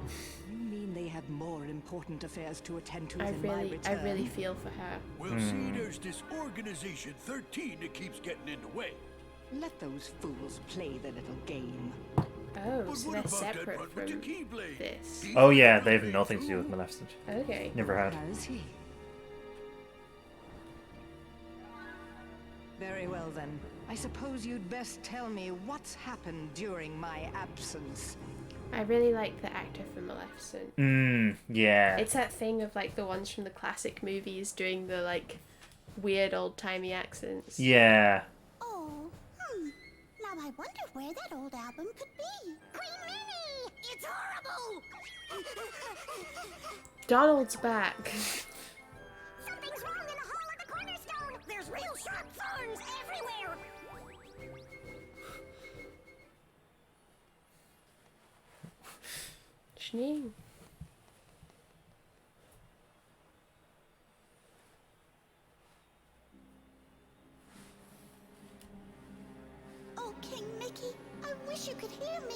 You mean they have more important affairs to attend to I than my return? really feel for her. Well, see, there's this Organization 13 that keeps getting in the way. Let those fools play their little game. Oh, But so what they're about that separate one from with the Keyblade? this. Oh yeah, they have nothing to do with Maleficent. Okay. Never had. Has he? Very well then. I suppose you'd best tell me what's happened during my absence. I really like the actor for Maleficent. Yeah. It's that thing of like the ones from the classic movies doing the like weird old-timey accents. Yeah. Oh, Now I wonder where that old album could be. Queen Minnie! It's horrible! Donald's back. Something's wrong in the hall at the cornerstone! There's real sharp thorns everywhere! Shnee. Oh, King Mickey, I wish you could hear me.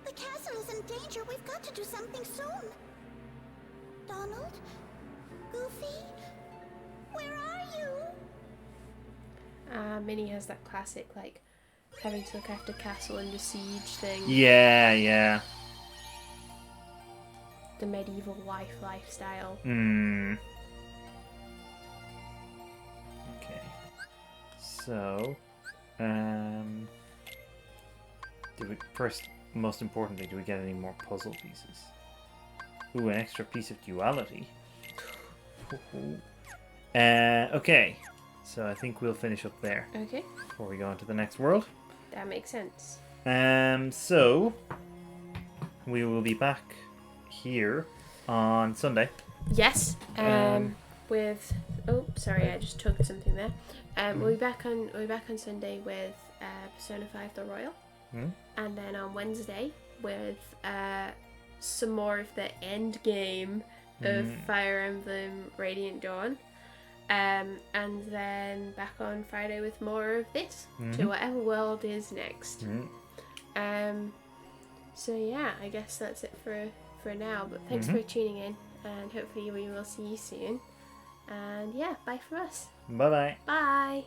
The castle is in danger. We've got to do something soon. Donald? Goofy? Where are you? Minnie has that classic, like, having to look after castle under siege thing. Yeah, yeah. The medieval wife lifestyle. Okay. So, do we first? Most importantly, do we get any more puzzle pieces? Ooh, an extra piece of duality. Okay. So I think we'll finish up there. Okay. Before we go on to the next world. That makes sense. So we will be back here on Sunday. Yes. With sorry, I just tugged something there. We'll be back on Sunday with Persona 5 The Royal, and then on Wednesday with some more of the end game of Fire Emblem Radiant Dawn. And then back on Friday with more of this to whatever world is next. So yeah, I guess that's it for now. But thanks for tuning in, and hopefully we will see you soon. And yeah, bye for us. Bye-bye. Bye.